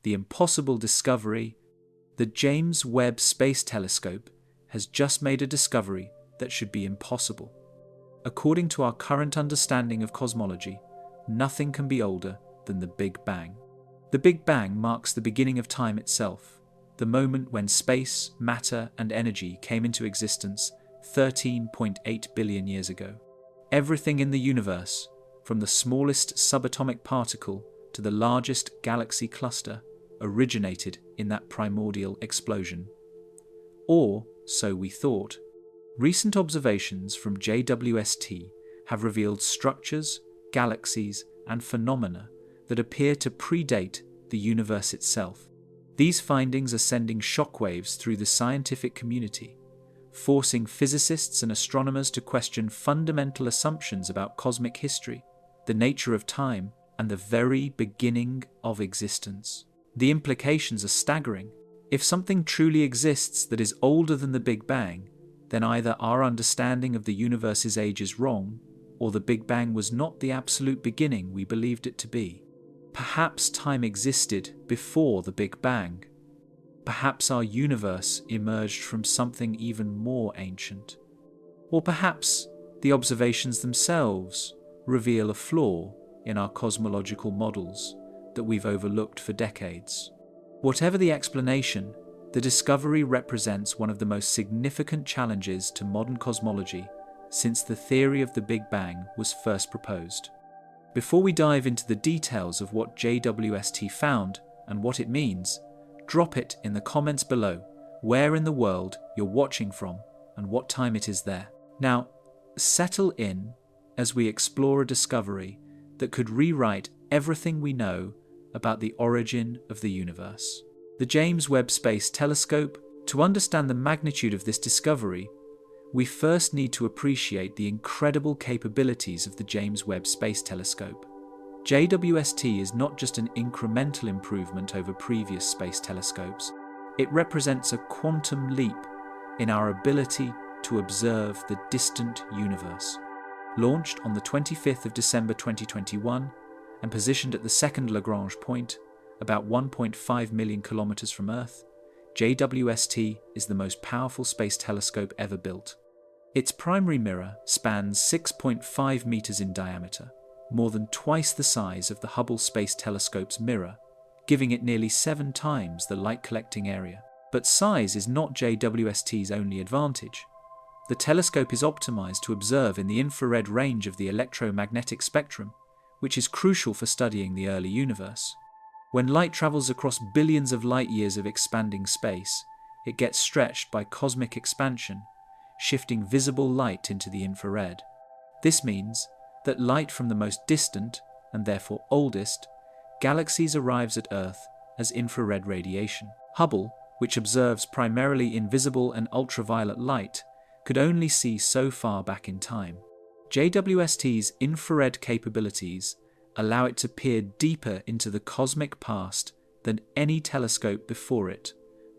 the impossible discovery. The James Webb Space Telescope has just made a discovery that should be impossible. According to our current understanding of cosmology, nothing can be older than the Big Bang. The Big Bang marks the beginning of time itself, the moment when space, matter, and energy came into existence 13.8 billion years ago. Everything in the universe, from the smallest subatomic particle to the largest galaxy cluster, originated in that primordial explosion. Or, so we thought. Recent observations from JWST have revealed structures, galaxies, and phenomena that appear to predate the universe itself. These findings are sending shockwaves through the scientific community, forcing physicists and astronomers to question fundamental assumptions about cosmic history, the nature of time, and the very beginning of existence. The implications are staggering. If something truly exists that is older than the Big Bang, then either our understanding of the universe's age is wrong, or the Big Bang was not the absolute beginning we believed it to be. Perhaps time existed before the Big Bang. Perhaps our universe emerged from something even more ancient. Or perhaps the observations themselves reveal a flaw in our cosmological models that we've overlooked for decades. Whatever the explanation, the discovery represents one of the most significant challenges to modern cosmology since the theory of the Big Bang was first proposed. Before we dive into the details of what JWST found and what it means, drop it in the comments below where in the world you're watching from and what time it is there. Now, settle in as we explore a discovery that could rewrite everything we know about the origin of the universe. The James Webb Space Telescope. To understand the magnitude of this discovery, we first need to appreciate the incredible capabilities of the James Webb Space Telescope. JWST is not just an incremental improvement over previous space telescopes, it represents a quantum leap in our ability to observe the distant universe. Launched on the 25th of December 2021 and positioned at the second Lagrange point, about 1.5 million kilometers from Earth, JWST is the most powerful space telescope ever built. Its primary mirror spans 6.5 meters in diameter, more than twice the size of the Hubble Space Telescope's mirror, giving it nearly 7 times the light collecting area. But size is not JWST's only advantage. The telescope is optimized to observe in the infrared range of the electromagnetic spectrum, which is crucial for studying the early universe. When light travels across billions of light years of expanding space, it gets stretched by cosmic expansion, shifting visible light into the infrared. This means that light from the most distant, and therefore oldest, galaxies arrives at Earth as infrared radiation. Hubble, which observes primarily invisible and ultraviolet light, could only see so far back in time. JWST's infrared capabilities allow it to peer deeper into the cosmic past than any telescope before it,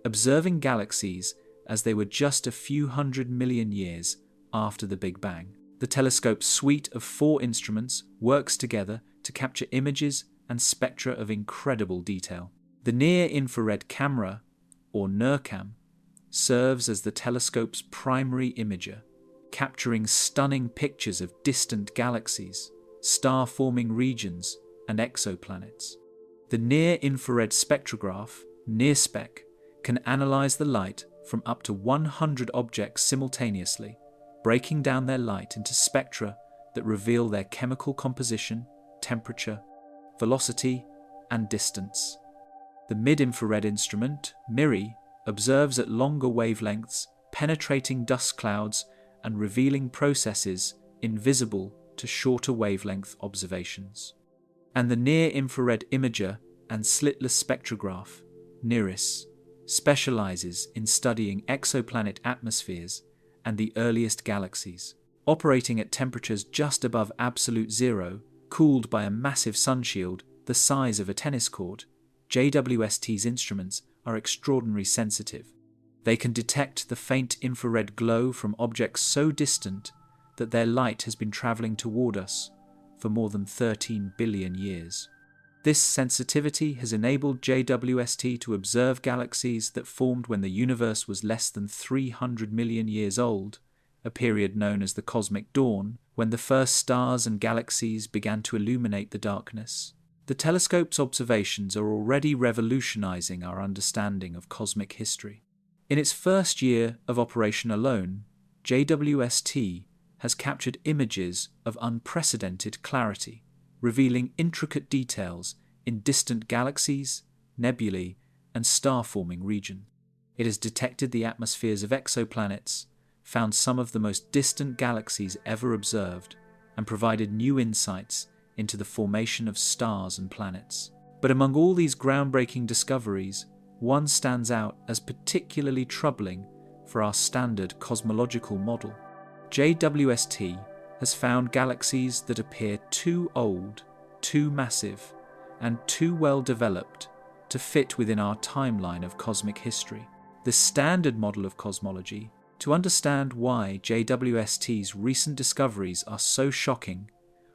observing galaxies as they were just a few 100 million years after the Big Bang. The telescope's suite of 4 instruments works together to capture images and spectra of incredible detail. The Near-Infrared Camera, or NIRCam, serves as the telescope's primary imager, capturing stunning pictures of distant galaxies, star-forming regions, and exoplanets. The Near-Infrared Spectrograph, NIRSpec, can analyze the light from up to 100 objects simultaneously, breaking down their light into spectra that reveal their chemical composition, temperature, velocity, and distance. The Mid-Infrared Instrument, MIRI, observes at longer wavelengths, penetrating dust clouds and revealing processes invisible to shorter wavelength observations. And the Near-Infrared Imager and Slitless Spectrograph, NIRIS, specializes in studying exoplanet atmospheres and the earliest galaxies. Operating at temperatures just above absolute zero, cooled by a massive sunshield the size of a tennis court, JWST's instruments are extraordinarily sensitive. They can detect the faint infrared glow from objects so distant that their light has been traveling toward us for more than 13 billion years. This sensitivity has enabled JWST to observe galaxies that formed when the universe was less than 300 million years old, a period known as the cosmic dawn, when the first stars and galaxies began to illuminate the darkness. The telescope's observations are already revolutionizing our understanding of cosmic history. In its first year of operation alone, JWST has captured images of unprecedented clarity, revealing intricate details in distant galaxies, nebulae, and star-forming regions. It has detected the atmospheres of exoplanets, found some of the most distant galaxies ever observed, and provided new insights into the formation of stars and planets. But among all these groundbreaking discoveries, one stands out as particularly troubling for our standard cosmological model. JWST has found galaxies that appear too old, too massive, and too well developed to fit within our timeline of cosmic history. The standard model of cosmology, to understand why JWST's recent discoveries are so shocking,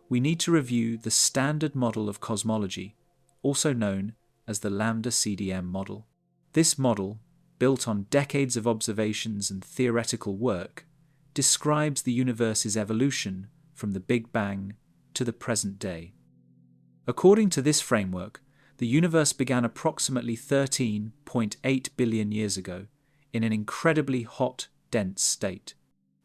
we need to review the standard model of cosmology, also known as the lambda-CDM model. This model, built on decades of observations and theoretical work, describes the universe's evolution from the Big Bang to the present day. According to this framework, the universe began approximately 13.8 billion years ago in an incredibly hot, dense state.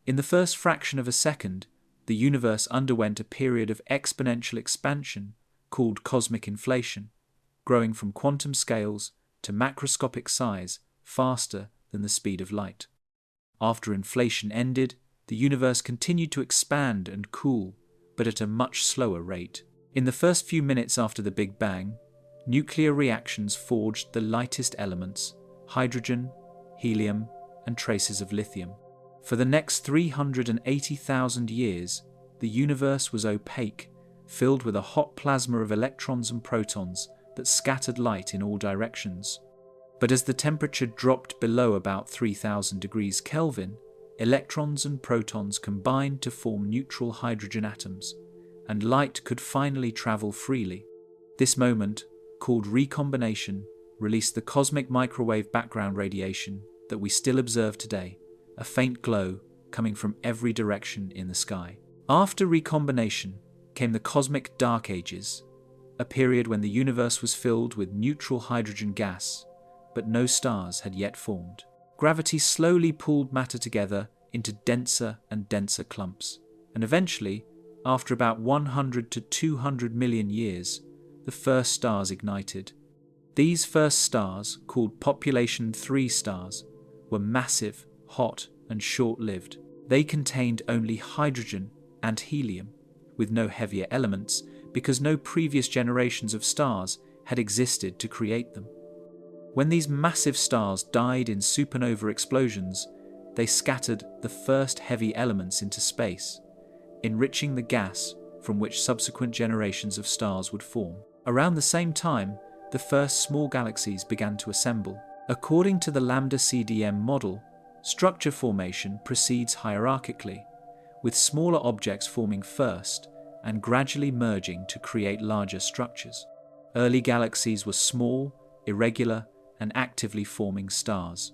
In the first fraction of a second, the universe underwent a period of exponential expansion called cosmic inflation, growing from quantum scales to macroscopic size faster than the speed of light. After inflation ended, the universe continued to expand and cool, but at a much slower rate. In the first few minutes after the Big Bang, nuclear reactions forged the lightest elements, hydrogen, helium, and traces of lithium. For the next 380,000 years, the universe was opaque, filled with a hot plasma of electrons and protons that scattered light in all directions. But as the temperature dropped below about 3000 degrees Kelvin, electrons and protons combined to form neutral hydrogen atoms, and light could finally travel freely. This moment, called recombination, released the cosmic microwave background radiation that we still observe today, a faint glow coming from every direction in the sky. After recombination came the cosmic dark ages, a period when the universe was filled with neutral hydrogen gas, but no stars had yet formed. Gravity slowly pulled matter together into denser and denser clumps, and eventually, after about 100 to 200 million years, the first stars ignited. These first stars, called population 3 stars, were massive, hot, and short-lived. They contained only hydrogen and helium, with no heavier elements, because no previous generations of stars had existed to create them. When these massive stars died in supernova explosions, they scattered the first heavy elements into space, enriching the gas from which subsequent generations of stars would form. Around the same time, the first small galaxies began to assemble. According to the lambda-CDM model, structure formation proceeds hierarchically, with smaller objects forming first and gradually merging to create larger structures. Early galaxies were small, irregular, and actively forming stars.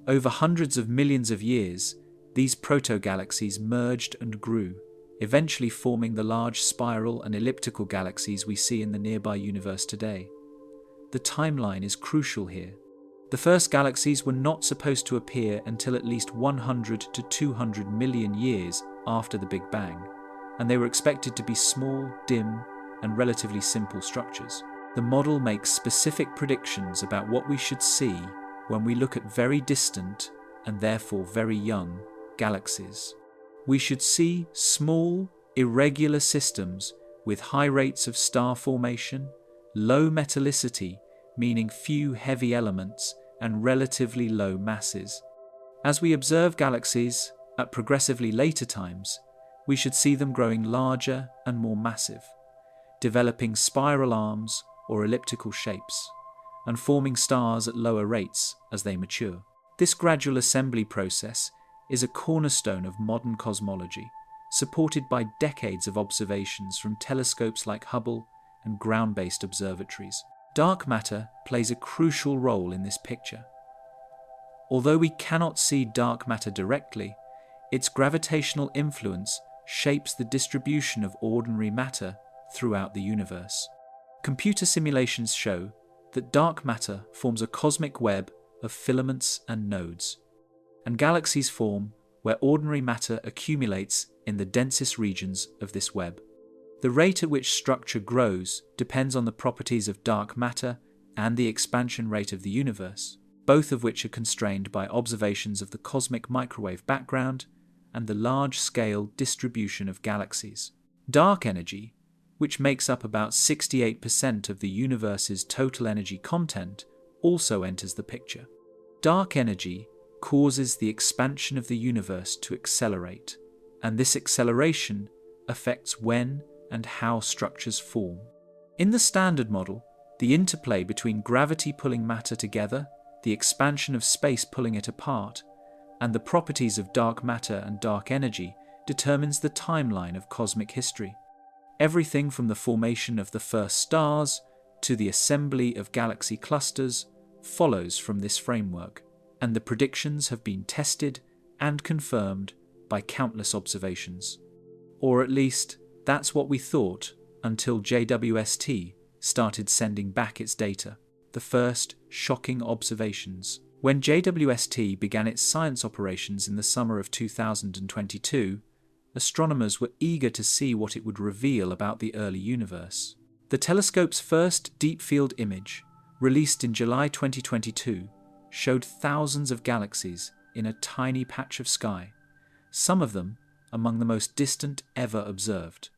Over hundreds of millions of years, these proto-galaxies merged and grew, eventually forming the large spiral and elliptical galaxies we see in the nearby universe today. The timeline is crucial here. The first galaxies were not supposed to appear until at least 100 to 200 million years after the Big Bang, and they were expected to be small, dim, and relatively simple structures. The model makes specific predictions about what we should see when we look at very distant, and therefore very young, galaxies. We should see small, irregular systems with high rates of star formation, low metallicity, meaning few heavy elements, and relatively low masses. As we observe galaxies at progressively later times, we should see them growing larger and more massive, developing spiral arms or elliptical shapes, and forming stars at lower rates as they mature. This gradual assembly process is a cornerstone of modern cosmology, supported by decades of observations from telescopes like Hubble and ground-based observatories. Dark matter plays a crucial role in this picture. Although we cannot see dark matter directly, its gravitational influence shapes the distribution of ordinary matter throughout the universe. Computer simulations show that dark matter forms a cosmic web of filaments and nodes, and galaxies form where ordinary matter accumulates in the densest regions of this web. The rate at which structure grows depends on the properties of dark matter and the expansion rate of the universe, both of which are constrained by observations of the cosmic microwave background and the large-scale distribution of galaxies. Dark energy, which makes up about 68% of the universe's total energy content, also enters the picture. Dark energy causes the expansion of the universe to accelerate, and this acceleration affects when and how structures form. In the Standard Model, the interplay between gravity pulling matter together, the expansion of space pulling it apart, and the properties of dark matter and dark energy determines the timeline of cosmic history. Everything from the formation of the first stars to the assembly of galaxy clusters follows from this framework, and the predictions have been tested and confirmed by countless observations. Or at least, that's what we thought until JWST started sending back its data, the first shocking observations. When JWST began its science operations in the summer of 2022, astronomers were eager to see what it would reveal about the early universe. The telescope's first deep-field image, released in July 2022, showed thousands of galaxies in a tiny patch of sky, some of them among the most distant ever observed.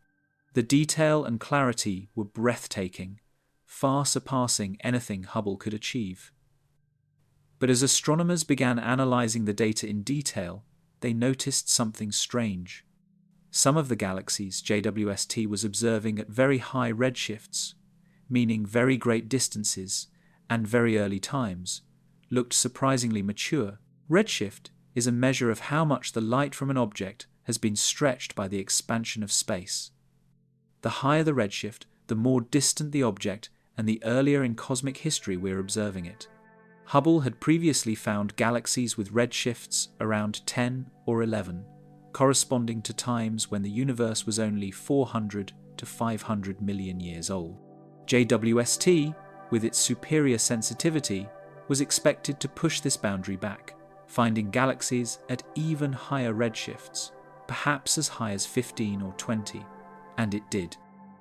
The detail and clarity were breathtaking, far surpassing anything Hubble could achieve. But as astronomers began analyzing the data in detail, they noticed something strange. Some of the galaxies JWST was observing at very high redshifts, meaning very great distances and very early times, looked surprisingly mature. Redshift is a measure of how much the light from an object has been stretched by the expansion of space. The higher the redshift, the more distant the object and the earlier in cosmic history we're observing it. Hubble had previously found galaxies with redshifts around 10 or 11, corresponding to times when the universe was only 400 to 500 million years old. JWST, with its superior sensitivity, was expected to push this boundary back, finding galaxies at even higher redshifts, perhaps as high as 15 or 20, and it did.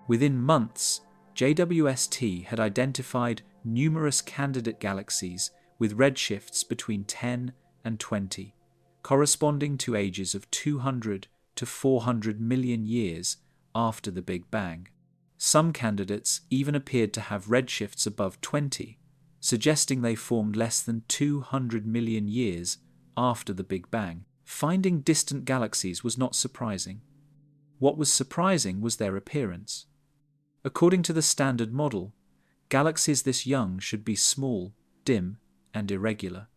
Within months, JWST had identified numerous candidate galaxies with redshifts between 10 and 20, corresponding to ages of 200 to 400 million years after the Big Bang. Some candidates even appeared to have redshifts above 20, suggesting they formed less than 200 million years after the Big Bang. Finding distant galaxies was not surprising. What was surprising was their appearance. According to the Standard Model, galaxies this young should be small, dim, and irregular.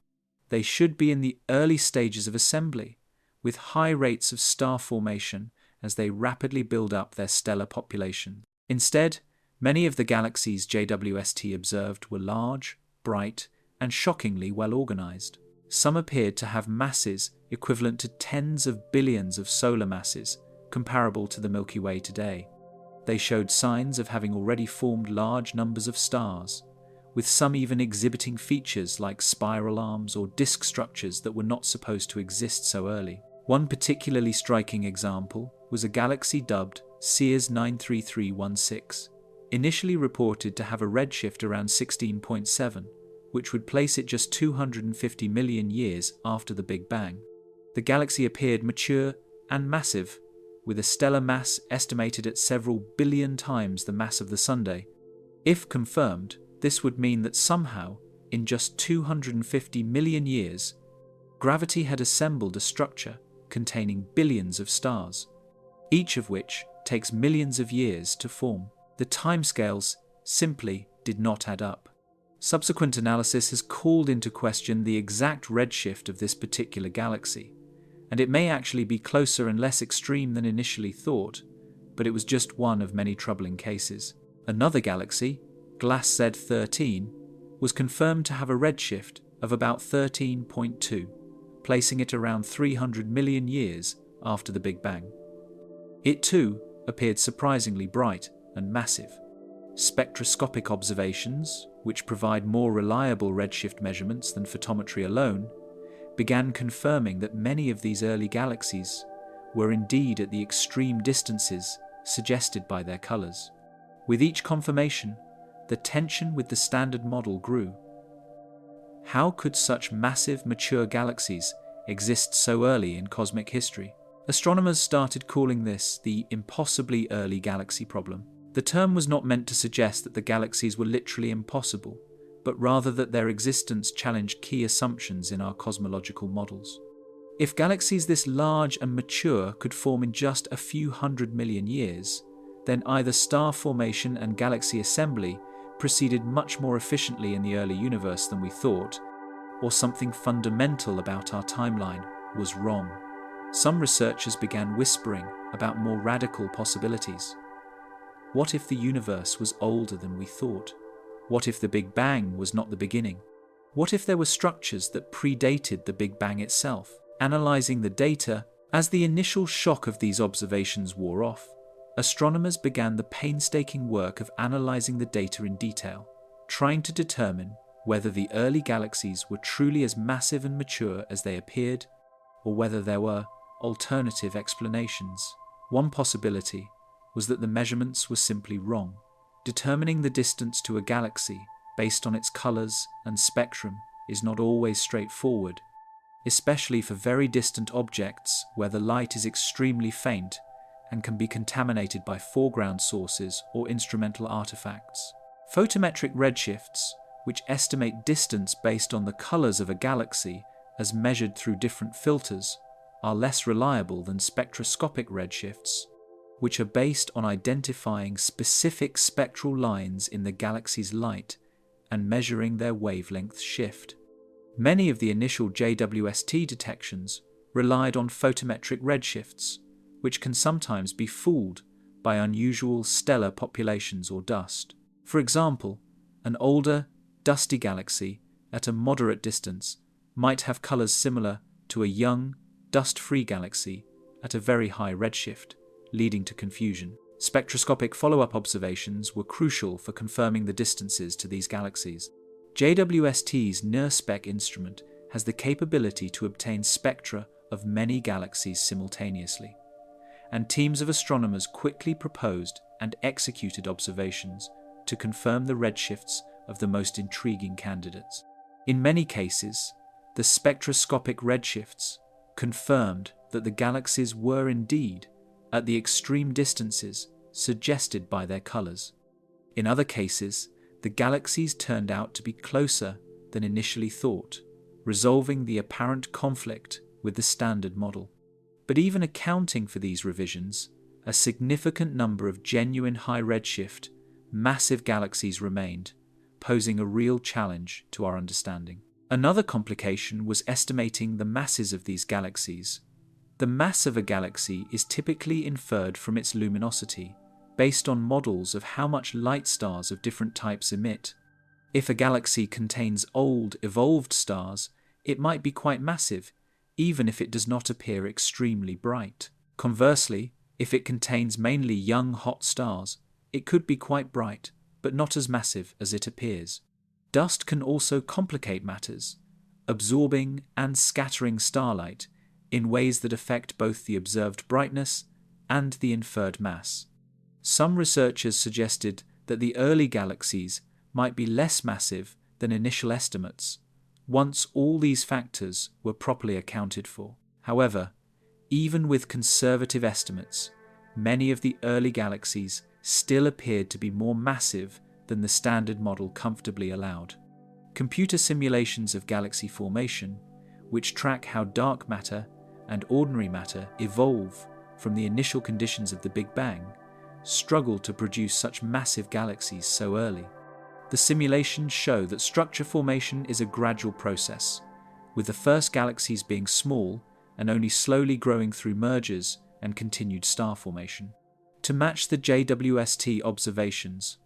They should be in the early stages of assembly, with high rates of star formation as they rapidly build up their stellar population. Instead, many of the galaxies JWST observed were large, bright, and shockingly well organized. Some appeared to have masses equivalent to tens of billions of solar masses, comparable to the Milky Way today. They showed signs of having already formed large numbers of stars, with some even exhibiting features like spiral arms or disk structures that were not supposed to exist so early. One particularly striking example was a galaxy dubbed Sears 93316, initially reported to have a redshift around 16.7, which would place it just 250 million years after the Big Bang. The galaxy appeared mature and massive, with a stellar mass estimated at several billion times the mass of the Sunday. If confirmed, this would mean that somehow, in just 250 million years, gravity had assembled a structure containing billions of stars, each of which takes millions of years to form. The timescales simply did not add up. Subsequent analysis has called into question the exact redshift of this particular galaxy, and it may actually be closer and less extreme than initially thought, but it was just one of many troubling cases. Another galaxy, JWST 13, was confirmed to have a redshift of about 13.2, placing it around 300 million years after the Big Bang. It too appeared surprisingly bright and massive. Spectroscopic observations, which provide more reliable redshift measurements than photometry alone, began confirming that many of these early galaxies were indeed at the extreme distances suggested by their colors. With each confirmation, the tension with the standard model grew. How could such massive, mature galaxies exist so early in cosmic history? Astronomers started calling this the impossibly early galaxy problem. The term was not meant to suggest that the galaxies were literally impossible, but rather that their existence challenged key assumptions in our cosmological models. If galaxies this large and mature could form in just a few 100 million years, then either star formation and galaxy assembly proceeded much more efficiently in the early universe than we thought, or something fundamental about our timeline was wrong. Some researchers began whispering about more radical possibilities. What if the universe was older than we thought? What if the Big Bang was not the beginning? What if there were structures that predated the Big Bang itself? Analyzing the data, as the initial shock of these observations wore off, astronomers began the painstaking work of analyzing the data in detail, trying to determine whether the early galaxies were truly as massive and mature as they appeared, or whether there were alternative explanations. One possibility was that the measurements were simply wrong. Determining the distance to a galaxy based on its colors and spectrum is not always straightforward, especially for very distant objects where the light is extremely faint and can be contaminated by foreground sources or instrumental artifacts. Photometric redshifts, which estimate distance based on the colors of a galaxy as measured through different filters, are less reliable than spectroscopic redshifts, which are based on identifying specific spectral lines in the galaxy's light and measuring their wavelength shift. Many of the initial JWST detections relied on photometric redshifts, which can sometimes be fooled by unusual stellar populations or dust. For example, an older, dusty galaxy at a moderate distance might have colors similar to a young, dust-free galaxy at a very high redshift, leading to confusion. Spectroscopic follow-up observations were crucial for confirming the distances to these galaxies. JWST's NIRSpec instrument has the capability to obtain spectra of many galaxies simultaneously, and teams of astronomers quickly proposed and executed observations to confirm the redshifts of the most intriguing candidates. In many cases, the spectroscopic redshifts confirmed that the galaxies were indeed at the extreme distances suggested by their colors. In other cases, the galaxies turned out to be closer than initially thought, resolving the apparent conflict with the standard model. But even accounting for these revisions, a significant number of genuine high redshift, massive galaxies remained, posing a real challenge to our understanding. Another complication was estimating the masses of these galaxies. The mass of a galaxy is typically inferred from its luminosity, based on models of how much light stars of different types emit. If a galaxy contains old, evolved stars, it might be quite massive, even if it does not appear extremely bright. Conversely, if it contains mainly young, hot stars, it could be quite bright, but not as massive as it appears. Dust can also complicate matters, absorbing and scattering starlight in ways that affect both the observed brightness and the inferred mass. Some researchers suggested that the early galaxies might be less massive than initial estimates, once all these factors were properly accounted for. However, even with conservative estimates, many of the early galaxies still appeared to be more massive than the standard model comfortably allowed. Computer simulations of galaxy formation, which track how dark matter and ordinary matter evolve from the initial conditions of the Big Bang, struggle to produce such massive galaxies so early. The simulations show that structure formation is a gradual process, with the first galaxies being small and only slowly growing through mergers and continued star formation. To match the JWST observations,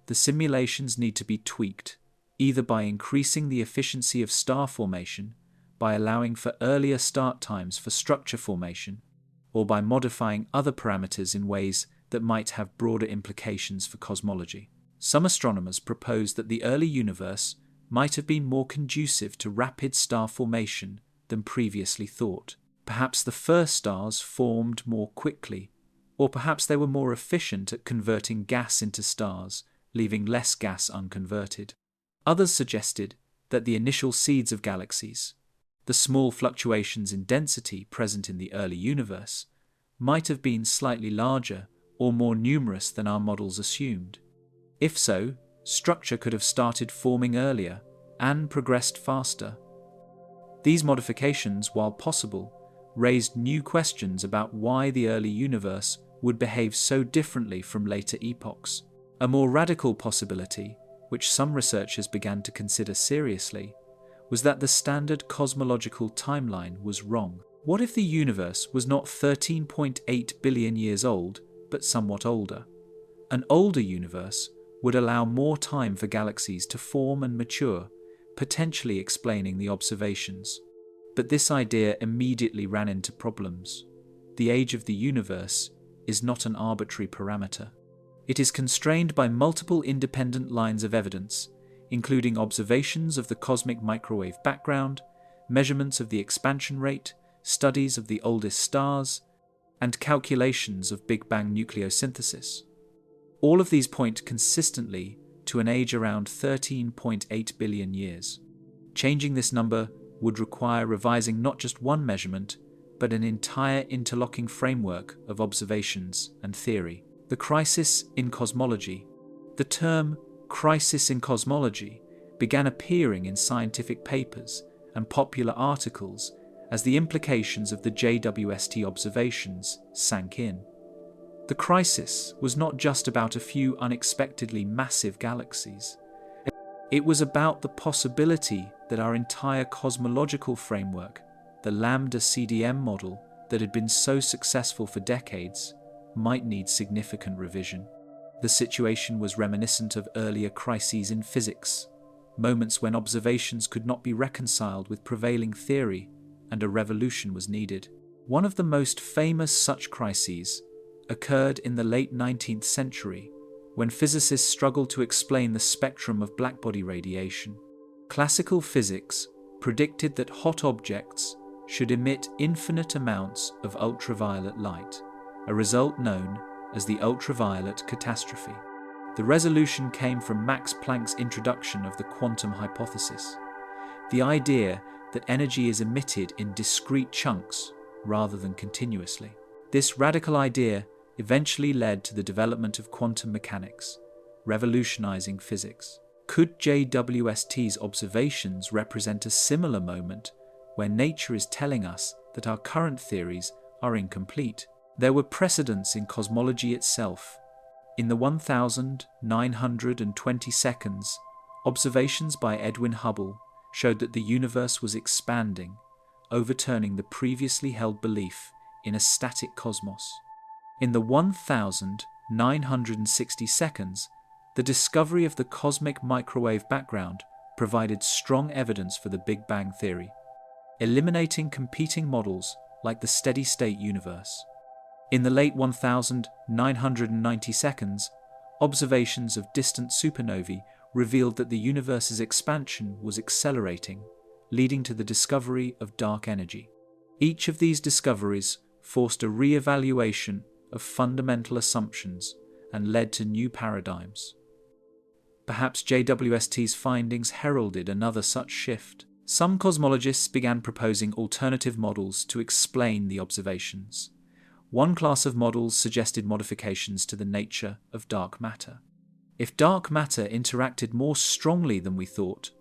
the simulations need to be tweaked, either by increasing the efficiency of star formation, by allowing for earlier start times for structure formation, or by modifying other parameters in ways that might have broader implications for cosmology. Some astronomers propose that the early universe might have been more conducive to rapid star formation than previously thought. Perhaps the first stars formed more quickly, or perhaps they were more efficient at converting gas into stars, leaving less gas unconverted. Others suggested that the initial seeds of galaxies, the small fluctuations in density present in the early universe, might have been slightly larger or more numerous than our models assumed. If so, structure could have started forming earlier and progressed faster. These modifications, while possible, raised new questions about why the early universe would behave so differently from later epochs. A more radical possibility, which some researchers began to consider seriously, was that the standard cosmological timeline was wrong. What if the universe was not 13.8 billion years old, but somewhat older? An older universe would allow more time for galaxies to form and mature, potentially explaining the observations. But this idea immediately ran into problems. The age of the universe is not an arbitrary parameter. It is constrained by multiple independent lines of evidence, including observations of the cosmic microwave background, measurements of the expansion rate, studies of the oldest stars, and calculations of Big Bang nucleosynthesis. All of these point consistently to an age around 13.8 billion years. Changing this number would require revising not just one measurement, but an entire interlocking framework of observations and theory. The crisis in cosmology. The term crisis in cosmology began appearing in scientific papers and popular articles as the implications of the JWST observations sank in. The crisis was not just about a few unexpectedly massive galaxies. It was about the possibility that our entire cosmological framework, the lambda CDM model that had been so successful for decades, might need significant revision. The situation was reminiscent of earlier crises in physics, moments when observations could not be reconciled with prevailing theory and a revolution was needed. One of the most famous such crises occurred in the late 19th century when physicists struggled to explain the spectrum of blackbody radiation. Classical physics predicted that hot objects should emit infinite amounts of ultraviolet light, a result known as the ultraviolet catastrophe. The resolution came from Max Planck's introduction of the quantum hypothesis, the idea that energy is emitted in discrete chunks rather than continuously. This radical idea eventually led to the development of quantum mechanics, revolutionizing physics. Could JWST's observations represent a similar moment where nature is telling us that our current theories are incomplete? There were precedents in cosmology itself. In the 1920 seconds, observations by Edwin Hubble showed that the universe was expanding, overturning the previously held belief in a static cosmos. In the 1960 seconds, the discovery of the cosmic microwave background provided strong evidence for the Big Bang theory, eliminating competing models like the steady-state universe. In the late 1990 seconds, observations of distant supernovae revealed that the universe's expansion was accelerating, leading to the discovery of dark energy. Each of these discoveries forced a re-evaluation of fundamental assumptions and led to new paradigms. Perhaps JWST's findings heralded another such shift. Some cosmologists began proposing alternative models to explain the observations. One class of models suggested modifications to the nature of dark matter. If dark matter interacted more strongly than we thought,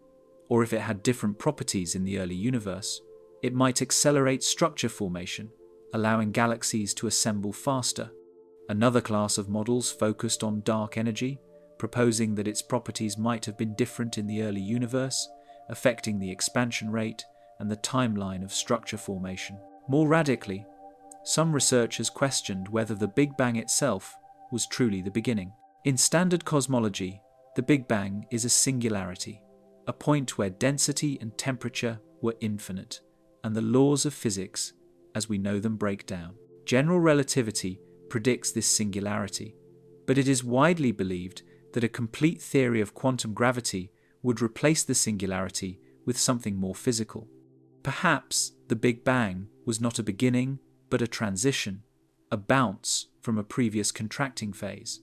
or if it had different properties in the early universe, it might accelerate structure formation, allowing galaxies to assemble faster. Another class of models focused on dark energy, proposing that its properties might have been different in the early universe, affecting the expansion rate and the timeline of structure formation. More radically, some researchers questioned whether the Big Bang itself was truly the beginning. In standard cosmology, The Big Bang is a singularity, a point where density and temperature were infinite, and the laws of physics, as we know them, break down. General relativity predicts this singularity, but it is widely believed that a complete theory of quantum gravity would replace the singularity with something more physical. Perhaps the Big Bang was not a beginning, but a transition, a bounce from a previous contracting phase,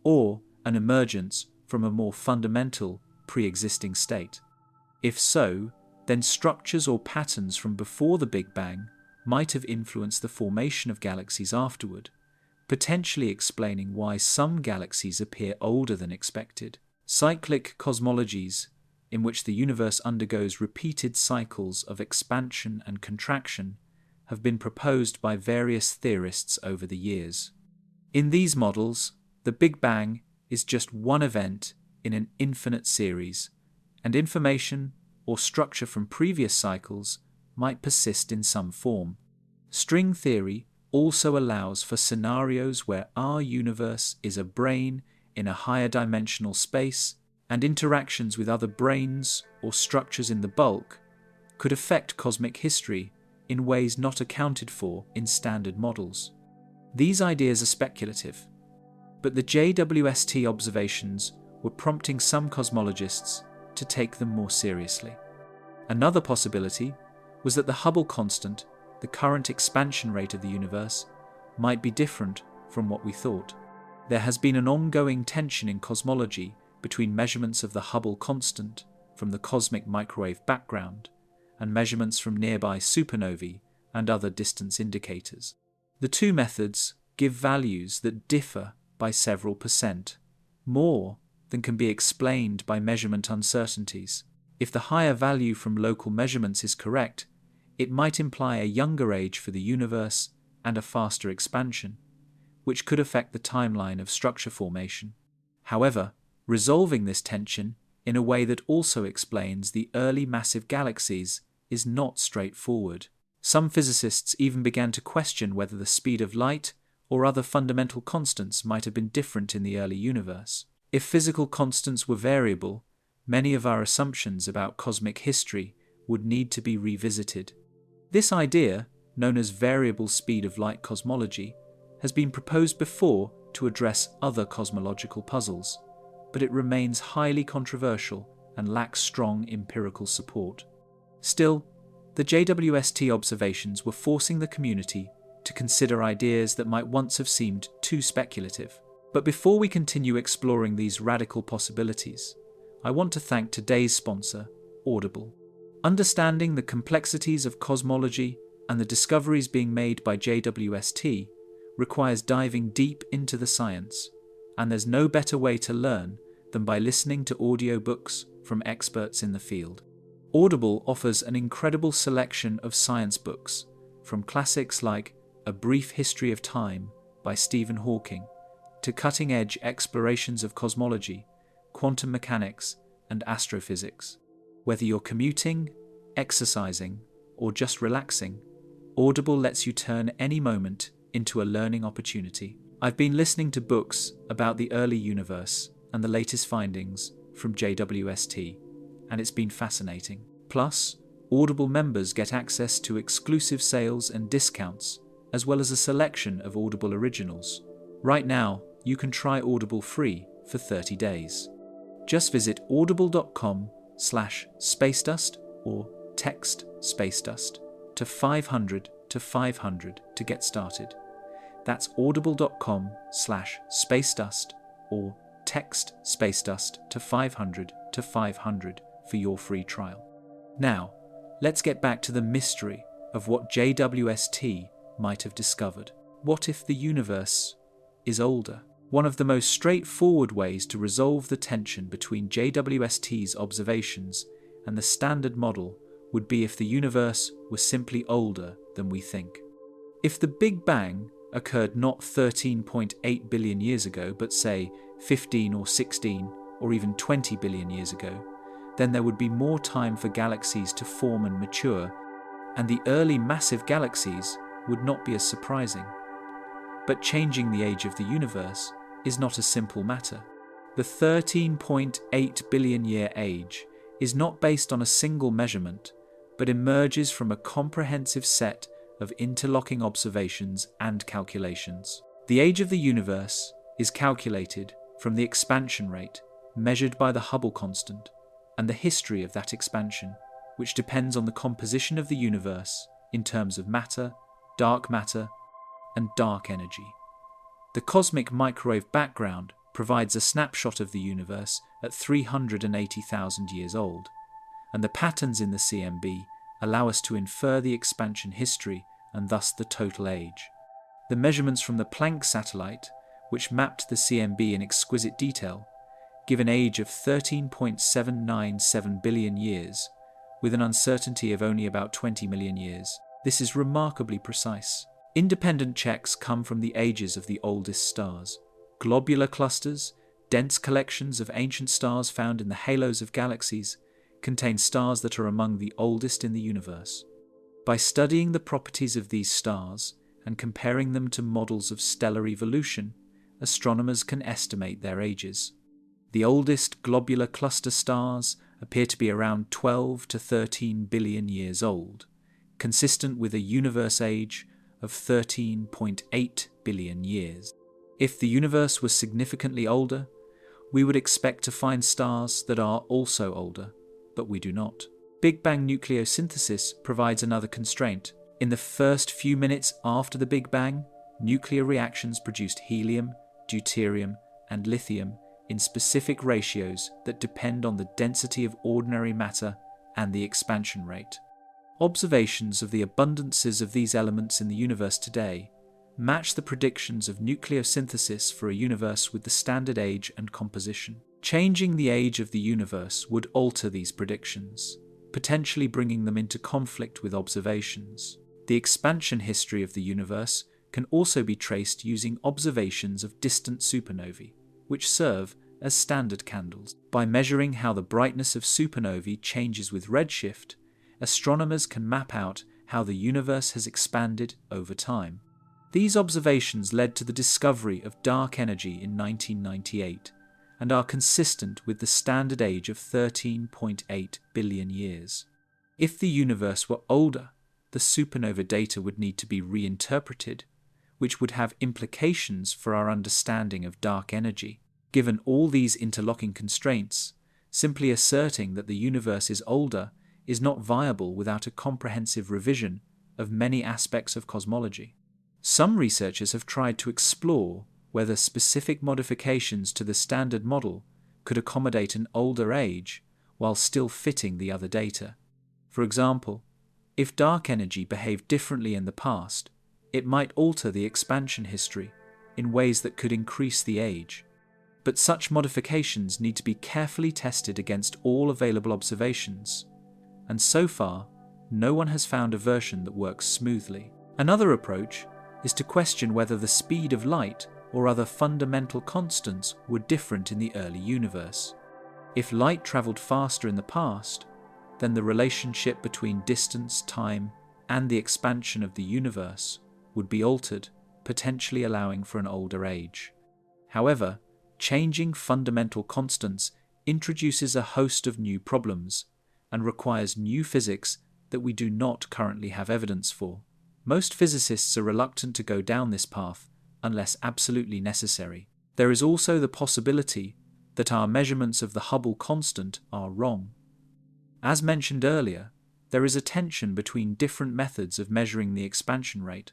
or an emergence from a more fundamental, pre-existing state. If so, then structures or patterns from before the Big Bang might have influenced the formation of galaxies afterward, potentially explaining why some galaxies appear older than expected. Cyclic cosmologies, in which the universe undergoes repeated cycles of expansion and contraction, have been proposed by various theorists over the years. In these models, the Big Bang is just one event in an infinite series, and information or structure from previous cycles might persist in some form. String theory also allows for scenarios where our universe is a brane in a higher dimensional space, and interactions with other branes or structures in the bulk could affect cosmic history in ways not accounted for in standard models. These ideas are speculative, but the JWST observations were prompting some cosmologists to take them more seriously. Another possibility was that the Hubble constant, the current expansion rate of the universe, might be different from what we thought. There has been an ongoing tension in cosmology between measurements of the Hubble constant from the cosmic microwave background and measurements from nearby supernovae and other distance indicators. The two methods give values that differ by several percent, more than can be explained by measurement uncertainties. If the higher value from local measurements is correct, it might imply a younger age for the universe and a faster expansion, which could affect the timeline of structure formation. However, resolving this tension in a way that also explains the early massive galaxies is not straightforward. Some physicists even began to question whether the speed of light or other fundamental constants might have been different in the early universe. If physical constants were variable, many of our assumptions about cosmic history would need to be revisited. This idea, known as variable speed of light cosmology, has been proposed before to address other cosmological puzzles, but it remains highly controversial and lacks strong empirical support. Still, the JWST observations were forcing the community to consider ideas that might once have seemed too speculative. But before we continue exploring these radical possibilities, I want to thank today's sponsor, Audible. Understanding the complexities of cosmology and the discoveries being made by JWST requires diving deep into the science, and there's no better way to learn than by listening to audiobooks from experts in the field. Audible offers an incredible selection of science books, from classics like A Brief History of Time by Stephen Hawking, to cutting-edge explorations of cosmology, quantum mechanics, and astrophysics. Whether you're commuting, exercising, or just relaxing, Audible lets you turn any moment into a learning opportunity. I've been listening to books about the early universe and the latest findings from JWST, and it's been fascinating. Plus, Audible members get access to exclusive sales and discounts, as well as a selection of Audible originals. Right now, you can try Audible free for 30 days. Just visit audible.com/spacedust or text spacedust to 500 to get started. That's audible.com/spacedust or text spacedust to 500 for your free trial. Now, let's get back to the mystery of what JWST might have discovered. What if the universe is older? One of the most straightforward ways to resolve the tension between JWST's observations and the standard model would be if the universe was simply older than we think. If the Big Bang occurred not 13.8 billion years ago, but say 15 or 16 or even 20 billion years ago, then there would be more time for galaxies to form and mature, and the early massive galaxies would not be as surprising. But changing the age of the universe is not a simple matter. The 13.8 billion year age is not based on a single measurement, but emerges from a comprehensive set of interlocking observations and calculations. The age of the universe is calculated from the expansion rate measured by the Hubble constant and the history of that expansion, which depends on the composition of the universe in terms of matter, and dark energy. The cosmic microwave background provides a snapshot of the universe at 380,000 years old, and the patterns in the CMB allow us to infer the expansion history and thus the total age. The measurements from the Planck satellite, which mapped the CMB in exquisite detail, give an age of 13.797 billion years, with an uncertainty of only about 20 million years. This is remarkably precise. Independent checks come from the ages of the oldest stars. Globular clusters, dense collections of ancient stars found in the halos of galaxies, contain stars that are among the oldest in the universe. By studying the properties of these stars and comparing them to models of stellar evolution, astronomers can estimate their ages. The oldest globular cluster stars appear to be around 12 to 13 billion years old, consistent with a universe age of 13.8 billion years. If the universe was significantly older, we would expect to find stars that are also older, but we do not. Big Bang nucleosynthesis provides another constraint. In the first few minutes after the Big Bang, nuclear reactions produced helium, deuterium, and lithium in specific ratios that depend on the density of ordinary matter and the expansion rate. Observations of the abundances of these elements in the universe today match the predictions of nucleosynthesis for a universe with the standard age and composition. Changing the age of the universe would alter these predictions, potentially bringing them into conflict with observations. The expansion history of the universe can also be traced using observations of distant supernovae, which serve as standard candles. By measuring how the brightness of supernovae changes with redshift, astronomers can map out how the universe has expanded over time. These observations led to the discovery of dark energy in 1998 and are consistent with the standard age of 13.8 billion years. If the universe were older, the supernova data would need to be reinterpreted, which would have implications for our understanding of dark energy. Given all these interlocking constraints, simply asserting that the universe is older is not viable without a comprehensive revision of many aspects of cosmology. Some researchers have tried to explore whether specific modifications to the standard model could accommodate an older age while still fitting the other data. For example, if dark energy behaved differently in the past, it might alter the expansion history in ways that could increase the age. But such modifications need to be carefully tested against all available observations, and so far, no one has found a version that works smoothly. Another approach is to question whether the speed of light or other fundamental constants were different in the early universe. If light travelled faster in the past, then the relationship between distance, time, and the expansion of the universe would be altered, potentially allowing for an older age. However, changing fundamental constants introduces a host of new problems and requires new physics that we do not currently have evidence for. Most physicists are reluctant to go down this path unless absolutely necessary. There is also the possibility that our measurements of the Hubble constant are wrong. As mentioned earlier, there is a tension between different methods of measuring the expansion rate.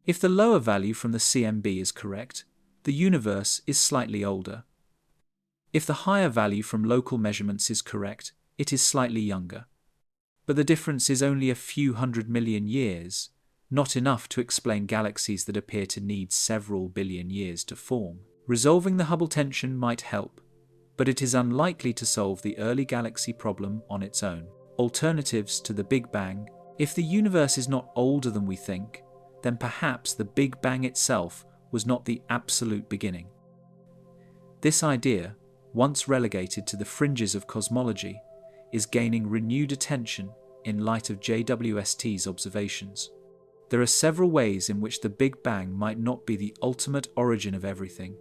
If the lower value from the CMB is correct, the universe is slightly older. If the higher value from local measurements is correct, it is slightly younger. But the difference is only a few 100 million years, not enough to explain galaxies that appear to need several billion years to form. Resolving the Hubble tension might help, but it is unlikely to solve the early galaxy problem on its own. Alternatives to the Big Bang: if the universe is not older than we think, then perhaps the Big Bang itself was not the absolute beginning. This idea, once relegated to the fringes of cosmology, is gaining renewed attention in light of JWST's observations. There are several ways in which the Big Bang might not be the ultimate origin of everything,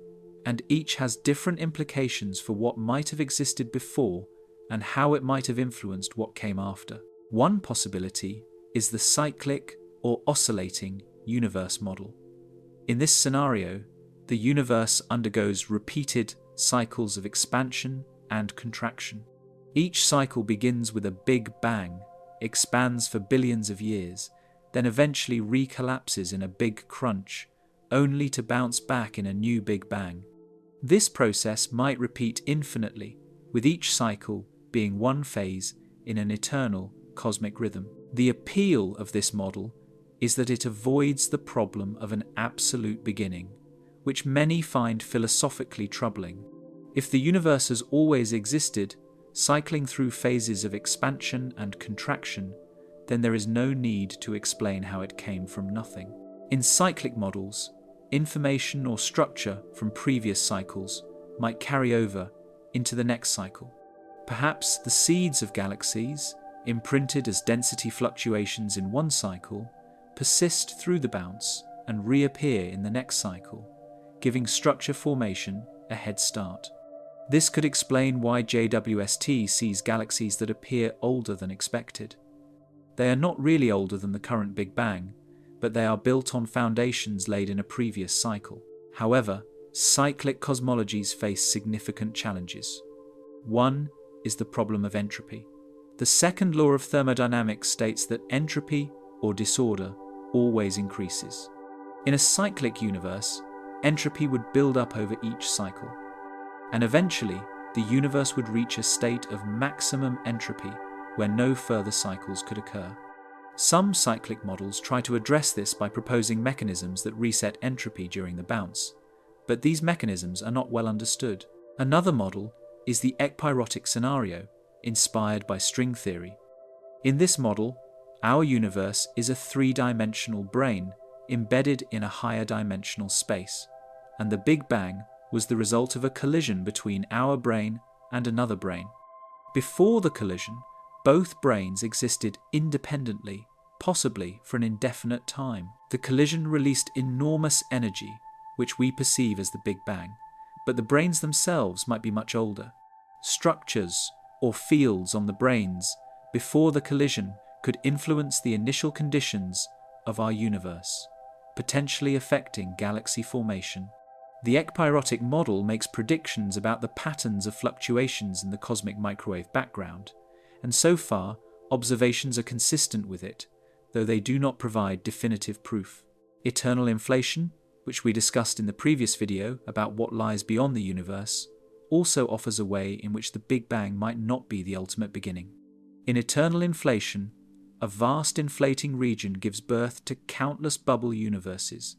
and each has different implications for what might have existed before and how it might have influenced what came after. One possibility is the cyclic or oscillating universe model. In this scenario, the universe undergoes repeated cycles of expansion and contraction. Each cycle begins with a big bang, expands for billions of years, then eventually recollapses in a big crunch, only to bounce back in a new big bang. This process might repeat infinitely, with each cycle being one phase in an eternal cosmic rhythm. The appeal of this model is that it avoids the problem of an absolute beginning, which many find philosophically troubling. If the universe has always existed, cycling through phases of expansion and contraction, then there is no need to explain how it came from nothing. In cyclic models, information or structure from previous cycles might carry over into the next cycle. Perhaps the seeds of galaxies, imprinted as density fluctuations in one cycle, persist through the bounce and reappear in the next cycle, giving structure formation a head start. This could explain why JWST sees galaxies that appear older than expected. They are not really older than the current Big Bang, but they are built on foundations laid in a previous cycle. However, cyclic cosmologies face significant challenges. One is the problem of entropy. The second law of thermodynamics states that entropy, or disorder, always increases. In a cyclic universe, entropy would build up over each cycle, and eventually the universe would reach a state of maximum entropy where no further cycles could occur. Some cyclic models try to address this by proposing mechanisms that reset entropy during the bounce, but these mechanisms are not well understood. Another model is the ekpyrotic scenario, inspired by string theory. In this model, our universe is a three-dimensional brain embedded in a higher dimensional space, and the Big Bang was the result of a collision between our brain and another brain. Before the collision, both brains existed independently, possibly for an indefinite time. The collision released enormous energy, which we perceive as the Big Bang, but the brains themselves might be much older. Structures, or fields on the brains, before the collision could influence the initial conditions of our universe, potentially affecting galaxy formation. The ekpyrotic model makes predictions about the patterns of fluctuations in the cosmic microwave background, and so far, observations are consistent with it, though they do not provide definitive proof. Eternal inflation, which we discussed in the previous video about what lies beyond the universe, also offers a way in which the Big Bang might not be the ultimate beginning. In eternal inflation, a vast inflating region gives birth to countless bubble universes,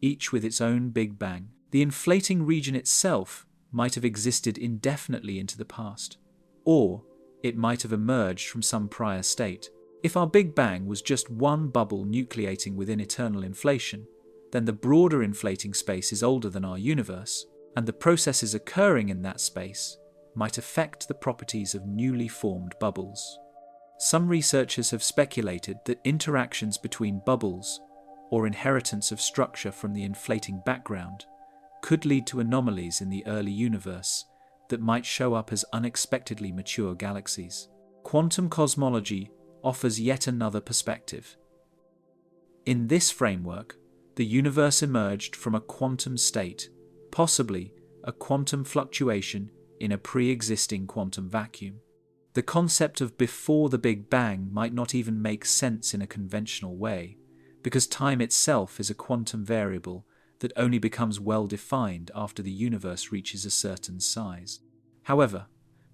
each with its own Big Bang. The inflating region itself might have existed indefinitely into the past, or it might have emerged from some prior state. If our Big Bang was just one bubble nucleating within eternal inflation, then the broader inflating space is older than our universe, and the processes occurring in that space might affect the properties of newly formed bubbles. Some researchers have speculated that interactions between bubbles, or inheritance of structure from the inflating background, could lead to anomalies in the early universe that might show up as unexpectedly mature galaxies. Quantum cosmology offers yet another perspective. In this framework, the universe emerged from a quantum state, possibly a quantum fluctuation in a pre-existing quantum vacuum. The concept of before the Big Bang might not even make sense in a conventional way, because time itself is a quantum variable that only becomes well-defined after the universe reaches a certain size. However,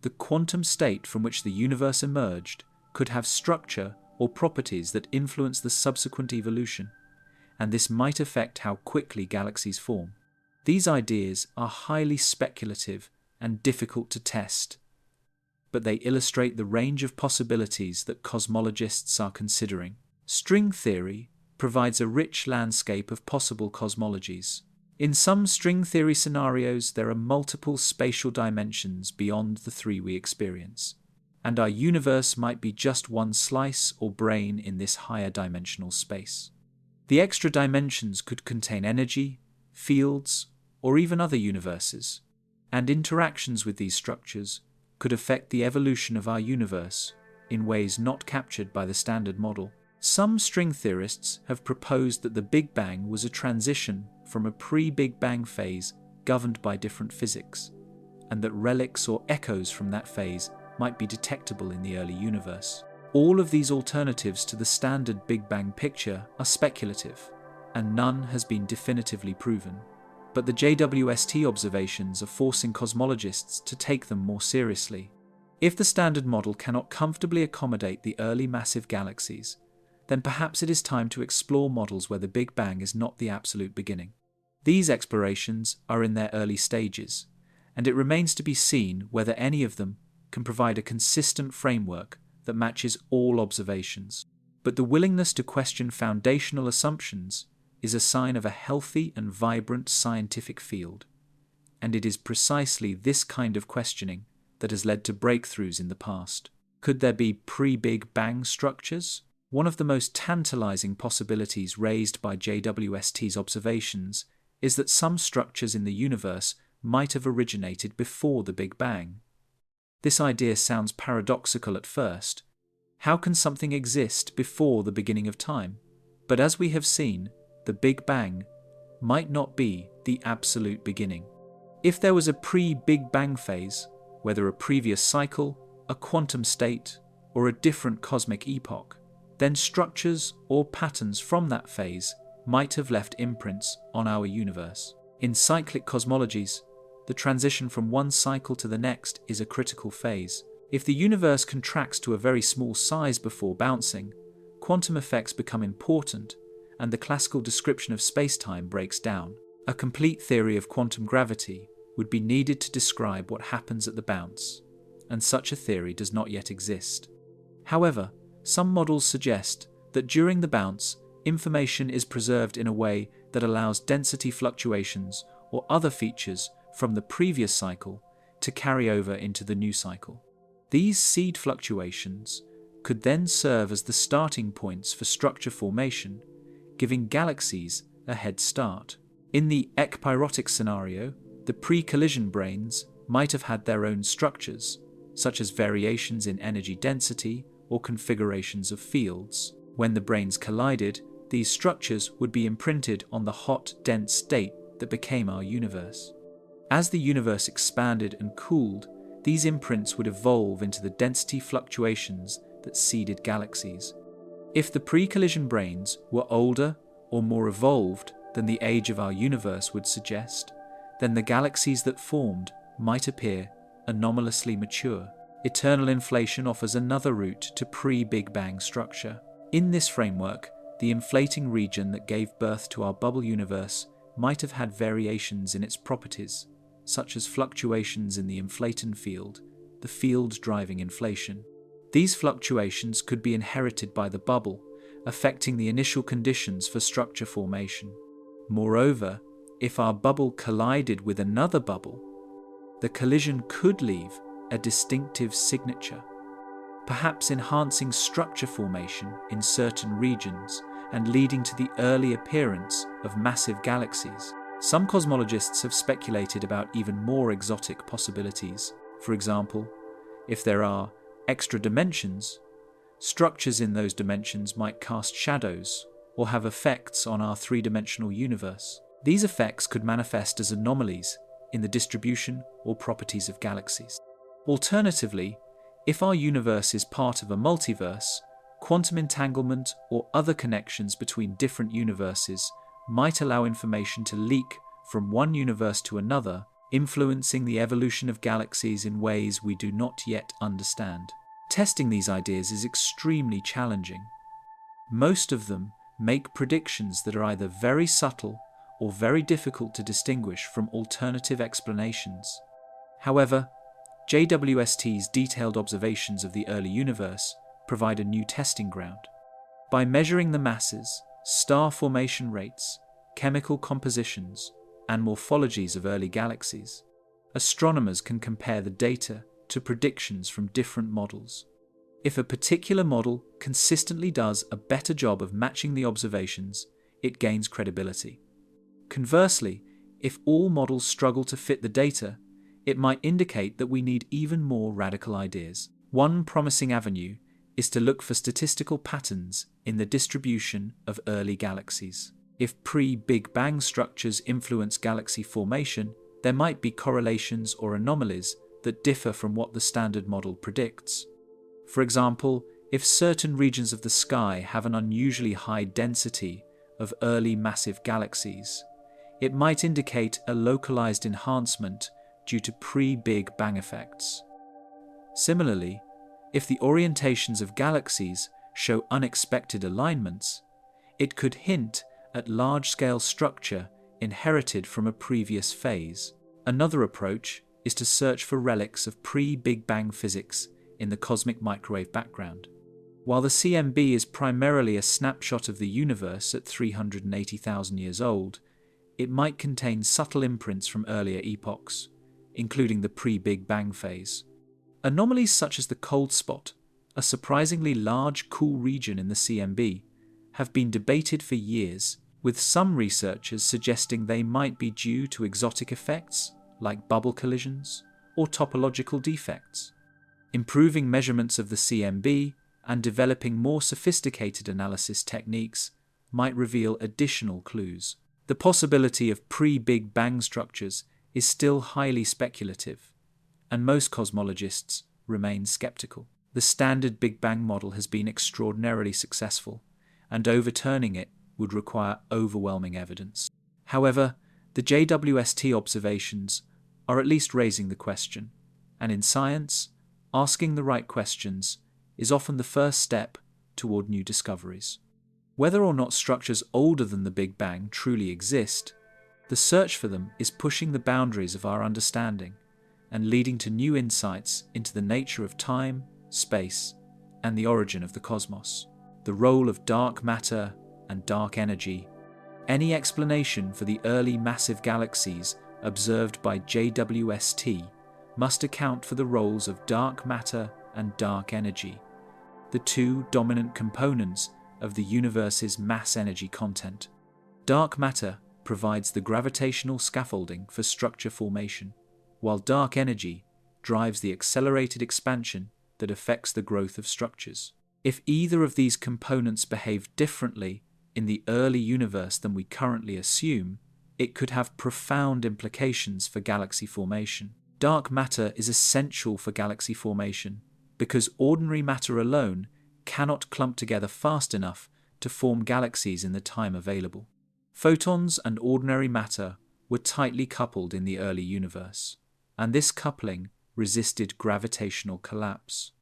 the quantum state from which the universe emerged could have structure or properties that influence the subsequent evolution, and this might affect how quickly galaxies form. These ideas are highly speculative and difficult to test, but they illustrate the range of possibilities that cosmologists are considering. String theory provides a rich landscape of possible cosmologies. In some string theory scenarios, there are multiple spatial dimensions beyond the three we experience, and our universe might be just one slice or brain in this higher dimensional space. The extra dimensions could contain energy, fields, or even other universes, and interactions with these structures could affect the evolution of our universe in ways not captured by the standard model. Some string theorists have proposed that the Big Bang was a transition from a pre-Big Bang phase governed by different physics, and that relics or echoes from that phase might be detectable in the early universe. All of these alternatives to the standard Big Bang picture are speculative, and none has been definitively proven. But the JWST observations are forcing cosmologists to take them more seriously. If the standard model cannot comfortably accommodate the early massive galaxies, then perhaps it is time to explore models where the Big Bang is not the absolute beginning. These explorations are in their early stages, and it remains to be seen whether any of them can provide a consistent framework that matches all observations. But the willingness to question foundational assumptions is a sign of a healthy and vibrant scientific field, and it is precisely this kind of questioning that has led to breakthroughs in the past. Could there be pre-Big Bang structures? One of the most tantalizing possibilities raised by JWST's observations is that some structures in the universe might have originated before the Big Bang. This idea sounds paradoxical at first. How can something exist before the beginning of time? But as we have seen, the Big Bang might not be the absolute beginning. If there was a pre-Big Bang phase, whether a previous cycle, a quantum state, or a different cosmic epoch, then structures or patterns from that phase might have left imprints on our universe. In cyclic cosmologies, the transition from one cycle to the next is a critical phase. If the universe contracts to a very small size before bouncing, quantum effects become important, and the classical description of space-time breaks down. A complete theory of quantum gravity would be needed to describe what happens at the bounce, and such a theory does not yet exist. However, some models suggest that during the bounce, information is preserved in a way that allows density fluctuations or other features from the previous cycle to carry over into the new cycle. These seed fluctuations could then serve as the starting points for structure formation, giving galaxies a head start. In the ekpyrotic scenario, the pre-collision brains might have had their own structures, such as variations in energy density or configurations of fields. When the brains collided, these structures would be imprinted on the hot, dense state that became our universe. As the universe expanded and cooled, these imprints would evolve into the density fluctuations that seeded galaxies. If the pre-collision brains were older or more evolved than the age of our universe would suggest, then the galaxies that formed might appear anomalously mature. Eternal inflation offers another route to pre-Big Bang structure. In this framework, the inflating region that gave birth to our bubble universe might have had variations in its properties, such as fluctuations in the inflaton field, the field driving inflation. These fluctuations could be inherited by the bubble, affecting the initial conditions for structure formation. Moreover, if our bubble collided with another bubble, the collision could leave a distinctive signature, perhaps enhancing structure formation in certain regions and leading to the early appearance of massive galaxies. Some cosmologists have speculated about even more exotic possibilities. For example, if there are extra dimensions, structures in those dimensions might cast shadows or have effects on our three-dimensional universe. These effects could manifest as anomalies in the distribution or properties of galaxies. Alternatively, if our universe is part of a multiverse, quantum entanglement or other connections between different universes might allow information to leak from one universe to another, influencing the evolution of galaxies in ways we do not yet understand. Testing these ideas is extremely challenging. Most of them make predictions that are either very subtle or very difficult to distinguish from alternative explanations. However, JWST's detailed observations of the early universe provide a new testing ground. By measuring the masses, star formation rates, chemical compositions, and morphologies of early galaxies, astronomers can compare the data to predictions from different models. If a particular model consistently does a better job of matching the observations, it gains credibility. Conversely, If all models struggle to fit the data, it might indicate that we need even more radical ideas. One promising avenue is to look for statistical patterns in the distribution of early galaxies. If pre-Big Bang structures influence galaxy formation, there might be correlations or anomalies that differ from what the standard model predicts. For example, if certain regions of the sky have an unusually high density of early massive galaxies, it might indicate a localized enhancement due to pre-Big Bang effects. Similarly, if the orientations of galaxies show unexpected alignments, it could hint at large-scale structure inherited from a previous phase. Another approach is to search for relics of pre-Big Bang physics in the cosmic microwave background. While the CMB is primarily a snapshot of the universe at 380,000 years old, it might contain subtle imprints from earlier epochs, including the pre-Big Bang phase. Anomalies such as the cold spot, a surprisingly large cool region in the CMB, have been debated for years, with some researchers suggesting they might be due to exotic effects like bubble collisions or topological defects. Improving measurements of the CMB and developing more sophisticated analysis techniques might reveal additional clues. The possibility of pre-Big Bang structures is still highly speculative, and most cosmologists remain skeptical. The standard Big Bang model has been extraordinarily successful, and overturning it would require overwhelming evidence. However, the JWST observations are at least raising the question, and in science, asking the right questions is often the first step toward new discoveries. Whether or not structures older than the Big Bang truly exist, the search for them is pushing the boundaries of our understanding and leading to new insights into the nature of time, space, and the origin of the cosmos, the role of dark matter and dark energy. Any explanation for the early massive galaxies observed by JWST must account for the roles of dark matter and dark energy, the two dominant components of the universe's mass energy content. Dark matter provides the gravitational scaffolding for structure formation, while dark energy drives the accelerated expansion that affects the growth of structures. If either of these components behaved differently in the early universe than we currently assume, it could have profound implications for galaxy formation. Dark matter is essential for galaxy formation because ordinary matter alone cannot clump together fast enough to form galaxies in the time available. Photons and ordinary matter were tightly coupled in the early universe, and this coupling resisted gravitational collapse.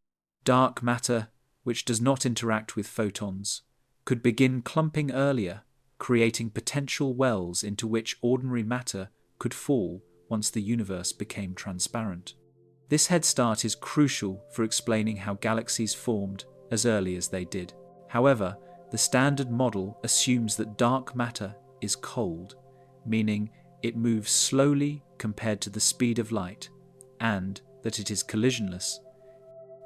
Dark matter, which does not interact with photons, could begin clumping earlier, creating potential wells into which ordinary matter could fall once the universe became transparent. This head start is crucial for explaining how galaxies formed as early as they did. However, the standard model assumes that dark matter is cold, meaning it moves slowly compared to the speed of light, and that it is collisionless,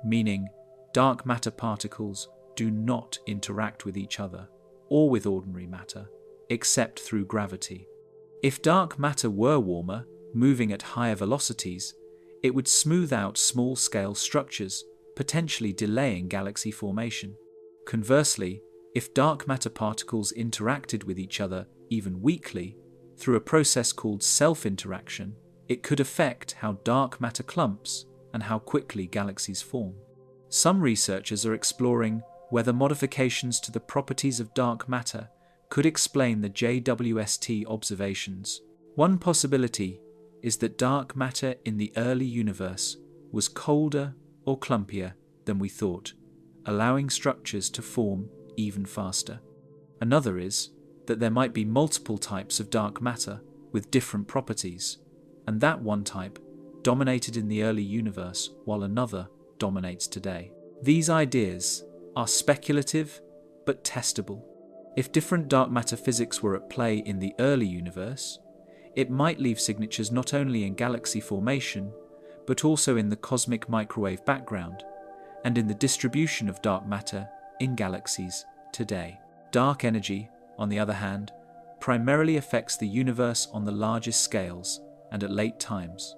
meaning dark matter particles do not interact with each other or with ordinary matter, except through gravity. If dark matter were warmer, moving at higher velocities, it would smooth out small-scale structures, potentially delaying galaxy formation. Conversely, if dark matter particles interacted with each other even weakly, through a process called self-interaction, it could affect how dark matter clumps and how quickly galaxies form. Some researchers are exploring whether modifications to the properties of dark matter could explain the JWST observations. One possibility is that dark matter in the early universe was colder or clumpier than we thought, allowing structures to form even faster. Another is that there might be multiple types of dark matter with different properties, and that one type dominated in the early universe while another dominates today. These ideas are speculative but testable. If different dark matter physics were at play in the early universe, it might leave signatures not only in galaxy formation, but also in the cosmic microwave background and in the distribution of dark matter in galaxies today. Dark energy, on the other hand, primarily affects the universe on the largest scales and at late times.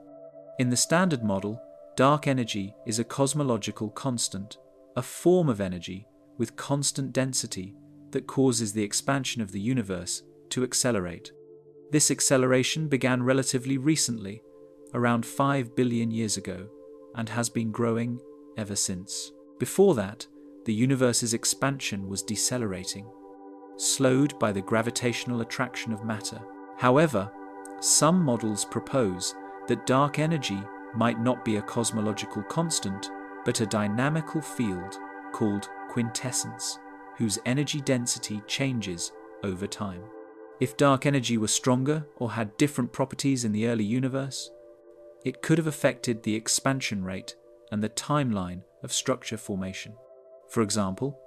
In the Standard Model, dark energy is a cosmological constant, a form of energy with constant density that causes the expansion of the universe to accelerate. This acceleration began relatively recently, around 5 billion years ago, and has been growing ever since. Before that, the universe's expansion was decelerating, slowed by the gravitational attraction of matter. However, some models propose that dark energy might not be a cosmological constant, but a dynamical field called quintessence, whose energy density changes over time. If dark energy were stronger or had different properties in the early universe, it could have affected the expansion rate and the timeline of structure formation. For example,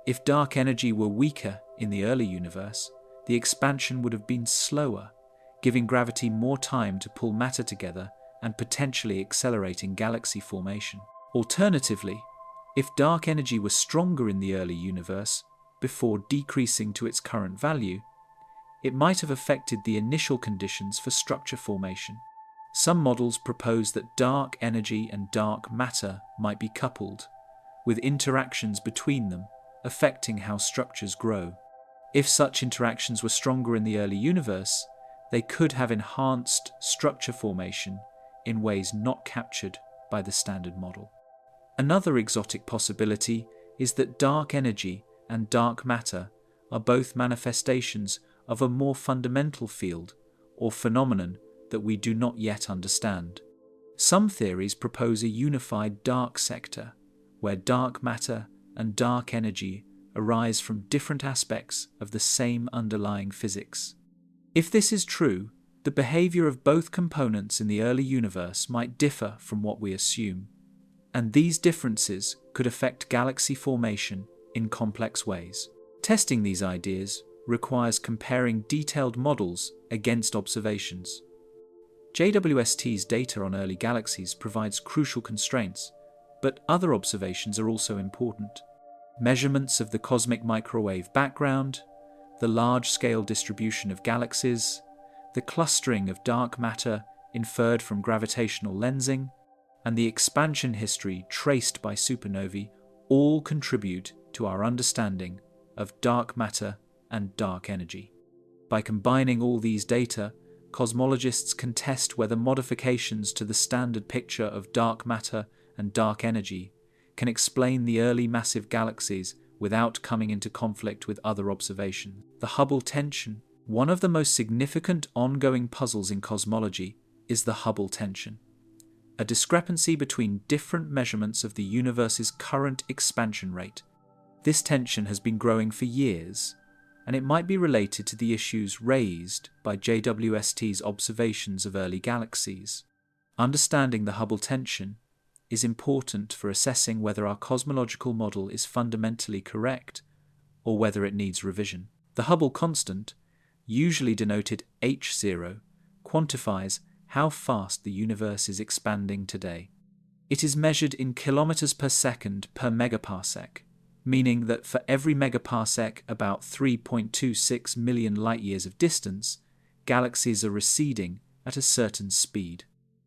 if dark energy were weaker in the early universe, the expansion would have been slower, giving gravity more time to pull matter together and potentially accelerating galaxy formation. Alternatively, if dark energy was stronger in the early universe before decreasing to its current value, it might have affected the initial conditions for structure formation. Some models propose that dark energy and dark matter might be coupled, with interactions between them affecting how structures grow. If such interactions were stronger in the early universe, they could have enhanced structure formation in ways not captured by the Standard Model. Another exotic possibility is that dark energy and dark matter are both manifestations of a more fundamental field or phenomenon that we do not yet understand. Some theories propose a unified dark sector, where dark matter and dark energy arise from different aspects of the same underlying physics. If this is true, the behavior of both components in the early universe might differ from what we assume, and these differences could affect galaxy formation in complex ways. Testing these ideas requires comparing detailed models against observations. JWST's data on early galaxies provides crucial constraints, but other observations are also important. Measurements of the cosmic microwave background, the large-scale distribution of galaxies, the clustering of dark matter inferred from gravitational lensing, and the expansion history traced by supernovae all contribute to our understanding of dark matter and dark energy. By combining all these data, cosmologists can test whether modifications to the standard picture of dark matter and dark energy can explain the early massive galaxies without coming into conflict with other observations. The Hubble tension. One of the most significant ongoing puzzles in cosmology is the Hubble tension, a discrepancy between different measurements of the universe's current expansion rate. This tension has been growing for years, and it might be related to the issues raised by JWST's observations of early galaxies. Understanding the Hubble tension is important for assessing whether our cosmological model is fundamentally correct or whether it needs revision. The Hubble constant, usually denoted h0, quantifies how fast the universe is expanding today. It is measured in kilometers per second per megaparsec, meaning that for every megaparsec, about 3.26 million light-years of distance, galaxies are receding at a certain speed.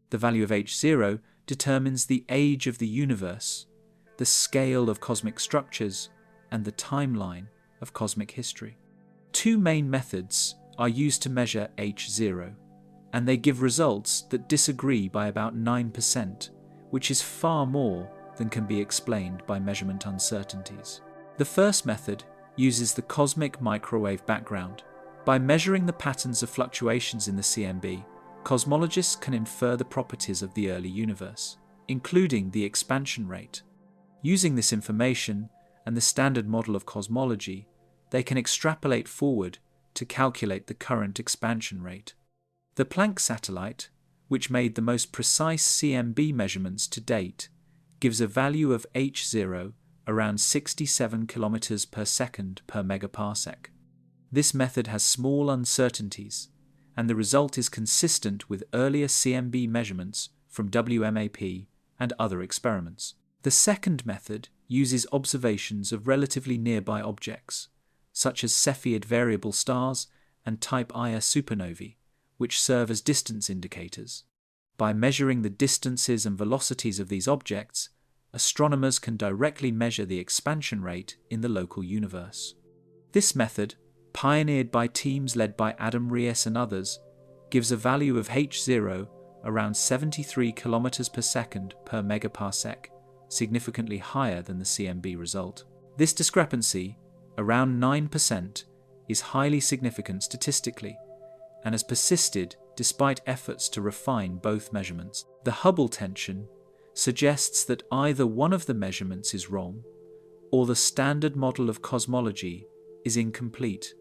The value of h0 determines the age of the universe, the scale of cosmic structures, and the timeline of cosmic history. Two main methods are used to measure h0, and they give results that disagree by about 9%, which is far more than can be explained by measurement uncertainties. The first method uses the cosmic microwave background. By measuring the patterns of fluctuations in the CMB, cosmologists can infer the properties of the early universe, including the expansion rate. Using this information and the Standard Model of cosmology, they can extrapolate forward to calculate the current expansion rate. The Planck satellite, which made the most precise CMB measurements to date, gives a value of h0 around 67 kilometers per second per megaparsec. This method has small uncertainties, and the result is consistent with earlier CMB measurements from WMAP and other experiments. The second method uses observations of relatively nearby objects, such as Cepheid variable stars and Type Ia supernovae, which serve as distance indicators. By measuring the distances and velocities of these objects, astronomers can directly measure the expansion rate in the local universe. This method, pioneered by teams led by Adam Rees and others, gives a value of H0 around 73 km per second per megaparsec, significantly higher than the CMB result. This discrepancy, around 9%, is highly significant statistically, and has persisted despite efforts to refine both measurements. The Hubble tension suggests that either one of the measurements is wrong, or the standard model of cosmology is incomplete.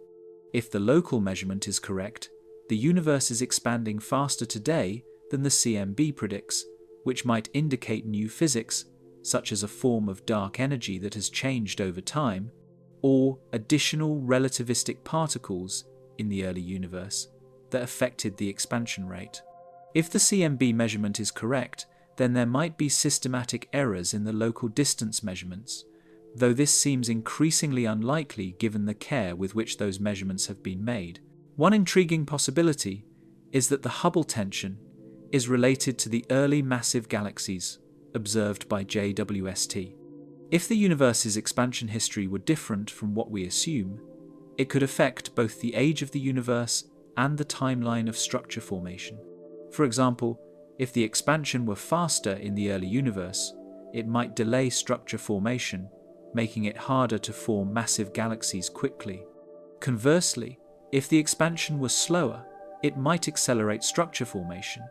If the local measurement is correct, the universe is expanding faster today than the CMB predicts, which might indicate new physics, such as a form of dark energy that has changed over time, or additional relativistic particles in the early universe that affected the expansion rate. If the CMB measurement is correct, then there might be systematic errors in the local distance measurements, though this seems increasingly unlikely given the care with which those measurements have been made. One intriguing possibility is that the Hubble tension is related to the early massive galaxies observed by JWST. If the universe's expansion history were different from what we assume, it could affect both the age of the universe and the timeline of structure formation. For example, if the expansion were faster in the early universe, it might delay structure formation, making it harder to form massive galaxies quickly. Conversely, if the expansion was slower, it might accelerate structure formation.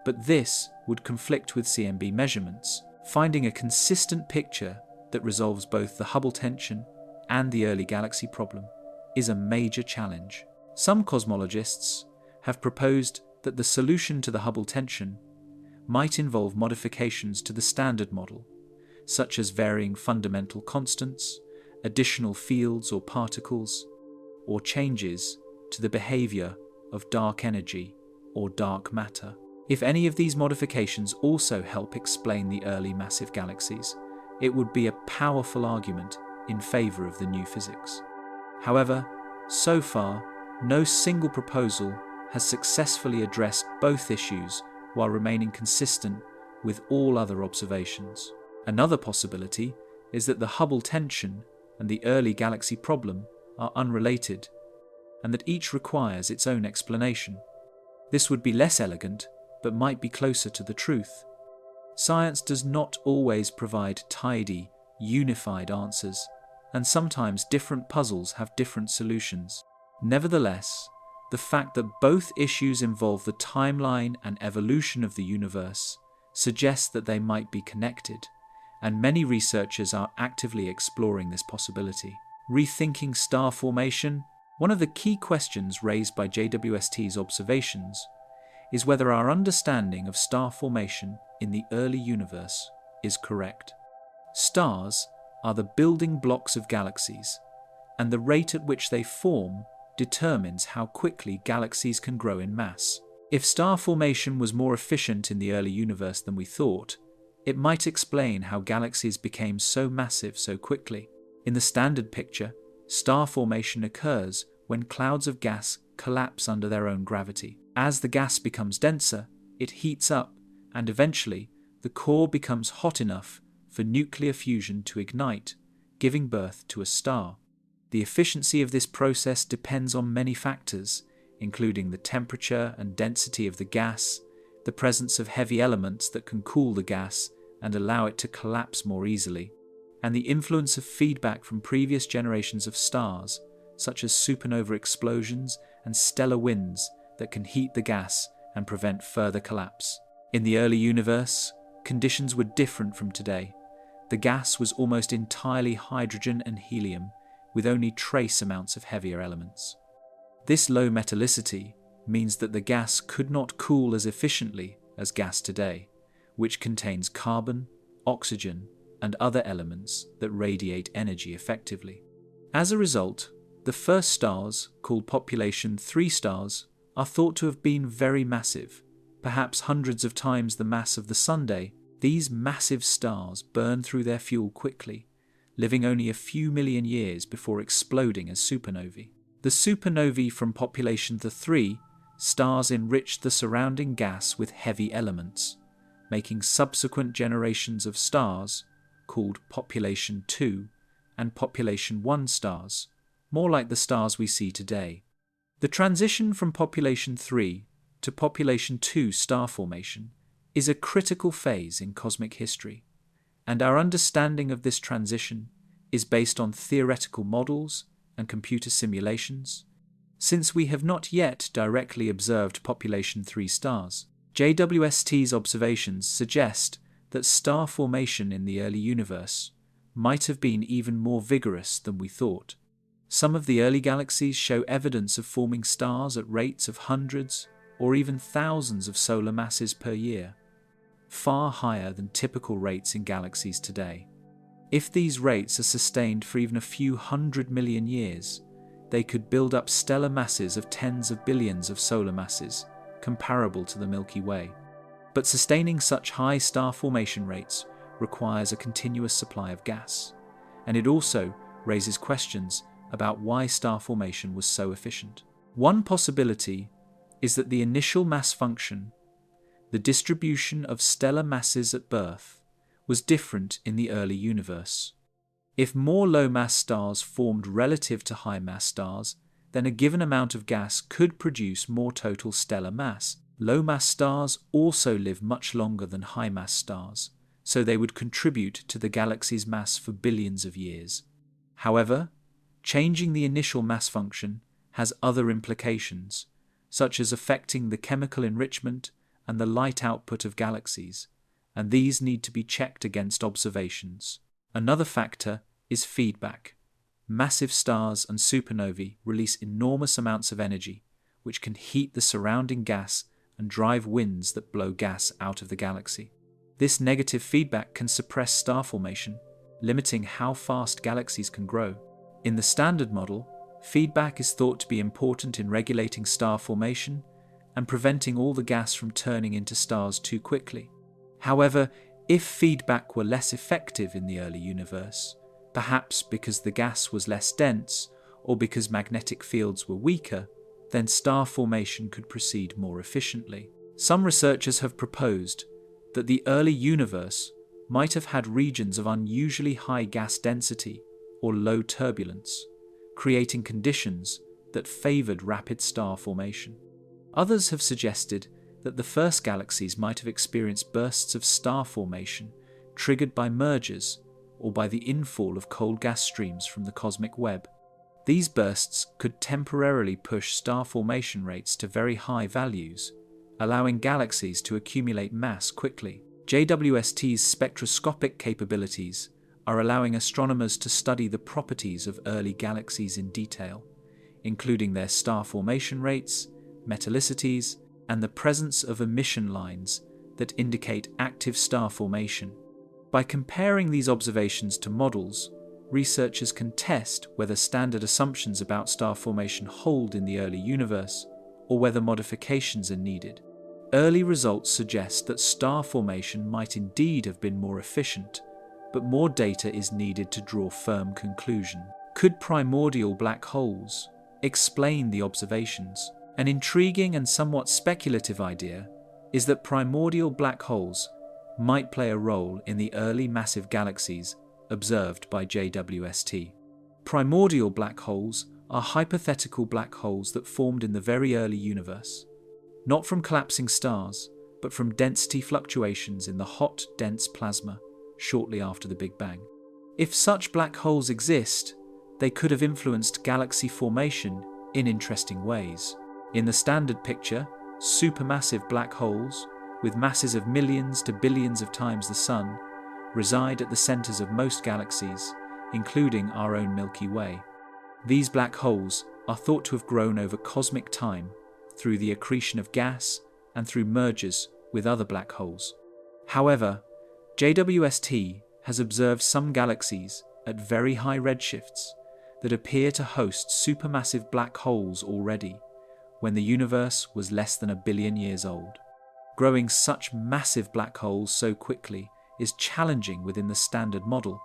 But this would conflict with CMB measurements. Finding a consistent picture that resolves both the Hubble tension and the early galaxy problem is a major challenge. Some cosmologists have proposed that the solution to the Hubble tension might involve modifications to the standard model, such as varying fundamental constants, additional fields or particles, or changes to the behavior of dark energy or dark matter. If any of these modifications also help explain the early massive galaxies, it would be a powerful argument in favor of the new physics. However, so far, no single proposal has successfully addressed both issues while remaining consistent with all other observations. Another possibility is that the Hubble tension and the early galaxy problem are unrelated, and that each requires its own explanation. This would be less elegant, but might be closer to the truth. Science does not always provide tidy, unified answers, and sometimes different puzzles have different solutions. Nevertheless, the fact that both issues involve the timeline and evolution of the universe suggests that they might be connected, and many researchers are actively exploring this possibility. Rethinking star formation. One of the key questions raised by JWST's observations is whether our understanding of star formation in the early universe is correct. Stars are the building blocks of galaxies, and the rate at which they form determines how quickly galaxies can grow in mass. If star formation was more efficient in the early universe than we thought, it might explain how galaxies became so massive so quickly. In the standard picture, star formation occurs when clouds of gas collapse under their own gravity. As the gas becomes denser, it heats up, and eventually the core becomes hot enough for nuclear fusion to ignite, giving birth to a star. The efficiency of this process depends on many factors, including the temperature and density of the gas, the presence of heavy elements that can cool the gas and allow it to collapse more easily, and the influence of feedback from previous generations of stars, such as supernova explosions and stellar winds that can heat the gas and prevent further collapse. In the early universe, conditions were different from today. The gas was almost entirely hydrogen and helium, with only trace amounts of heavier elements. This low metallicity means that the gas could not cool as efficiently as gas today, which contains carbon, oxygen, and other elements that radiate energy effectively. As a result, the first stars, called population 3 stars, are thought to have been very massive, perhaps hundreds of times the mass of the Sunday. These massive stars burn through their fuel quickly, living only a few million years before exploding as supernovae. The supernovae from population The stars enriched the surrounding gas with heavy elements, making subsequent generations of stars, called population 2 and population 1 stars, more like the stars we see today. The transition from population 3 to population 2 star formation is a critical phase in cosmic history, and our understanding of this transition is based on theoretical models and computer simulations. Since we have not yet directly observed population 3 stars, JWST's observations suggest that star formation in the early universe might have been even more vigorous than we thought. Some of the early galaxies show evidence of forming stars at rates of hundreds or even thousands of solar masses per year, far higher than typical rates in galaxies today. If these rates are sustained for even a few 100 million years, they could build up stellar masses of tens of billions of solar masses, comparable to the Milky Way. But sustaining such high star formation rates requires a continuous supply of gas, and it also raises questions about why star formation was so efficient. One possibility is that the initial mass function, the distribution of stellar masses at birth, was different in the early universe. If more low-mass stars formed relative to high-mass stars, then a given amount of gas could produce more total stellar mass. Low-mass stars also live much longer than high-mass stars, so they would contribute to the galaxy's mass for billions of years. However, changing the initial mass function has other implications, such as affecting the chemical enrichment and the light output of galaxies, and these need to be checked against observations. Another factor is feedback. Massive stars and supernovae release enormous amounts of energy, which can heat the surrounding gas and drive winds that blow gas out of the galaxy. This negative feedback can suppress star formation, limiting how fast galaxies can grow. In the Standard Model, feedback is thought to be important in regulating star formation and preventing all the gas from turning into stars too quickly. However, if feedback were less effective in the early universe, perhaps because the gas was less dense or because magnetic fields were weaker, then star formation could proceed more efficiently. Some researchers have proposed that the early universe might have had regions of unusually high gas density or low turbulence, creating conditions that favored rapid star formation. Others have suggested that the first galaxies might have experienced bursts of star formation triggered by mergers or by the infall of cold gas streams from the cosmic web. These bursts could temporarily push star formation rates to very high values, allowing galaxies to accumulate mass quickly. JWST's spectroscopic capabilities are allowing astronomers to study the properties of early galaxies in detail, including their star formation rates, metallicities, and the presence of emission lines that indicate active star formation. By comparing these observations to models, researchers can test whether standard assumptions about star formation hold in the early universe or whether modifications are needed. Early results suggest that star formation might indeed have been more efficient, but more data is needed to draw firm conclusion. Could primordial black holes explain the observations? An intriguing and somewhat speculative idea is that primordial black holes might play a role in the early massive galaxies observed by JWST. Primordial black holes are hypothetical black holes that formed in the very early universe, not from collapsing stars, but from density fluctuations in the hot, dense plasma shortly after the Big Bang. If such black holes exist, they could have influenced galaxy formation in interesting ways. In the standard picture, supermassive black holes, with masses of millions to billions of times the Sun, reside at the centers of most galaxies, including our own Milky Way. These black holes are thought to have grown over cosmic time through the accretion of gas and through mergers with other black holes. However, JWST has observed some galaxies at very high redshifts that appear to host supermassive black holes already, when the universe was less than 1 billion years old. Growing such massive black holes so quickly is challenging within the Standard Model,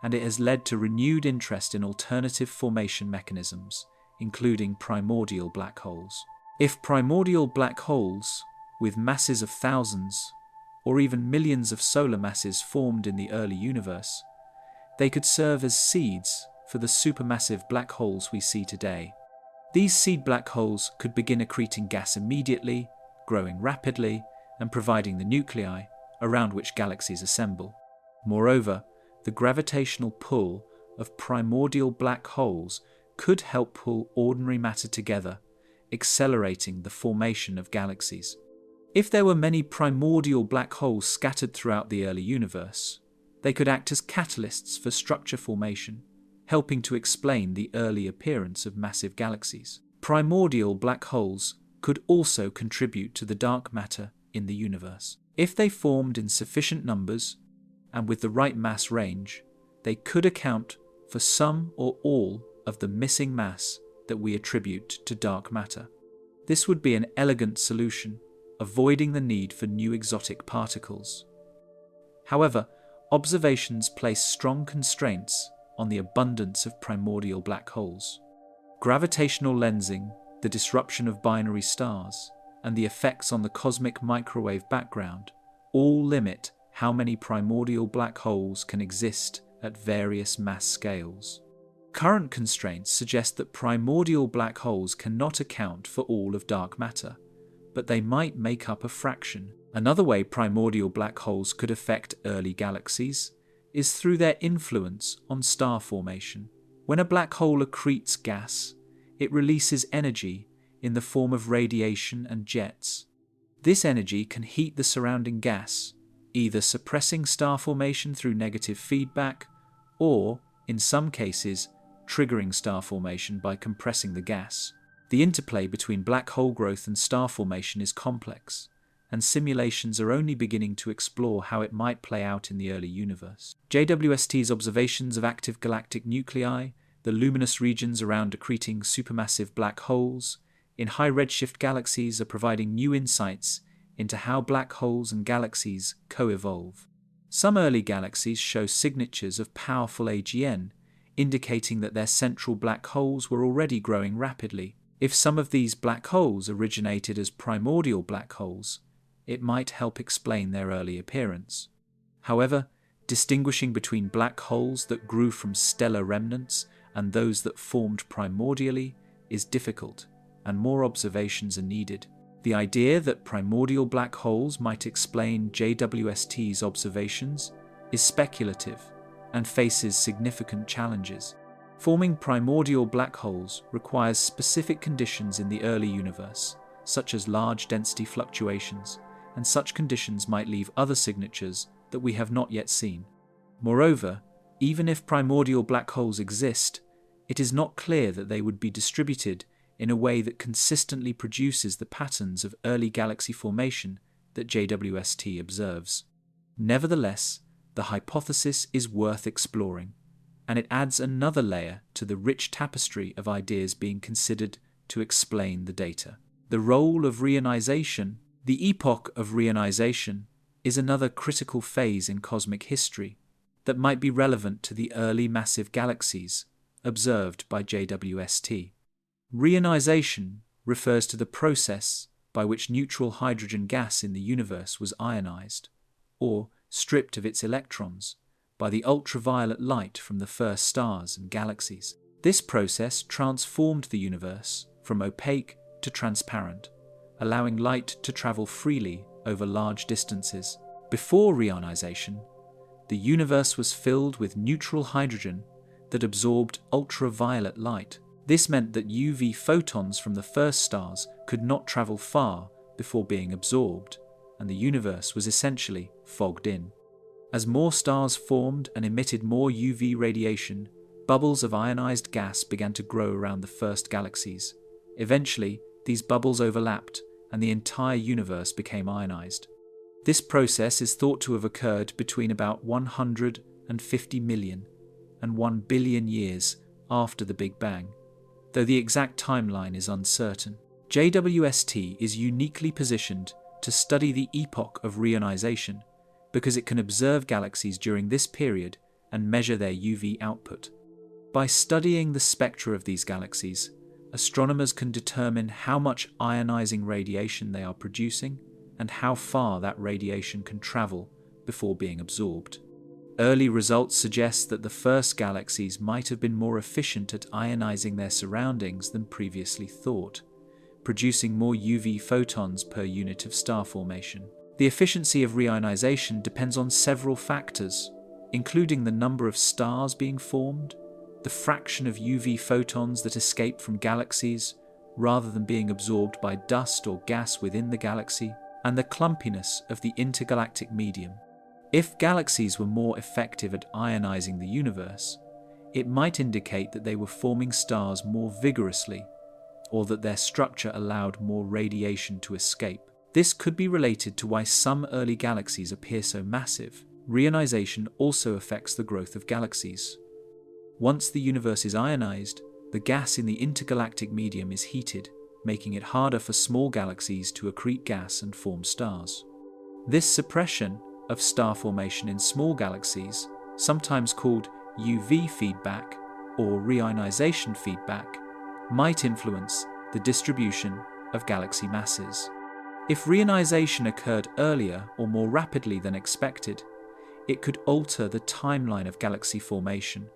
and it has led to renewed interest in alternative formation mechanisms, including primordial black holes. If primordial black holes, with masses of thousands or even millions of solar masses formed in the early universe, they could serve as seeds for the supermassive black holes we see today. These seed black holes could begin accreting gas immediately, growing rapidly, and providing the nuclei around which galaxies assemble. Moreover, the gravitational pull of primordial black holes could help pull ordinary matter together, accelerating the formation of galaxies. If there were many primordial black holes scattered throughout the early universe, they could act as catalysts for structure formation, helping to explain the early appearance of massive galaxies. Primordial black holes could also contribute to the dark matter in the universe. If they formed in sufficient numbers and with the right mass range, they could account for some or all of the missing mass that we attribute to dark matter. This would be an elegant solution, avoiding the need for new exotic particles. However, observations place strong constraints on the abundance of primordial black holes. Gravitational lensing, the disruption of binary stars, and the effects on the cosmic microwave background all limit how many primordial black holes can exist at various mass scales. Current constraints suggest that primordial black holes cannot account for all of dark matter, but they might make up a fraction. Another way primordial black holes could affect early galaxies is through their influence on star formation. When a black hole accretes gas, it releases energy in the form of radiation and jets. This energy can heat the surrounding gas, either suppressing star formation through negative feedback or, in some cases, triggering star formation by compressing the gas. The interplay between black hole growth and star formation is complex, and simulations are only beginning to explore how it might play out in the early universe. JWST's observations of active galactic nuclei, the luminous regions around accreting supermassive black holes, in high redshift galaxies are providing new insights into how black holes and galaxies co-evolve. Some early galaxies show signatures of powerful AGN, indicating that their central black holes were already growing rapidly. If some of these black holes originated as primordial black holes, it might help explain their early appearance. However, distinguishing between black holes that grew from stellar remnants and those that formed primordially is difficult, and more observations are needed. The idea that primordial black holes might explain JWST's observations is speculative and faces significant challenges. Forming primordial black holes requires specific conditions in the early universe, such as large density fluctuations, and such conditions might leave other signatures that we have not yet seen. Moreover, even if primordial black holes exist, it is not clear that they would be distributed in a way that consistently produces the patterns of early galaxy formation that JWST observes. Nevertheless, the hypothesis is worth exploring, and it adds another layer to the rich tapestry of ideas being considered to explain the data. The role of reionization, the epoch of reionization, is another critical phase in cosmic history that might be relevant to the early massive galaxies observed by JWST. Reionization refers to the process by which neutral hydrogen gas in the universe was ionized, or stripped of its electrons, by the ultraviolet light from the first stars and galaxies. This process transformed the universe from opaque to transparent, allowing light to travel freely over large distances. Before reionization, the universe was filled with neutral hydrogen that absorbed ultraviolet light. This meant that UV photons from the first stars could not travel far before being absorbed, and the universe was essentially fogged in. As more stars formed and emitted more UV radiation, bubbles of ionized gas began to grow around the first galaxies. Eventually, these bubbles overlapped, and the entire universe became ionized. This process is thought to have occurred between about 150 million and 1 billion years after the Big Bang, though the exact timeline is uncertain. JWST is uniquely positioned to study the epoch of reionization because it can observe galaxies during this period and measure their UV output. By studying the spectra of these galaxies, astronomers can determine how much ionizing radiation they are producing and how far that radiation can travel before being absorbed. Early results suggest that the first galaxies might have been more efficient at ionizing their surroundings than previously thought, producing more UV photons per unit of star formation. The efficiency of reionization depends on several factors, including the number of stars being formed, the fraction of UV photons that escape from galaxies rather than being absorbed by dust or gas within the galaxy, and the clumpiness of the intergalactic medium. If galaxies were more effective at ionizing the universe, it might indicate that they were forming stars more vigorously, or that their structure allowed more radiation to escape. This could be related to why some early galaxies appear so massive. Reionization also affects the growth of galaxies. Once the universe is ionized, the gas in the intergalactic medium is heated, making it harder for small galaxies to accrete gas and form stars. This suppression of star formation in small galaxies, sometimes called UV feedback or reionization feedback, might influence the distribution of galaxy masses. If reionization occurred earlier or more rapidly than expected, it could alter the timeline of galaxy formation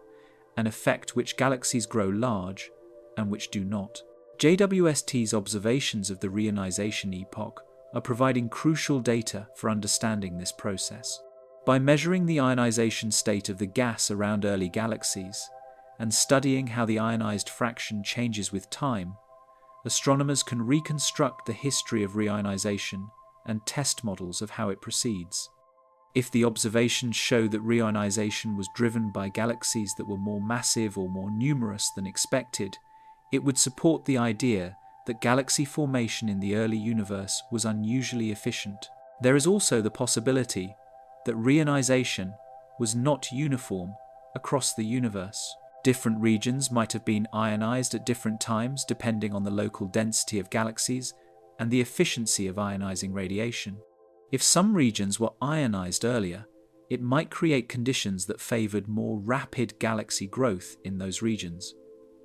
and affect which galaxies grow large and which do not. JWST's observations of the reionization epoch are providing crucial data for understanding this process. By measuring the ionization state of the gas around early galaxies and studying how the ionized fraction changes with time, astronomers can reconstruct the history of reionization and test models of how it proceeds. If the observations show that reionization was driven by galaxies that were more massive or more numerous than expected, it would support the idea that galaxy formation in the early universe was unusually efficient. There is also the possibility that reionization was not uniform across the universe. Different regions might have been ionized at different times depending on the local density of galaxies and the efficiency of ionizing radiation. If some regions were ionized earlier, it might create conditions that favored more rapid galaxy growth in those regions,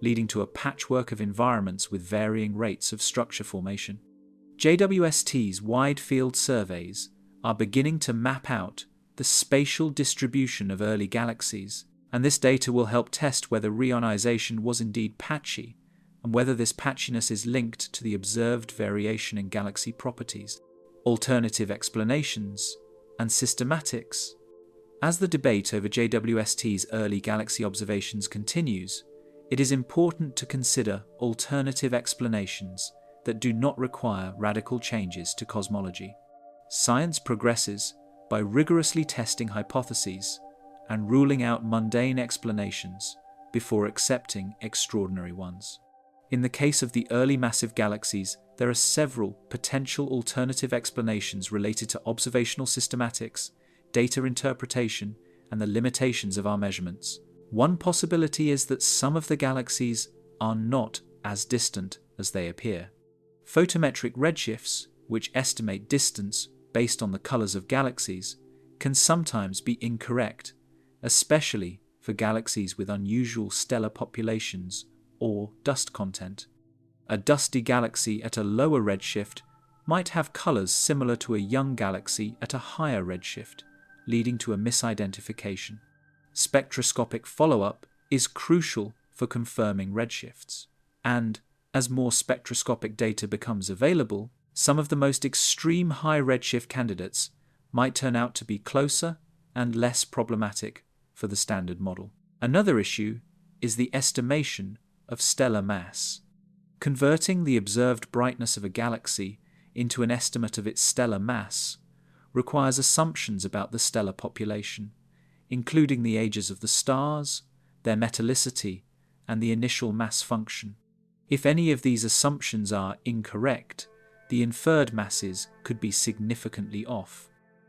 leading to a patchwork of environments with varying rates of structure formation. JWST's wide-field surveys are beginning to map out the spatial distribution of early galaxies, and this data will help test whether reionization was indeed patchy, and whether this patchiness is linked to the observed variation in galaxy properties, alternative explanations, and systematics. As the debate over JWST's early galaxy observations continues, it is important to consider alternative explanations that do not require radical changes to cosmology. Science progresses by rigorously testing hypotheses and ruling out mundane explanations before accepting extraordinary ones. In the case of the early massive galaxies, there are several potential alternative explanations related to observational systematics, data interpretation, and the limitations of our measurements. One possibility is that some of the galaxies are not as distant as they appear. Photometric redshifts, which estimate distance based on the colors of galaxies, can sometimes be incorrect, especially for galaxies with unusual stellar populations or dust content. A dusty galaxy at a lower redshift might have colors similar to a young galaxy at a higher redshift, leading to a misidentification. Spectroscopic follow-up is crucial for confirming redshifts, and as more spectroscopic data becomes available, some of the most extreme high redshift candidates might turn out to be closer and less problematic for the standard model. Another issue is the estimation of stellar mass. Converting the observed brightness of a galaxy into an estimate of its stellar mass requires assumptions about the stellar population, including the ages of the stars, their metallicity, and the initial mass function. If any of these assumptions are incorrect, the inferred masses could be significantly off.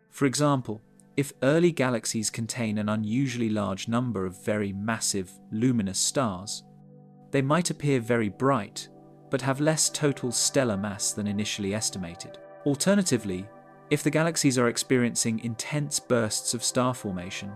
For example, if early galaxies contain an unusually large number of very massive, luminous stars, they might appear very bright, but have less total stellar mass than initially estimated. Alternatively, if the galaxies are experiencing intense bursts of star formation,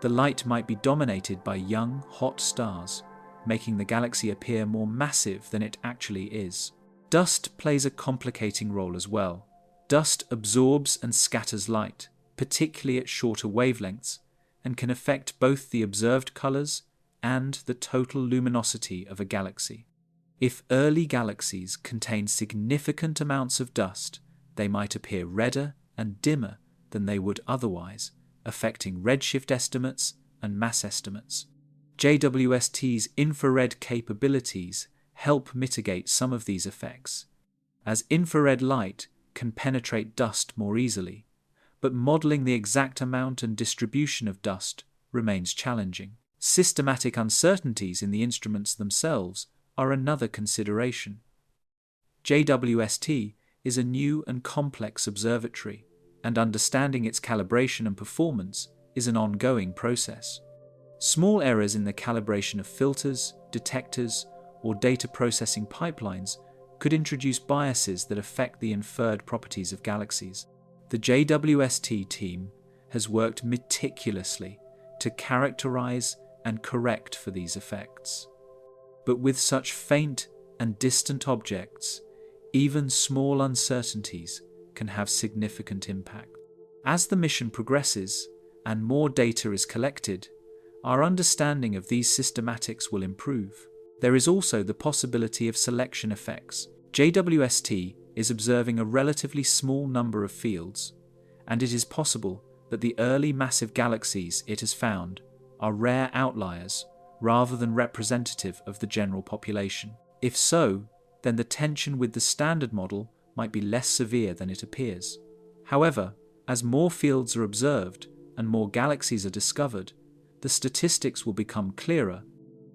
the light might be dominated by young, hot stars, making the galaxy appear more massive than it actually is. Dust plays a complicating role as well. Dust absorbs and scatters light, particularly at shorter wavelengths, and can affect both the observed colors and the total luminosity of a galaxy. If early galaxies contain significant amounts of dust, they might appear redder and dimmer than they would otherwise, affecting redshift estimates and mass estimates. JWST's infrared capabilities help mitigate some of these effects, as infrared light can penetrate dust more easily, but modeling the exact amount and distribution of dust remains challenging. Systematic uncertainties in the instruments themselves are another consideration. JWST is a new and complex observatory, and understanding its calibration and performance is an ongoing process. Small errors in the calibration of filters, detectors, or data processing pipelines could introduce biases that affect the inferred properties of galaxies. The JWST team has worked meticulously to characterize and correct for these effects. But with such faint and distant objects, even small uncertainties can have significant impact. As the mission progresses and more data is collected, our understanding of these systematics will improve. There is also the possibility of selection effects. JWST is observing a relatively small number of fields, and it is possible that the early massive galaxies it has found are rare outliers rather than representative of the general population. If so, then the tension with the standard model might be less severe than it appears. However, as more fields are observed and more galaxies are discovered, the statistics will become clearer,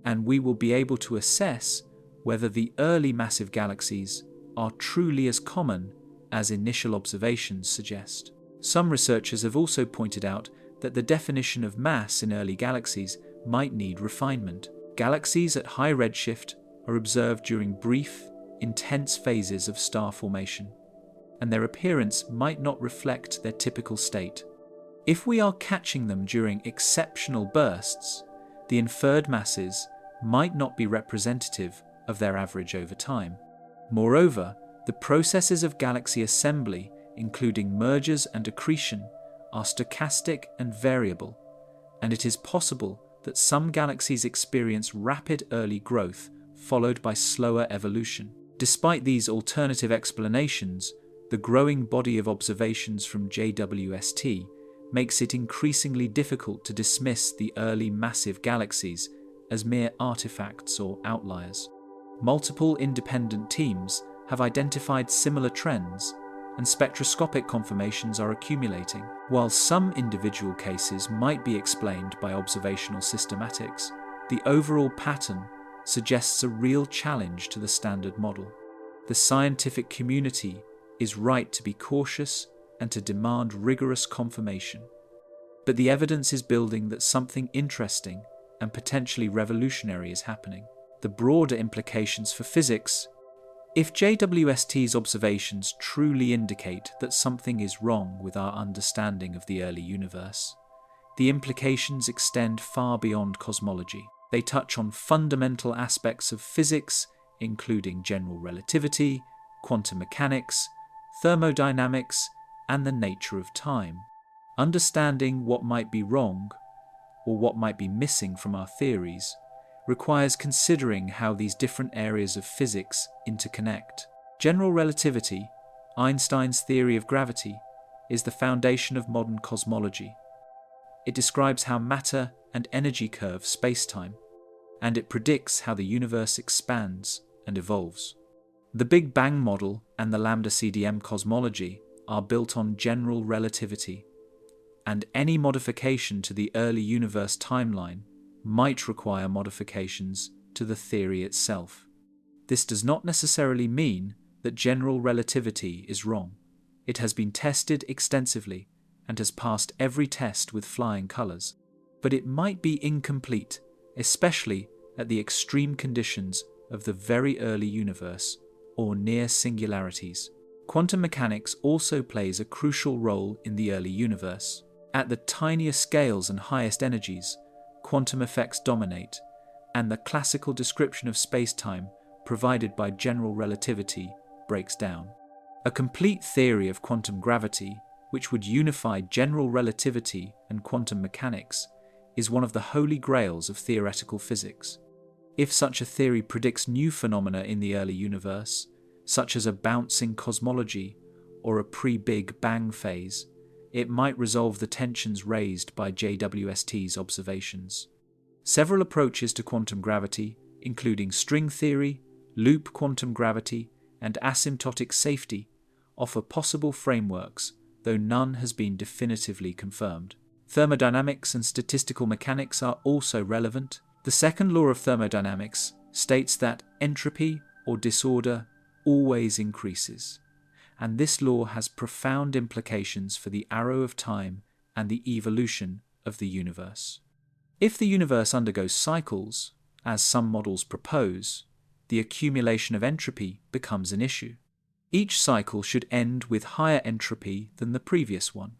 and we will be able to assess whether the early massive galaxies are truly as common as initial observations suggest. Some researchers have also pointed out that the definition of mass in early galaxies might need refinement. Galaxies at high redshift are observed during brief, intense phases of star formation, and their appearance might not reflect their typical state. If we are catching them during exceptional bursts, the inferred masses might not be representative of their average over time. Moreover, the processes of galaxy assembly, including mergers and accretion, are stochastic and variable, and it is possible that some galaxies experience rapid early growth followed by slower evolution. Despite these alternative explanations, the growing body of observations from JWST makes it increasingly difficult to dismiss the early massive galaxies as mere artifacts or outliers. Multiple independent teams have identified similar trends, and spectroscopic confirmations are accumulating. While some individual cases might be explained by observational systematics, the overall pattern suggests a real challenge to the standard model. The scientific community is right to be cautious and to demand rigorous confirmation. But the evidence is building that something interesting and potentially revolutionary is happening. The broader implications for physics: if JWST's observations truly indicate that something is wrong with our understanding of the early universe, the implications extend far beyond cosmology. They touch on fundamental aspects of physics, including general relativity, quantum mechanics, thermodynamics, and the nature of time. Understanding what might be wrong, or what might be missing from our theories, requires considering how these different areas of physics interconnect. General relativity, Einstein's theory of gravity, is the foundation of modern cosmology. It describes how matter and energy curve space-time, and it predicts how the universe expands and evolves. The Big Bang model and the Lambda CDM cosmology are built on general relativity, and any modification to the early universe timeline might require modifications to the theory itself. This does not necessarily mean that general relativity is wrong. It has been tested extensively and has passed every test with flying colours, but it might be incomplete, especially at the extreme conditions of the very early universe or near singularities. Quantum mechanics also plays a crucial role in the early universe. At the tiniest scales and highest energies, quantum effects dominate, and the classical description of space-time provided by general relativity breaks down. A complete theory of quantum gravity, which would unify general relativity and quantum mechanics, is one of the holy grails of theoretical physics. If such a theory predicts new phenomena in the early universe, such as a bouncing cosmology or a pre-Big Bang phase, it might resolve the tensions raised by JWST's observations. Several approaches to quantum gravity, including string theory, loop quantum gravity, and asymptotic safety, offer possible frameworks, though none has been definitively confirmed. Thermodynamics and statistical mechanics are also relevant. The second law of thermodynamics states that entropy or disorder always increases, and this law has profound implications for the arrow of time and the evolution of the universe. If the universe undergoes cycles, as some models propose, the accumulation of entropy becomes an issue. Each cycle should end with higher entropy than the previous one,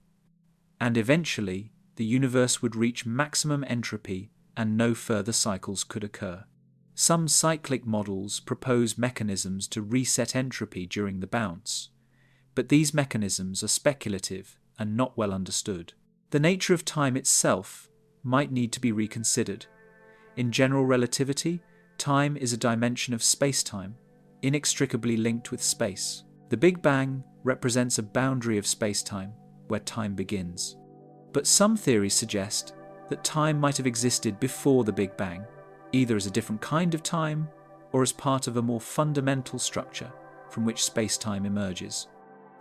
and eventually the universe would reach maximum entropy and no further cycles could occur. Some cyclic models propose mechanisms to reset entropy during the bounce, but these mechanisms are speculative and not well understood. The nature of time itself might need to be reconsidered. In general relativity, time is a dimension of space-time, inextricably linked with space. The Big Bang represents a boundary of space-time where time begins. But some theories suggest that time might have existed before the Big Bang, either as a different kind of time or as part of a more fundamental structure from which space-time emerges.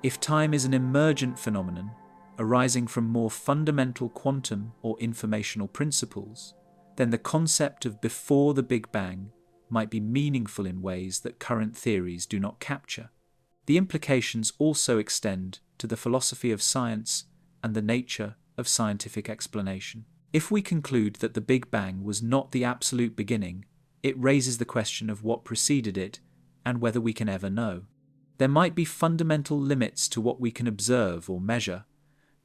If time is an emergent phenomenon, arising from more fundamental quantum or informational principles, then the concept of before the Big Bang might be meaningful in ways that current theories do not capture. The implications also extend to the philosophy of science and the nature of scientific explanation. If we conclude that the Big Bang was not the absolute beginning, it raises the question of what preceded it and whether we can ever know. There might be fundamental limits to what we can observe or measure,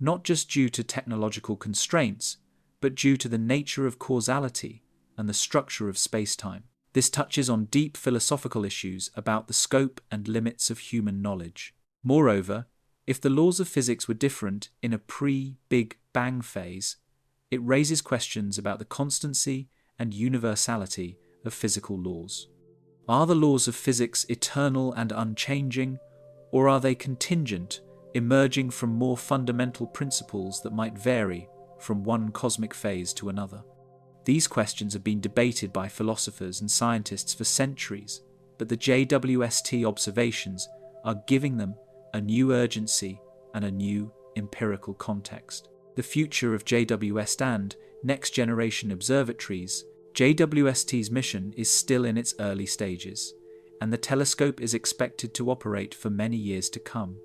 not just due to technological constraints, but due to the nature of causality and the structure of space-time. This touches on deep philosophical issues about the scope and limits of human knowledge. Moreover, if the laws of physics were different in a pre-Big Bang phase, it raises questions about the constancy and universality of physical laws. Are the laws of physics eternal and unchanging, or are they contingent, emerging from more fundamental principles that might vary from one cosmic phase to another? These questions have been debated by philosophers and scientists for centuries, but the JWST observations are giving them a new urgency and a new empirical context. The future of JWST and next-generation observatories, JWST's mission is still in its early stages, and the telescope is expected to operate for many years to come,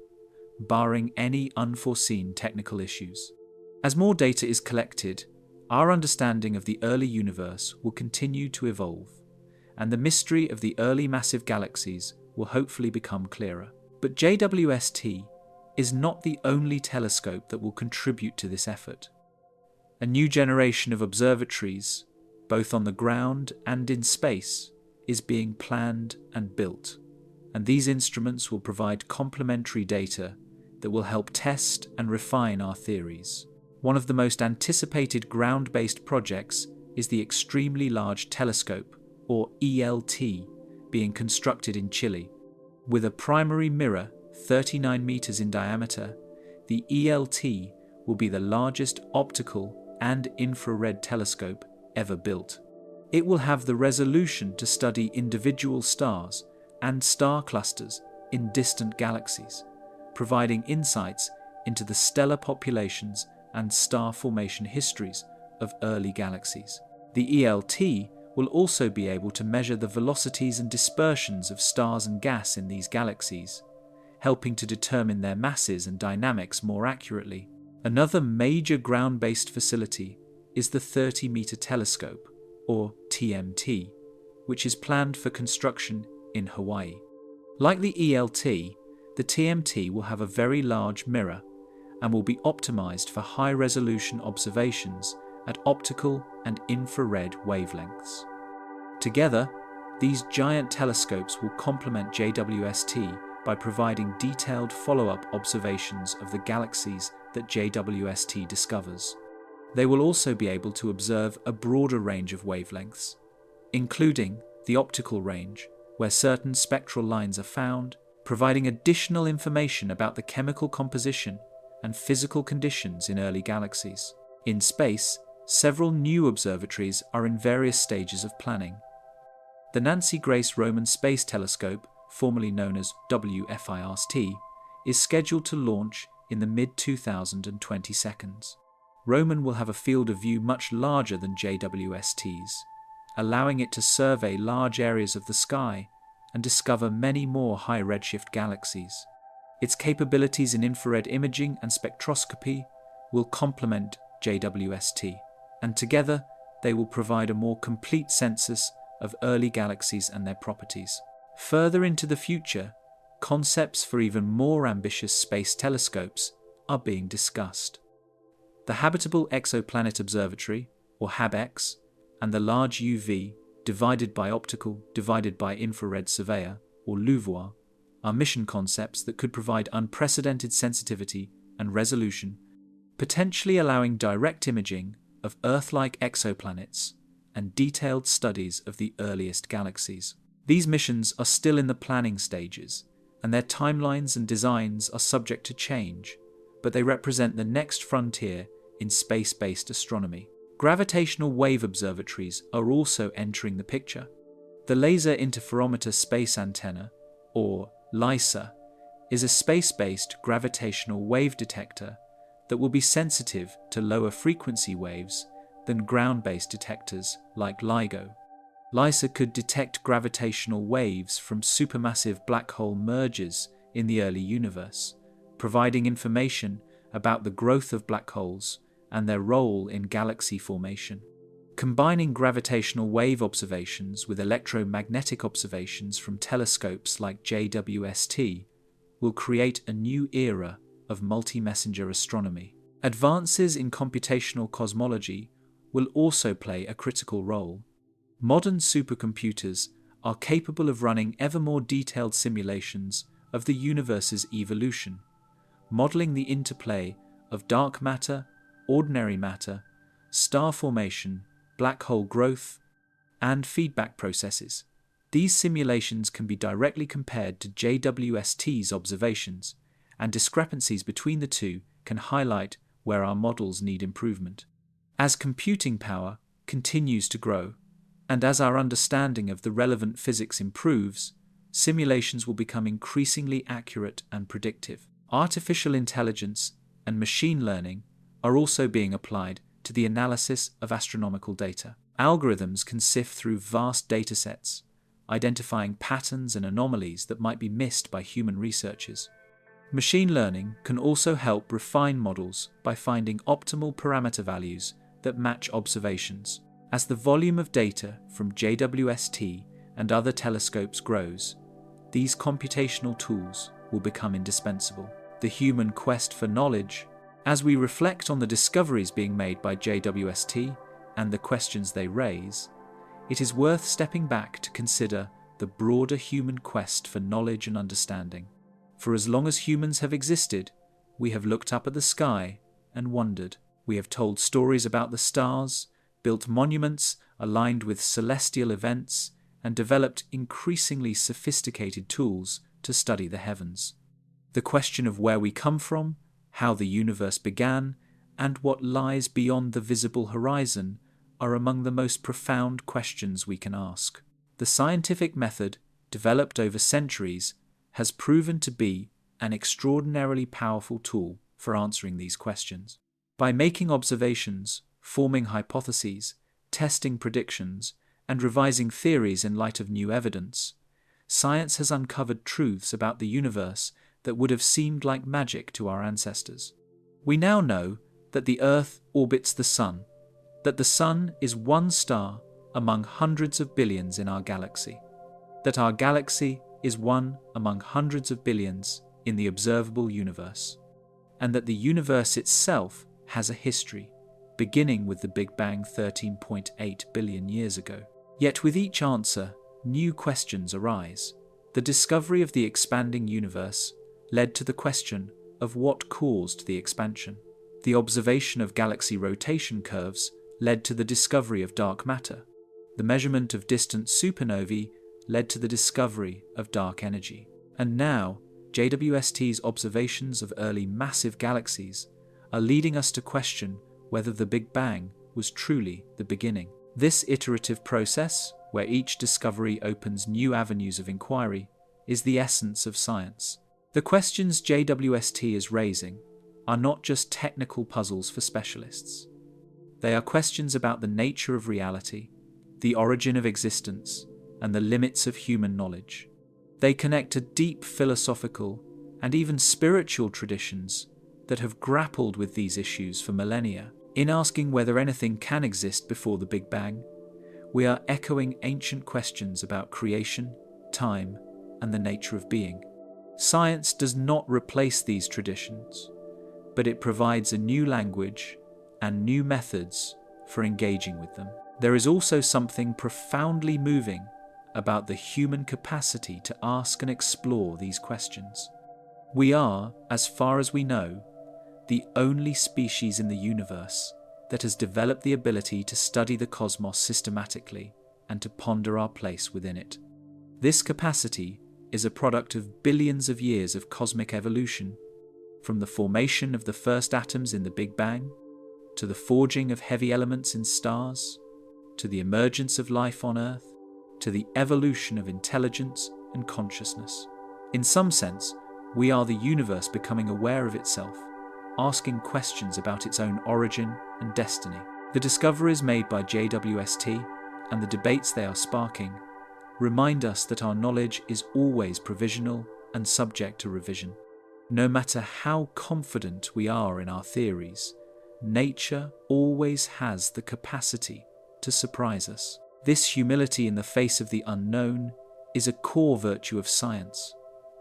barring any unforeseen technical issues. As more data is collected, our understanding of the early universe will continue to evolve, and the mystery of the early massive galaxies will hopefully become clearer. But JWST is not the only telescope that will contribute to this effort. A new generation of observatories, both on the ground and in space, is being planned and built, and these instruments will provide complementary data that will help test and refine our theories. One of the most anticipated ground-based projects is the Extremely Large Telescope, or ELT, being constructed in Chile. With a primary mirror 39 meters in diameter, the ELT will be the largest optical and infrared telescope ever built. It will have the resolution to study individual stars and star clusters in distant galaxies, providing insights into the stellar populations and star formation histories of early galaxies. The ELT will also be able to measure the velocities and dispersions of stars and gas in these galaxies, helping to determine their masses and dynamics more accurately. Another major ground-based facility is the 30-meter telescope, or TMT, which is planned for construction in Hawaii. Like the ELT, the TMT will have a very large mirror and will be optimized for high-resolution observations at optical and infrared wavelengths. Together, these giant telescopes will complement JWST by providing detailed follow-up observations of the galaxies that JWST discovers. They will also be able to observe a broader range of wavelengths, including the optical range, where certain spectral lines are found, providing additional information about the chemical composition and physical conditions in early galaxies. In space, several new observatories are in various stages of planning. The Nancy Grace Roman Space Telescope, formerly known as JWST, is scheduled to launch in the mid-2022. Roman will have a field of view much larger than JWST's, allowing it to survey large areas of the sky and discover many more high redshift galaxies. Its capabilities in infrared imaging and spectroscopy will complement JWST, and together they will provide a more complete census of early galaxies and their properties. Further into the future, concepts for even more ambitious space telescopes are being discussed. The Habitable Exoplanet Observatory, or HabEx, and the Large UV, divided by optical, divided by infrared surveyor, or LUVOIR, are mission concepts that could provide unprecedented sensitivity and resolution, potentially allowing direct imaging of Earth-like exoplanets and detailed studies of the earliest galaxies. These missions are still in the planning stages, and their timelines and designs are subject to change, but they represent the next frontier in space-based astronomy. Gravitational wave observatories are also entering the picture. The Laser Interferometer Space Antenna, or LISA, is a space-based gravitational wave detector that will be sensitive to lower frequency waves than ground-based detectors like LIGO. LISA could detect gravitational waves from supermassive black hole mergers in the early universe, providing information about the growth of black holes and their role in galaxy formation. Combining gravitational wave observations with electromagnetic observations from telescopes like JWST will create a new era of multi-messenger astronomy. Advances in computational cosmology will also play a critical role. Modern supercomputers are capable of running ever more detailed simulations of the universe's evolution, modeling the interplay of dark matter, ordinary matter, star formation, black hole growth, and feedback processes. These simulations can be directly compared to JWST's observations, and discrepancies between the two can highlight where our models need improvement. As computing power continues to grow, and as our understanding of the relevant physics improves, simulations will become increasingly accurate and predictive. Artificial intelligence and machine learning are also being applied to the analysis of astronomical data. Algorithms can sift through vast datasets, identifying patterns and anomalies that might be missed by human researchers. Machine learning can also help refine models by finding optimal parameter values that match observations. As the volume of data from JWST and other telescopes grows, these computational tools will become indispensable. The human quest for knowledge. As we reflect on the discoveries being made by JWST and the questions they raise, it is worth stepping back to consider the broader human quest for knowledge and understanding. For as long as humans have existed, we have looked up at the sky and wondered. We have told stories about the stars, built monuments aligned with celestial events, and developed increasingly sophisticated tools to study the heavens. The question of where we come from, how the universe began, and what lies beyond the visible horizon are among the most profound questions we can ask. The scientific method, developed over centuries, has proven to be an extraordinarily powerful tool for answering these questions. By making observations, forming hypotheses, testing predictions, and revising theories in light of new evidence, science has uncovered truths about the universe that would have seemed like magic to our ancestors. We now know that the Earth orbits the Sun, that the Sun is one star among hundreds of billions in our galaxy, that our galaxy is one among hundreds of billions in the observable universe, and that the universe itself has a history, beginning with the Big Bang 13.8 billion years ago. Yet with each answer, new questions arise. The discovery of the expanding universe led to the question of what caused the expansion. The observation of galaxy rotation curves led to the discovery of dark matter. The measurement of distant supernovae led to the discovery of dark energy. And now, JWST's observations of early massive galaxies are leading us to question whether the Big Bang was truly the beginning. This iterative process, where each discovery opens new avenues of inquiry, is the essence of science. The questions JWST is raising are not just technical puzzles for specialists. They are questions about the nature of reality, the origin of existence, and the limits of human knowledge. They connect to deep philosophical and even spiritual traditions that have grappled with these issues for millennia. In asking whether anything can exist before the Big Bang, we are echoing ancient questions about creation, time, and the nature of being. Science does not replace these traditions, but it provides a new language and new methods for engaging with them. There is also something profoundly moving about the human capacity to ask and explore these questions. We are, as far as we know, the only species in the universe that has developed the ability to study the cosmos systematically and to ponder our place within it. This capacity is a product of billions of years of cosmic evolution, from the formation of the first atoms in the Big Bang, to the forging of heavy elements in stars, to the emergence of life on Earth, to the evolution of intelligence and consciousness. In some sense, we are the universe becoming aware of itself, asking questions about its own origin and destiny. The discoveries made by JWST and the debates they are sparking remind us that our knowledge is always provisional and subject to revision. No matter how confident we are in our theories, nature always has the capacity to surprise us. This humility in the face of the unknown is a core virtue of science,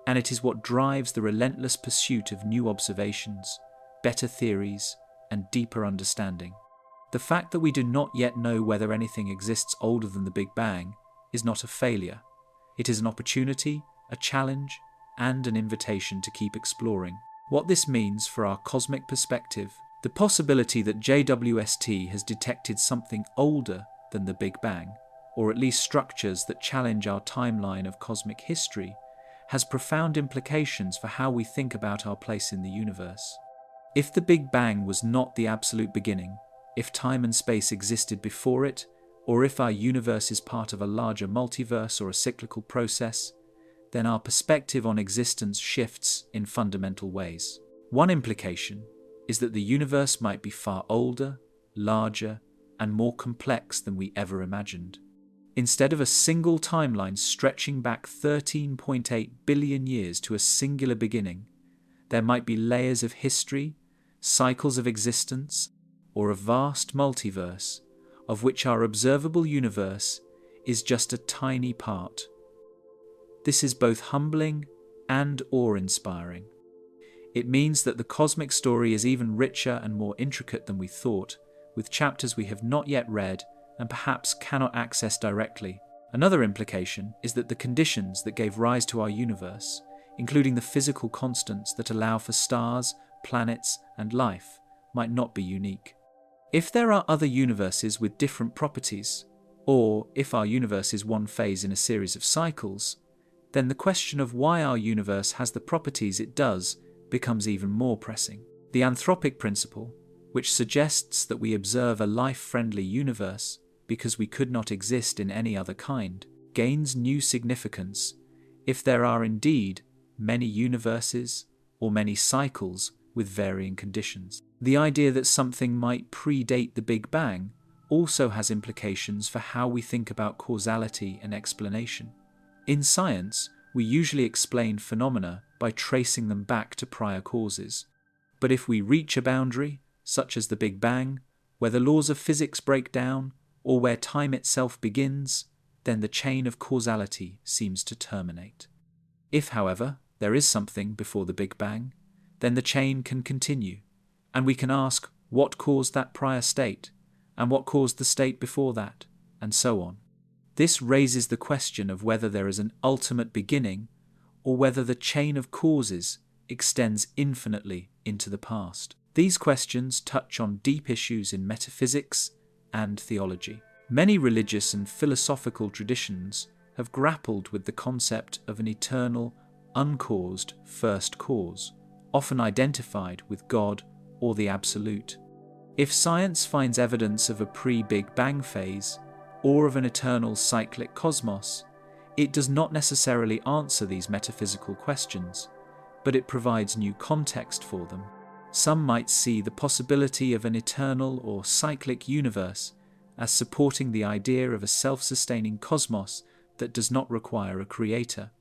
and it is what drives the relentless pursuit of new observations, better theories, and deeper understanding. The fact that we do not yet know whether anything exists older than the Big Bang is not a failure. It is an opportunity, a challenge, and an invitation to keep exploring. What this means for our cosmic perspective, the possibility that JWST has detected something older than the Big Bang, or at least structures that challenge our timeline of cosmic history, has profound implications for how we think about our place in the universe. If the Big Bang was not the absolute beginning, if time and space existed before it, or if our universe is part of a larger multiverse or a cyclical process, then our perspective on existence shifts in fundamental ways. One implication is that the universe might be far older, larger, and more complex than we ever imagined. Instead of a single timeline stretching back 13.8 billion years to a singular beginning, there might be layers of history, cycles of existence, or a vast multiverse of which our observable universe is just a tiny part. This is both humbling and awe-inspiring. It means that the cosmic story is even richer and more intricate than we thought, with chapters we have not yet read and perhaps cannot access directly. Another implication is that the conditions that gave rise to our universe, including the physical constants that allow for stars, planets, and life, might not be unique. If there are other universes with different properties, or if our universe is one phase in a series of cycles, then the question of why our universe has the properties it does becomes even more pressing. The anthropic principle, which suggests that we observe a life-friendly universe because we could not exist in any other kind, gains new significance if there are indeed many universes or many cycles with varying conditions. The idea that something might predate the Big Bang also has implications for how we think about causality and explanation. In science, we usually explain phenomena by tracing them back to prior causes. But if we reach a boundary, such as the Big Bang, where the laws of physics break down, or where time itself begins, then the chain of causality seems to terminate. If, however, there is something before the Big Bang, then the chain can continue, and we can ask what caused that prior state, and what caused the state before that, and so on. This raises the question of whether there is an ultimate beginning or whether the chain of causes extends infinitely into the past. These questions touch on deep issues in metaphysics and theology. Many religious and philosophical traditions have grappled with the concept of an eternal, uncaused first cause, often identified with God or the Absolute. If science finds evidence of a pre-Big Bang phase or of an eternal cyclic cosmos, it does not necessarily answer these metaphysical questions, but it provides new context for them. Some might see the possibility of an eternal or cyclic universe as supporting the idea of a self-sustaining cosmos that does not require a creator.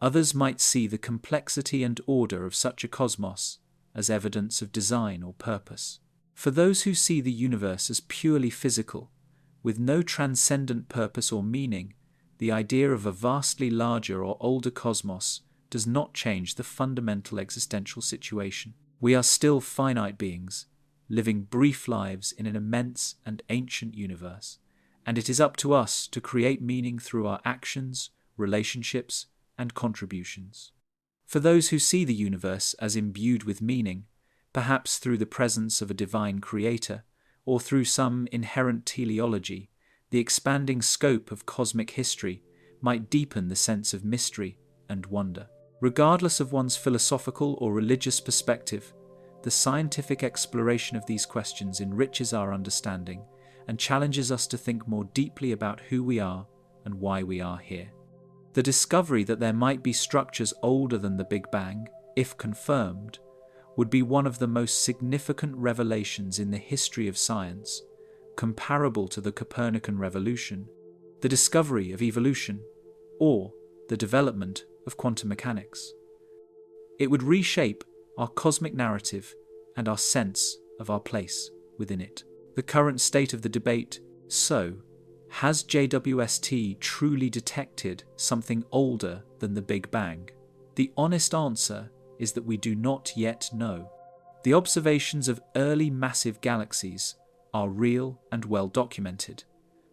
Others might see the complexity and order of such a cosmos as evidence of design or purpose. For those who see the universe as purely physical, with no transcendent purpose or meaning, the idea of a vastly larger or older cosmos does not change the fundamental existential situation. We are still finite beings, living brief lives in an immense and ancient universe, and it is up to us to create meaning through our actions, relationships, and contributions. For those who see the universe as imbued with meaning, perhaps through the presence of a divine creator, or through some inherent teleology, the expanding scope of cosmic history might deepen the sense of mystery and wonder. Regardless of one's philosophical or religious perspective, the scientific exploration of these questions enriches our understanding and challenges us to think more deeply about who we are and why we are here. The discovery that there might be structures older than the Big Bang, if confirmed, would be one of the most significant revelations in the history of science, comparable to the Copernican revolution, the discovery of evolution, or the development of quantum mechanics. It would reshape our cosmic narrative and our sense of our place within it. The current state of the debate, so, has JWST truly detected something older than the Big Bang? The honest answer is that we do not yet know. The observations of early massive galaxies are real and well documented,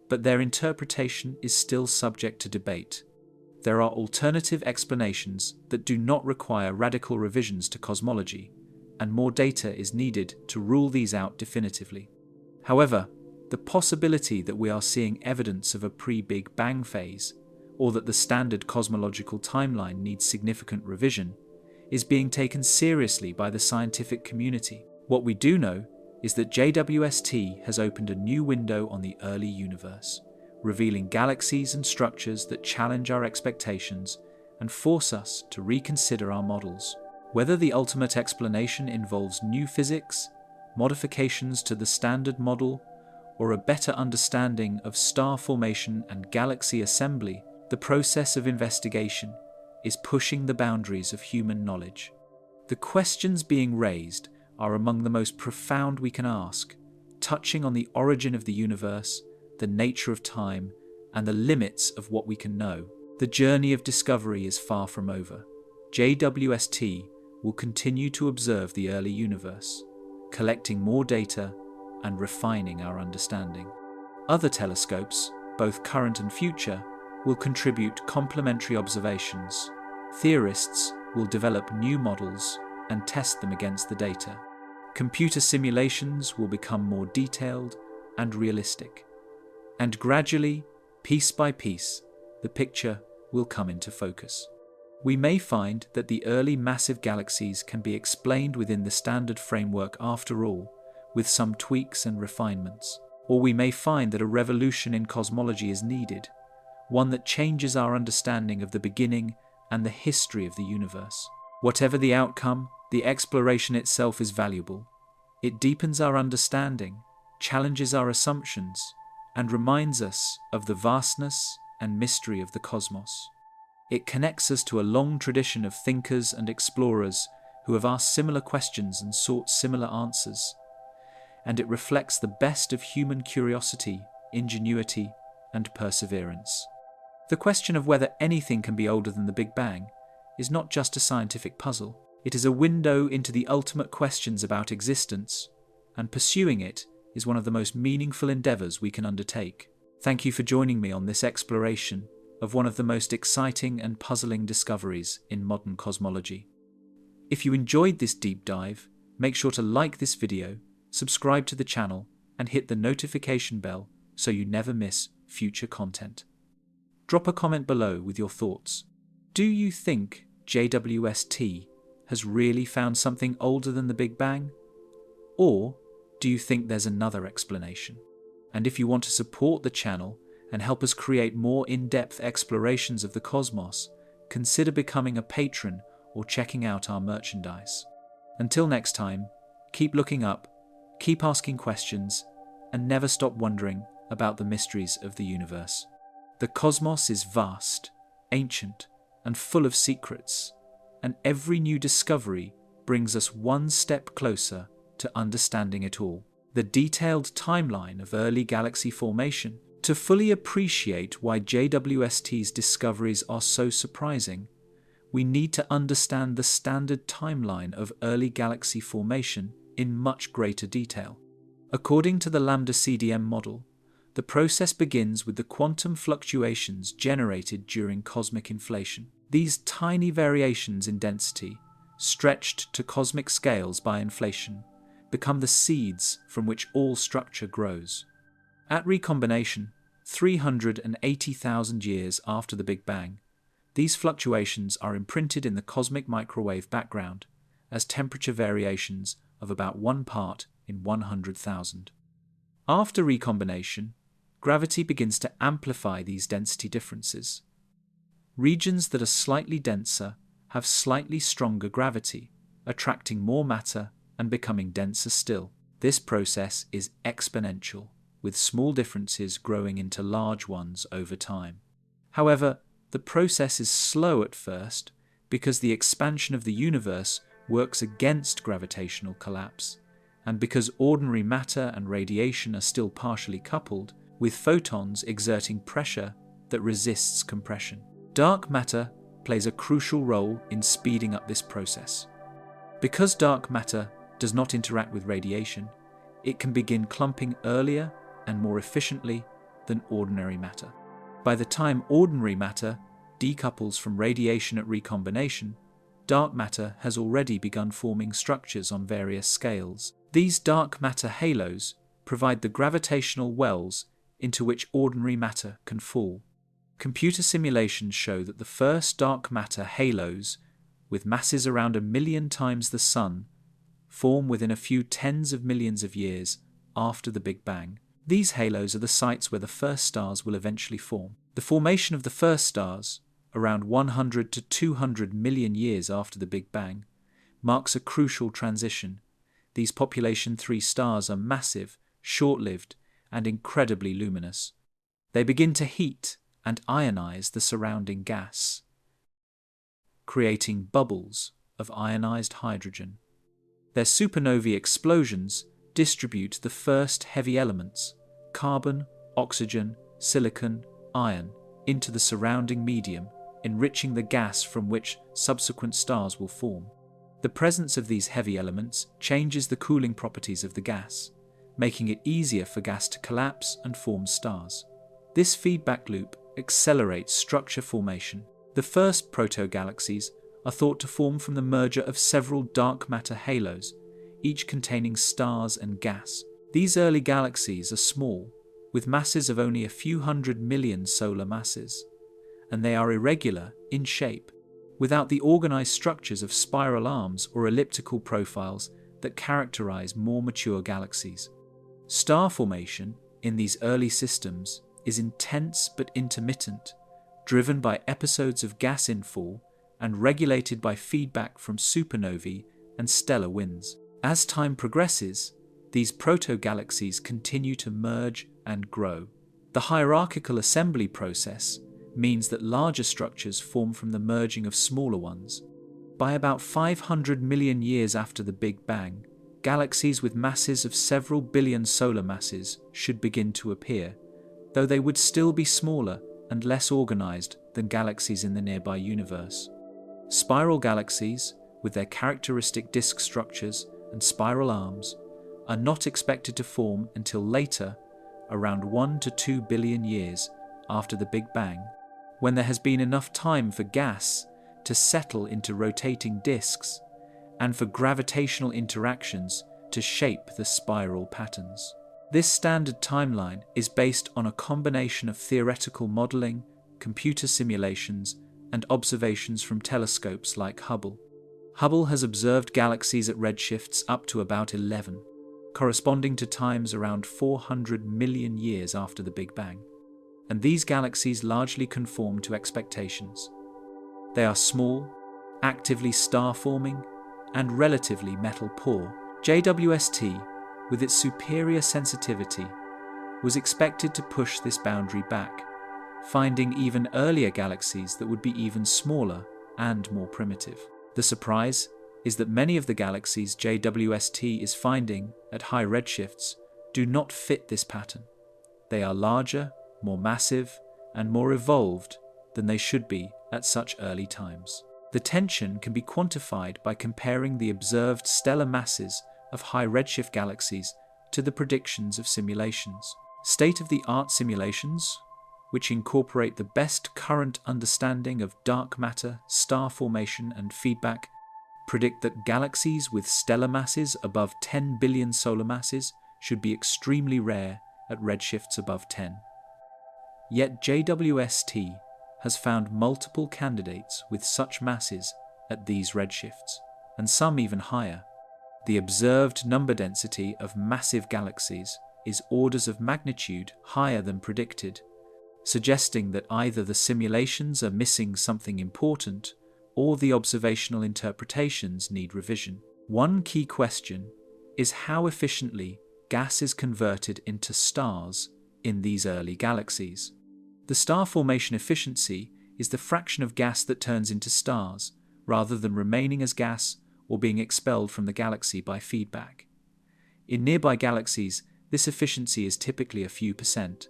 but their interpretation is still subject to debate. There are alternative explanations that do not require radical revisions to cosmology, and more data is needed to rule these out definitively. However, the possibility that we are seeing evidence of a pre-Big Bang phase, or that the standard cosmological timeline needs significant revision, is being taken seriously by the scientific community. What we do know is that JWST has opened a new window on the early universe, revealing galaxies and structures that challenge our expectations and force us to reconsider our models. Whether the ultimate explanation involves new physics, modifications to the standard model, or a better understanding of star formation and galaxy assembly, the process of investigation is pushing the boundaries of human knowledge. The questions being raised are among the most profound we can ask, touching on the origin of the universe, the nature of time, and the limits of what we can know. The journey of discovery is far from over. JWST will continue to observe the early universe, collecting more data and refining our understanding. Other telescopes, both current and future, will contribute complementary observations. Theorists will develop new models and test them against the data. Computer simulations will become more detailed and realistic. And gradually, piece by piece, the picture will come into focus. We may find that the early massive galaxies can be explained within the standard framework after all, with some tweaks and refinements. Or we may find that a revolution in cosmology is needed, one that changes our understanding of the beginning and the history of the universe. Whatever the outcome, the exploration itself is valuable. It deepens our understanding, challenges our assumptions, and reminds us of the vastness and mystery of the cosmos. It connects us to a long tradition of thinkers and explorers who have asked similar questions and sought similar answers, and it reflects the best of human curiosity, ingenuity, and perseverance. The question of whether anything can be older than the Big Bang is not just a scientific puzzle. It is a window into the ultimate questions about existence, and pursuing it is one of the most meaningful endeavors we can undertake. Thank you for joining me on this exploration of one of the most exciting and puzzling discoveries in modern cosmology. If you enjoyed this deep dive, make sure to like this video, subscribe to the channel, and hit the notification bell so you never miss future content. Drop a comment below with your thoughts. Do you think JWST has really found something older than the Big Bang? Or do you think there's another explanation? And if you want to support the channel and help us create more in-depth explorations of the cosmos, consider becoming a patron or checking out our merchandise. Until next time, keep looking up, keep asking questions, and never stop wondering about the mysteries of the universe. The cosmos is vast, ancient, and full of secrets, and every new discovery brings us one step closer to understanding it all. The detailed timeline of early galaxy formation. To fully appreciate why JWST's discoveries are so surprising, we need to understand the standard timeline of early galaxy formation in much greater detail. According to the Lambda CDM model, the process begins with the quantum fluctuations generated during cosmic inflation. These tiny variations in density, stretched to cosmic scales by inflation, become the seeds from which all structure grows. At recombination, 380,000 years after the Big Bang, these fluctuations are imprinted in the cosmic microwave background as temperature variations of about 1 part in 100,000. After recombination, gravity begins to amplify these density differences. Regions that are slightly denser have slightly stronger gravity, attracting more matter and becoming denser still. This process is exponential, with small differences growing into large ones over time. However, the process is slow at first because the expansion of the universe works against gravitational collapse, and because ordinary matter and radiation are still partially coupled, with photons exerting pressure that resists compression. Dark matter plays a crucial role in speeding up this process. Because dark matter does not interact with radiation, it can begin clumping earlier and more efficiently than ordinary matter. By the time ordinary matter decouples from radiation at recombination, dark matter has already begun forming structures on various scales. These dark matter halos provide the gravitational wells into which ordinary matter can fall. Computer simulations show that the first dark matter halos, with masses around 1 million times the Sun, form within a few tens of millions of years after the Big Bang. These halos are the sites where the first stars will eventually form. The formation of the first stars, around 100 to 200 million years after the Big Bang, marks a crucial transition. These population 3 stars are massive, short-lived, and incredibly luminous. They begin to heat and ionize the surrounding gas, creating bubbles of ionized hydrogen. Their supernovae explosions distribute the first heavy elements, carbon, oxygen, silicon, iron, into the surrounding medium, enriching the gas from which subsequent stars will form. The presence of these heavy elements changes the cooling properties of the gas, making it easier for gas to collapse and form stars. This feedback loop accelerates structure formation. The first proto-galaxies are thought to form from the merger of several dark matter halos, each containing stars and gas. These early galaxies are small, with masses of only a few 100 million solar masses, and they are irregular in shape, without the organized structures of spiral arms or elliptical profiles that characterize more mature galaxies. Star formation in these early systems is intense but intermittent, driven by episodes of gas infall and regulated by feedback from supernovae and stellar winds. As time progresses, these proto-galaxies continue to merge and grow. The hierarchical assembly process means that larger structures form from the merging of smaller ones. By about 500 million years after the Big Bang, galaxies with masses of several billion solar masses should begin to appear, though they would still be smaller and less organized than galaxies in the nearby universe. Spiral galaxies, with their characteristic disk structures and spiral arms, are not expected to form until later, around 1 to 2 billion years after the Big Bang, when there has been enough time for gas to settle into rotating disks and for gravitational interactions to shape the spiral patterns. This standard timeline is based on a combination of theoretical modeling, computer simulations, and observations from telescopes like Hubble. Hubble has observed galaxies at redshifts up to about 11, corresponding to times around 400 million years after the Big Bang. And these galaxies largely conform to expectations. They are small, actively star-forming, and relatively metal-poor. JWST, with its superior sensitivity, was expected to push this boundary back, finding even earlier galaxies that would be even smaller and more primitive. The surprise is that many of the galaxies JWST is finding at high redshifts do not fit this pattern. They are larger, more massive, and more evolved than they should be at such early times. The tension can be quantified by comparing the observed stellar masses of high redshift galaxies to the predictions of simulations. State-of-the-art simulations, which incorporate the best current understanding of dark matter, star formation, and feedback, predict that galaxies with stellar masses above 10 billion solar masses should be extremely rare at redshifts above 10. Yet JWST has found multiple candidates with such masses at these redshifts, and some even higher. The observed number density of massive galaxies is orders of magnitude higher than predicted, suggesting that either the simulations are missing something important or the observational interpretations need revision. One key question is how efficiently gas is converted into stars in these early galaxies. The star formation efficiency is the fraction of gas that turns into stars, rather than remaining as gas or being expelled from the galaxy by feedback. In nearby galaxies, this efficiency is typically a few percent.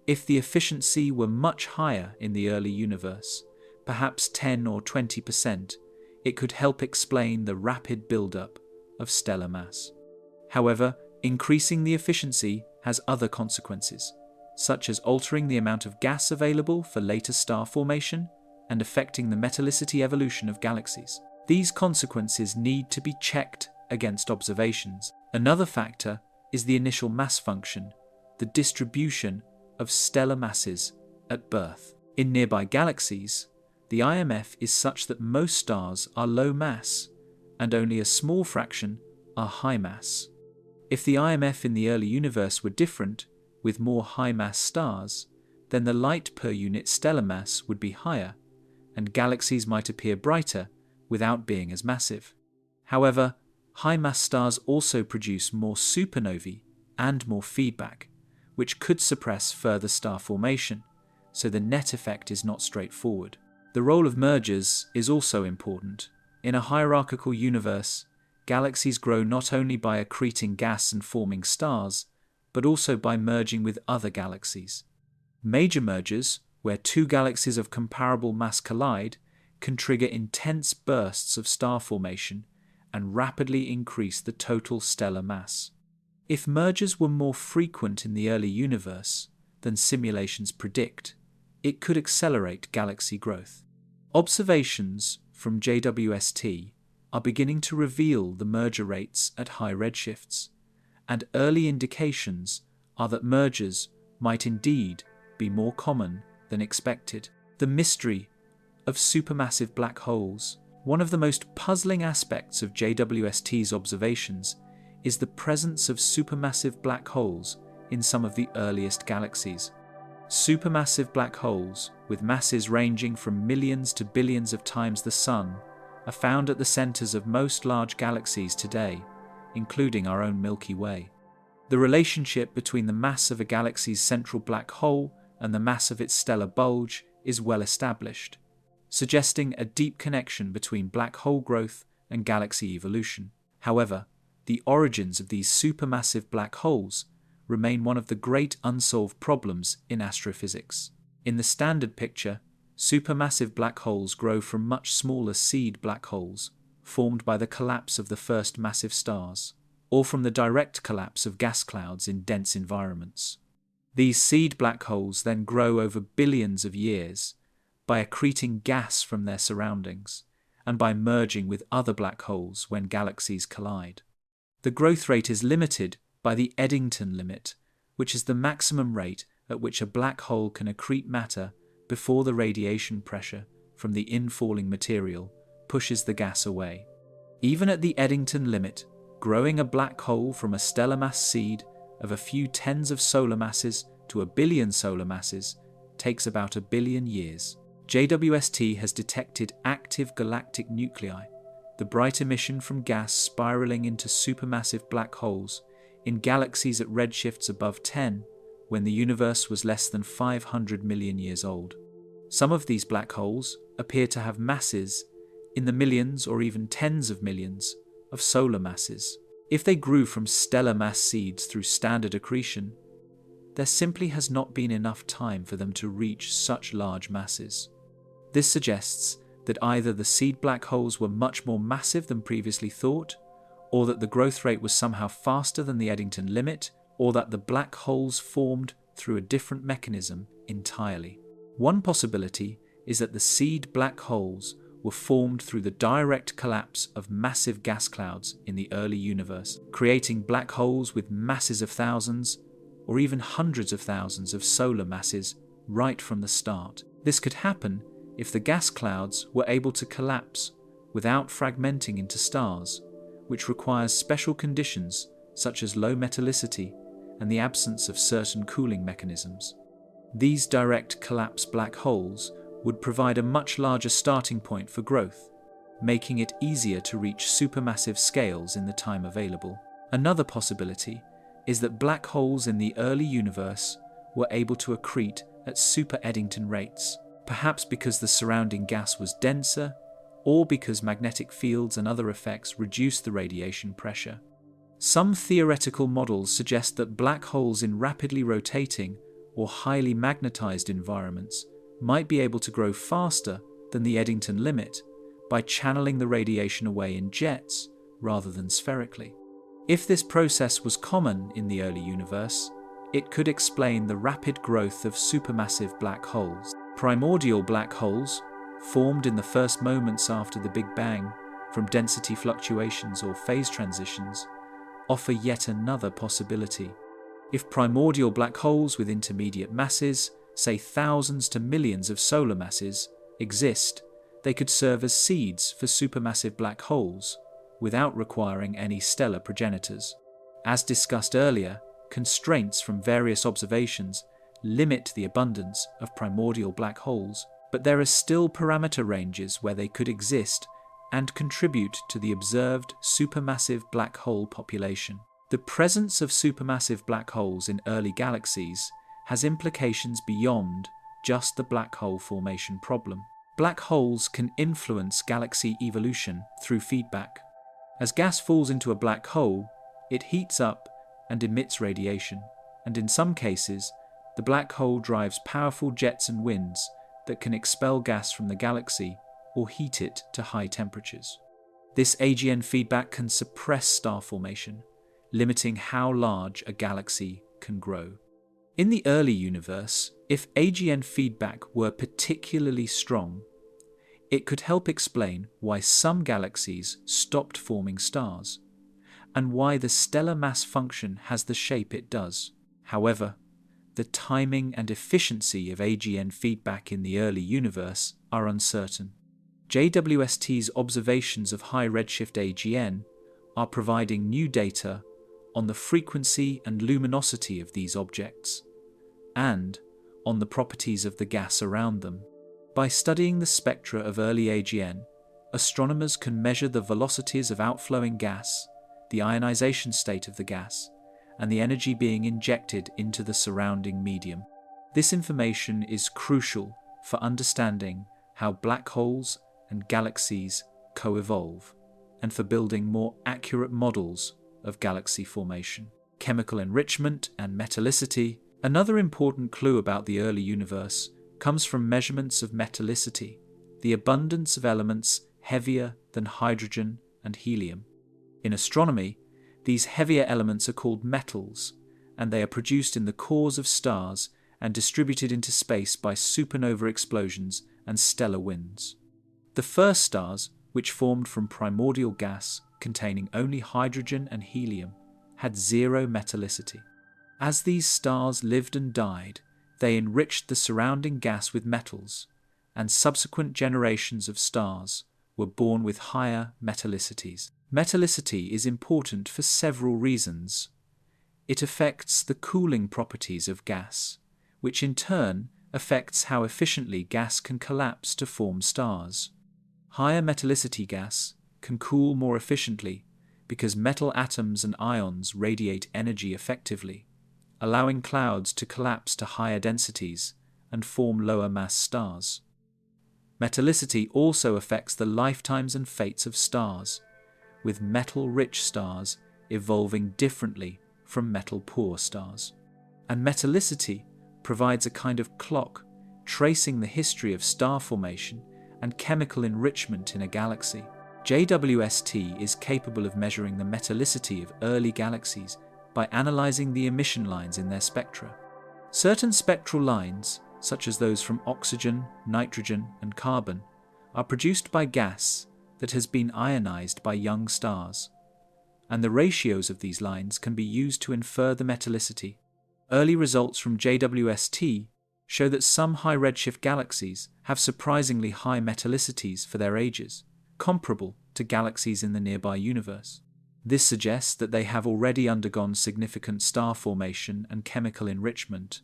If the efficiency were much higher in the early universe, perhaps 10 or 20%, it could help explain the rapid buildup of stellar mass. However, increasing the efficiency has other consequences, such as altering the amount of gas available for later star formation and affecting the metallicity evolution of galaxies. These consequences need to be checked against observations. Another factor is the initial mass function, the distribution of stellar masses at birth. In nearby galaxies, the IMF is such that most stars are low mass and only a small fraction are high mass. If the IMF in the early universe were different, with more high-mass stars, then the light per unit stellar mass would be higher, and galaxies might appear brighter without being as massive. However, high-mass stars also produce more supernovae and more feedback, which could suppress further star formation, so the net effect is not straightforward. The role of mergers is also important. In a hierarchical universe, galaxies grow not only by accreting gas and forming stars, but also by merging with other galaxies. Major mergers, where two galaxies of comparable mass collide, can trigger intense bursts of star formation and rapidly increase the total stellar mass. If mergers were more frequent in the early universe than simulations predict, it could accelerate galaxy growth. Observations from JWST are beginning to reveal the merger rates at high redshifts, and early indications are that mergers might indeed be more common than expected. The mystery of supermassive black holes. One of the most puzzling aspects of JWST's observations is the presence of supermassive black holes in some of the earliest galaxies. Supermassive black holes, with masses ranging from millions to billions of times the Sun, are found at the centers of most large galaxies today, including our own Milky Way. The relationship between the mass of a galaxy's central black hole and the mass of its stellar bulge is well established, suggesting a deep connection between black hole growth and galaxy evolution. However, the origins of these supermassive black holes remain one of the great unsolved problems in astrophysics. In the standard picture, supermassive black holes grow from much smaller seed black holes, formed by the collapse of the first massive stars, or from the direct collapse of gas clouds in dense environments. These seed black holes then grow over billions of years by accreting gas from their surroundings and by merging with other black holes when galaxies collide. The growth rate is limited by the Eddington limit, which is the maximum rate at which a black hole can accrete matter before the radiation pressure from the infalling material pushes the gas away. Even at the Eddington limit, growing a black hole from a stellar mass seed of a few tens of solar masses to a billion solar masses takes about 1 billion years. JWST has detected active galactic nuclei, the bright emission from gas spiraling into supermassive black holes in galaxies at redshifts above 10 when the universe was less than 500 million years old. Some of these black holes appear to have masses in the millions or even tens of millions of solar masses. If they grew from stellar mass seeds through standard accretion, there simply has not been enough time for them to reach such large masses. This suggests that either the seed black holes were much more massive than previously thought, or that the growth rate was somehow faster than the Eddington limit, or that the black holes formed through a different mechanism entirely. One possibility is that the seed black holes were formed through the direct collapse of massive gas clouds in the early universe, creating black holes with masses of thousands or even hundreds of thousands of solar masses right from the start. This could happen if the gas clouds were able to collapse without fragmenting into stars, which requires special conditions such as low metallicity and the absence of certain cooling mechanisms. These direct collapse black holes would provide a much larger starting point for growth, making it easier to reach supermassive scales in the time available. Another possibility is that black holes in the early universe were able to accrete at super Eddington rates, perhaps because the surrounding gas was denser, or because magnetic fields and other effects reduced the radiation pressure. Some theoretical models suggest that black holes in rapidly rotating or highly magnetized environments might be able to grow faster than the Eddington limit by channeling the radiation away in jets rather than spherically. If this process was common in the early universe, it could explain the rapid growth of supermassive black holes. Primordial black holes, formed in the first moments after the Big Bang from density fluctuations or phase transitions, offer yet another possibility. If primordial black holes with intermediate masses, say thousands to millions of solar masses, exist, they could serve as seeds for supermassive black holes without requiring any stellar progenitors. As discussed earlier, constraints from various observations limit the abundance of primordial black holes, but there are still parameter ranges where they could exist and contribute to the observed supermassive black hole population. The presence of supermassive black holes in early galaxies has implications beyond just the black hole formation problem. Black holes can influence galaxy evolution through feedback. As gas falls into a black hole, it heats up and emits radiation, and in some cases, the black hole drives powerful jets and winds that can expel gas from the galaxy or heat it to high temperatures. This AGN feedback can suppress star formation, limiting how large a galaxy can grow. In the early universe, if AGN feedback were particularly strong, it could help explain why some galaxies stopped forming stars, and why the stellar mass function has the shape it does. However, the timing and efficiency of AGN feedback in the early universe are uncertain. JWST's observations of high redshift AGN are providing new data on the frequency and luminosity of these objects, and on the properties of the gas around them. By studying the spectra of early AGN, astronomers can measure the velocities of outflowing gas, the ionization state of the gas, and the energy being injected into the surrounding medium. This information is crucial for understanding how black holes and galaxies co-evolve, and for building more accurate models of galaxy formation. Chemical enrichment and metallicity. Another important clue about the early universe comes from measurements of metallicity, the abundance of elements heavier than hydrogen and helium. In astronomy, these heavier elements are called metals, and they are produced in the cores of stars and distributed into space by supernova explosions and stellar winds. The first stars, which formed from primordial gas containing only hydrogen and helium, had zero metallicity. As these stars lived and died, they enriched the surrounding gas with metals, and subsequent generations of stars were born with higher metallicities. Metallicity is important for several reasons. It affects the cooling properties of gas, which in turn affects how efficiently gas can collapse to form stars. Higher metallicity gas can cool more efficiently because metal atoms and ions radiate energy effectively, allowing clouds to collapse to higher densities and form lower mass stars. Metallicity also affects the lifetimes and fates of stars, with metal-rich stars evolving differently from metal-poor stars. And metallicity provides a kind of clock tracing the history of star formation and chemical enrichment in a galaxy. JWST is capable of measuring the metallicity of early galaxies by analyzing the emission lines in their spectra. Certain spectral lines, such as those from oxygen, nitrogen, and carbon, are produced by gas that has been ionized by young stars, and the ratios of these lines can be used to infer the metallicity. Early results from JWST show that some high redshift galaxies have surprisingly high metallicities for their ages, comparable to galaxies in the nearby universe. This suggests that they have already undergone significant star formation and chemical enrichment,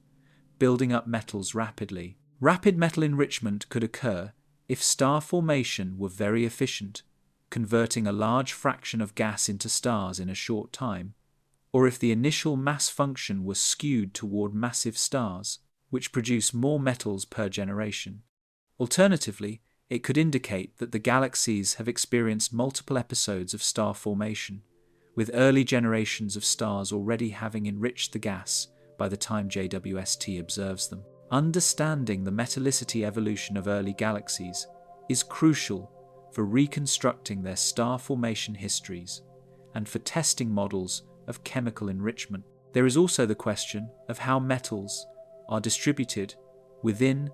building up metals rapidly. Rapid metal enrichment could occur if star formation were very efficient, converting a large fraction of gas into stars in a short time, or if the initial mass function was skewed toward massive stars, which produce more metals per generation. Alternatively, it could indicate that the galaxies have experienced multiple episodes of star formation, with early generations of stars already having enriched the gas by the time JWST observes them. Understanding the metallicity evolution of early galaxies is crucial for reconstructing their star formation histories and for testing models of chemical enrichment. There is also the question of how metals are distributed within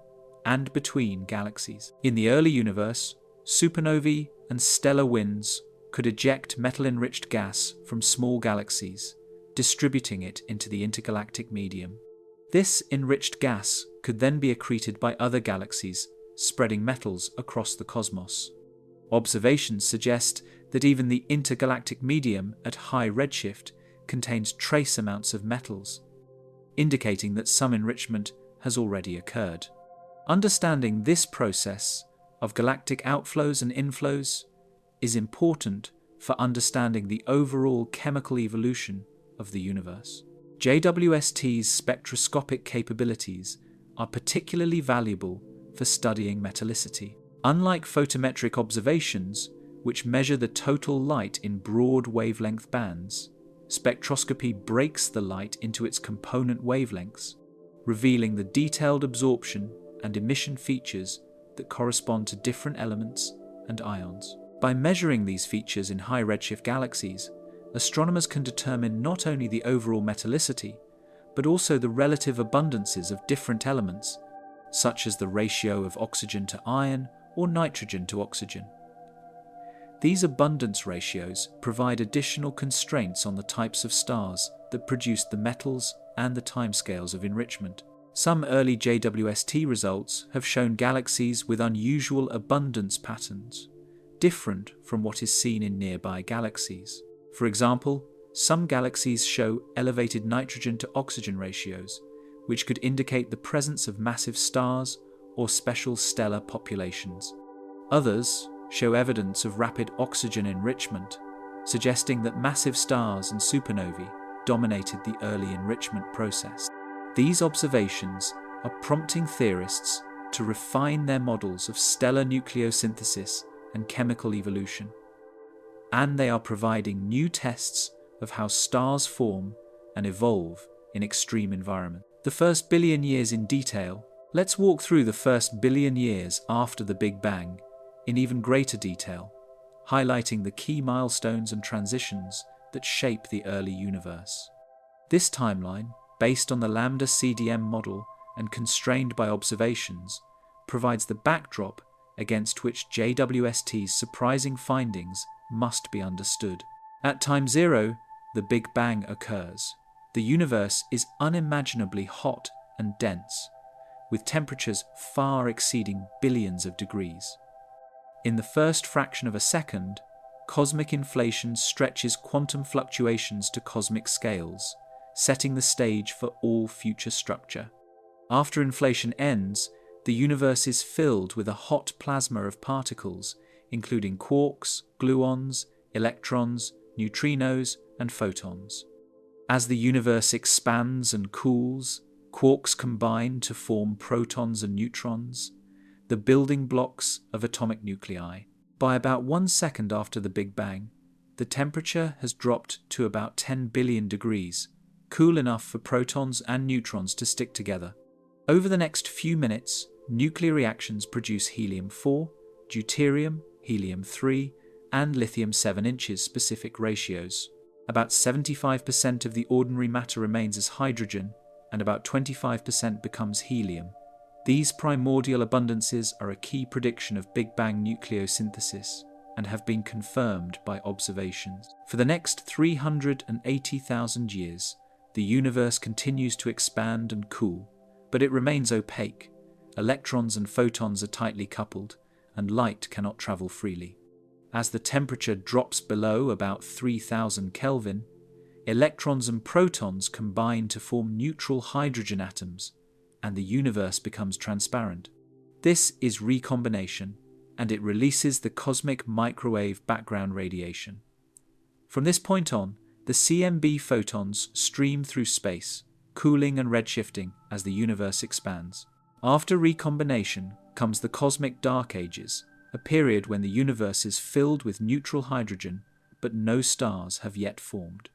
and between galaxies. In the early universe, supernovae and stellar winds could eject metal-enriched gas from small galaxies, distributing it into the intergalactic medium. This enriched gas could then be accreted by other galaxies, spreading metals across the cosmos. Observations suggest that even the intergalactic medium at high redshift contains trace amounts of metals, indicating that some enrichment has already occurred. Understanding this process of galactic outflows and inflows is important for understanding the overall chemical evolution of the universe. JWST's spectroscopic capabilities are particularly valuable for studying metallicity. Unlike photometric observations, which measure the total light in broad wavelength bands, spectroscopy breaks the light into its component wavelengths, revealing the detailed absorption and emission features that correspond to different elements and ions. By measuring these features in high redshift galaxies, astronomers can determine not only the overall metallicity, but also the relative abundances of different elements, such as the ratio of oxygen to iron or nitrogen to oxygen. These abundance ratios provide additional constraints on the types of stars that produce the metals and the timescales of enrichment. Some early JWST results have shown galaxies with unusual abundance patterns, different from what is seen in nearby galaxies. For example, some galaxies show elevated nitrogen to oxygen ratios, which could indicate the presence of massive stars or special stellar populations. Others show evidence of rapid oxygen enrichment, suggesting that massive stars and supernovae dominated the early enrichment process. These observations are prompting theorists to refine their models of stellar nucleosynthesis and chemical evolution, and they are providing new tests of how stars form and evolve in extreme environments. The first billion years in detail. Let's walk through the first billion years after the Big Bang in even greater detail, highlighting the key milestones and transitions that shape the early universe. This timeline, based on the lambda CDM model and constrained by observations, provides the backdrop against which JWST's surprising findings must be understood. At time zero, the Big Bang occurs. The universe is unimaginably hot and dense, with temperatures far exceeding billions of degrees. In the first fraction of a second, cosmic inflation stretches quantum fluctuations to cosmic scales, setting the stage for all future structure. After inflation ends, the universe is filled with a hot plasma of particles, including quarks, gluons, electrons, neutrinos, and photons. As the universe expands and cools, quarks combine to form protons and neutrons, the building blocks of atomic nuclei. By about 1 second after the Big Bang, the temperature has dropped to about 10 billion degrees, cool enough for protons and neutrons to stick together. Over the next few minutes, nuclear reactions produce helium-4, deuterium, helium-3, and lithium-7 specific ratios. About 75% of the ordinary matter remains as hydrogen, and about 25% becomes helium. These primordial abundances are a key prediction of Big Bang nucleosynthesis and have been confirmed by observations. For the next 380,000 years, the universe continues to expand and cool, but it remains opaque. Electrons and photons are tightly coupled, and light cannot travel freely. As the temperature drops below about 3000 Kelvin, electrons and protons combine to form neutral hydrogen atoms, and the universe becomes transparent. This is recombination, and it releases the cosmic microwave background radiation. From this point on, the CMB photons stream through space, cooling and redshifting as the universe expands. After recombination comes the cosmic dark ages, a period when the universe is filled with neutral hydrogen, but no stars have yet formed.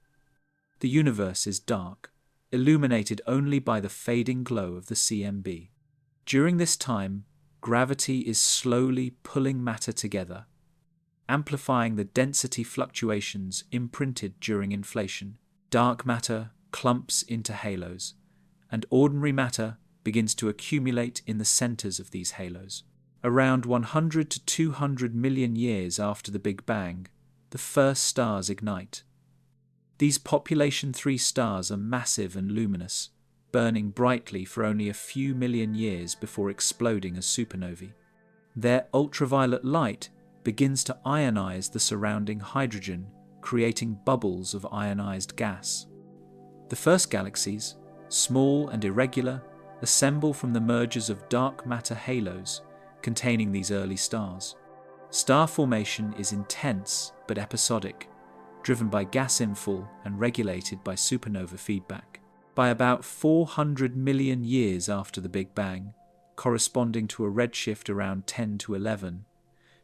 The universe is dark, illuminated only by the fading glow of the CMB. During this time, gravity is slowly pulling matter together, amplifying the density fluctuations imprinted during inflation. Dark matter clumps into halos, and ordinary matter begins to accumulate in the centers of these halos. Around 100 to 200 million years after the Big Bang, the first stars ignite. These population 3 stars are massive and luminous, burning brightly for only a few million years before exploding as supernovae. Their ultraviolet light begins to ionize the surrounding hydrogen, creating bubbles of ionized gas. The first galaxies, small and irregular, assemble from the mergers of dark matter halos containing these early stars. Star formation is intense but episodic, driven by gas infall and regulated by supernova feedback. By about 400 million years after the Big Bang, corresponding to a redshift around 10 to 11,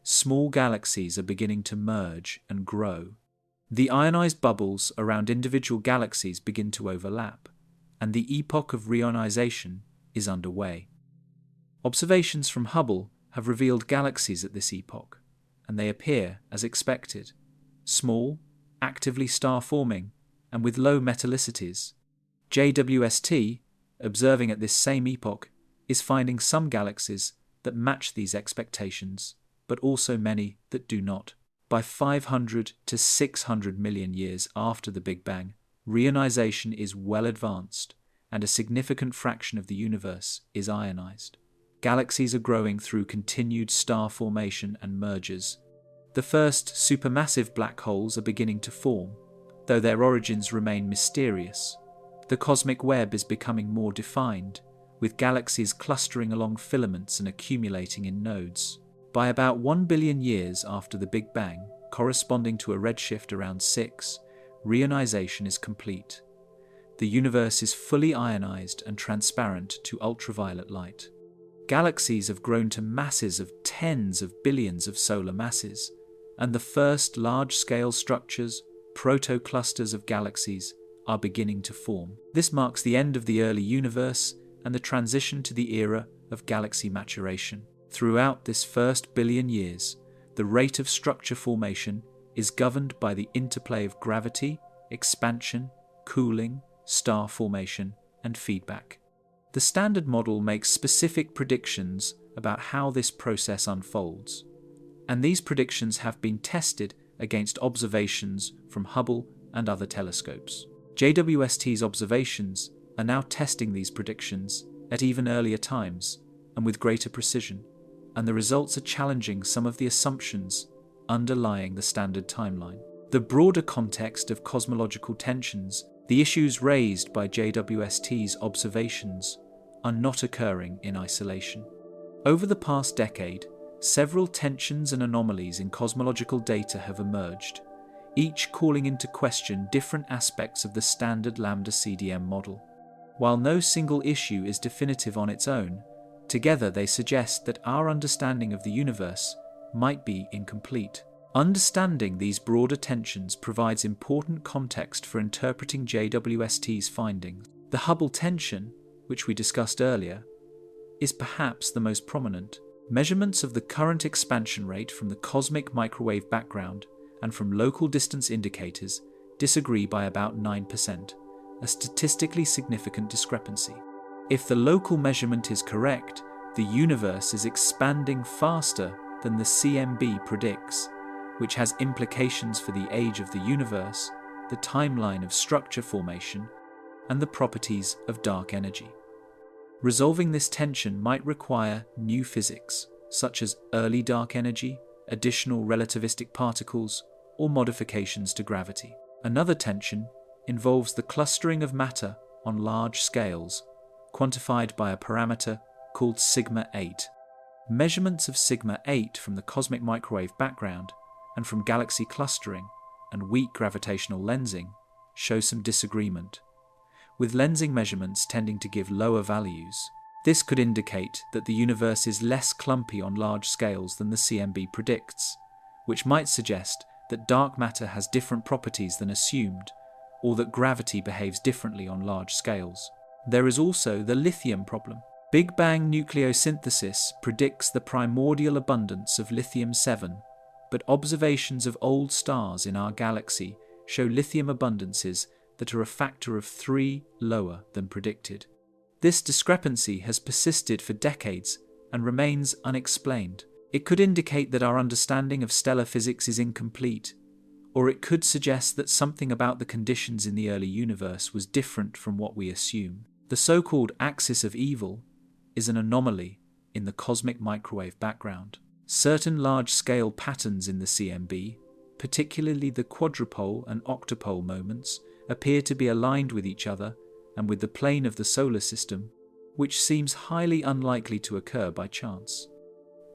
small galaxies are beginning to merge and grow. The ionized bubbles around individual galaxies begin to overlap, and the epoch of reionization is underway. Observations from Hubble have revealed galaxies at this epoch, and they appear as expected, small, actively star-forming, and with low metallicities. JWST, observing at this same epoch, is finding some galaxies that match these expectations, but also many that do not. By 500 to 600 million years after the Big Bang, reionization is well advanced, and a significant fraction of the universe is ionized. Galaxies are growing through continued star formation and mergers. The first supermassive black holes are beginning to form, though their origins remain mysterious. The cosmic web is becoming more defined, with galaxies clustering along filaments and accumulating in nodes. By about 1 billion years after the Big Bang, corresponding to a redshift around 6, reionization is complete. The universe is fully ionized and transparent to ultraviolet light. Galaxies have grown to masses of tens of billions of solar masses, and the first large-scale structures, protoclusters of galaxies, are beginning to form. This marks the end of the early universe and the transition to the era of galaxy maturation. Throughout this first billion years, the rate of structure formation is governed by the interplay of gravity, expansion, cooling, star formation, and feedback. The Standard Model makes specific predictions about how this process unfolds, and these predictions have been tested against observations from Hubble and other telescopes. JWST's observations are now testing these predictions at even earlier times and with greater precision, and the results are challenging some of the assumptions underlying the standard timeline. The broader context of cosmological tensions, the issues raised by JWST's observations, are not occurring in isolation. Over the past decade, several tensions and anomalies in cosmological data have emerged, each calling into question different aspects of the standard lambda CDM model. While no single issue is definitive on its own, together they suggest that our understanding of the universe might be incomplete. Understanding these broader tensions provides important context for interpreting JWST's findings. The Hubble tension, which we discussed earlier, is perhaps the most prominent. Measurements of the current expansion rate from the cosmic microwave background and from local distance indicators disagree by about 9%, a statistically significant discrepancy. If the local measurement is correct, the universe is expanding faster than the CMB predicts, which has implications for the age of the universe, the timeline of structure formation, and the properties of dark energy. Resolving this tension might require new physics, such as early dark energy, additional relativistic particles, or modifications to gravity. Another tension involves the clustering of matter on large scales, quantified by a parameter called sigma-8. Measurements of sigma-8 from the cosmic microwave background and from galaxy clustering and weak gravitational lensing show some disagreement, with lensing measurements tending to give lower values. This could indicate that the universe is less clumpy on large scales than the CMB predicts, which might suggest that dark matter has different properties than assumed, or that gravity behaves differently on large scales. There is also the lithium problem. Big Bang nucleosynthesis predicts the primordial abundance of lithium-7, but observations of old stars in our galaxy show lithium abundances that are a factor of 3 lower than predicted. This discrepancy has persisted for decades and remains unexplained. It could indicate that our understanding of stellar physics is incomplete, or it could suggest that something about the conditions in the early universe was different from what we assume. The so-called axis of evil is an anomaly in the cosmic microwave background. Certain large-scale patterns in the CMB, particularly the quadrupole and octupole moments, appear to be aligned with each other and with the plane of the solar system, which seems highly unlikely to occur by chance.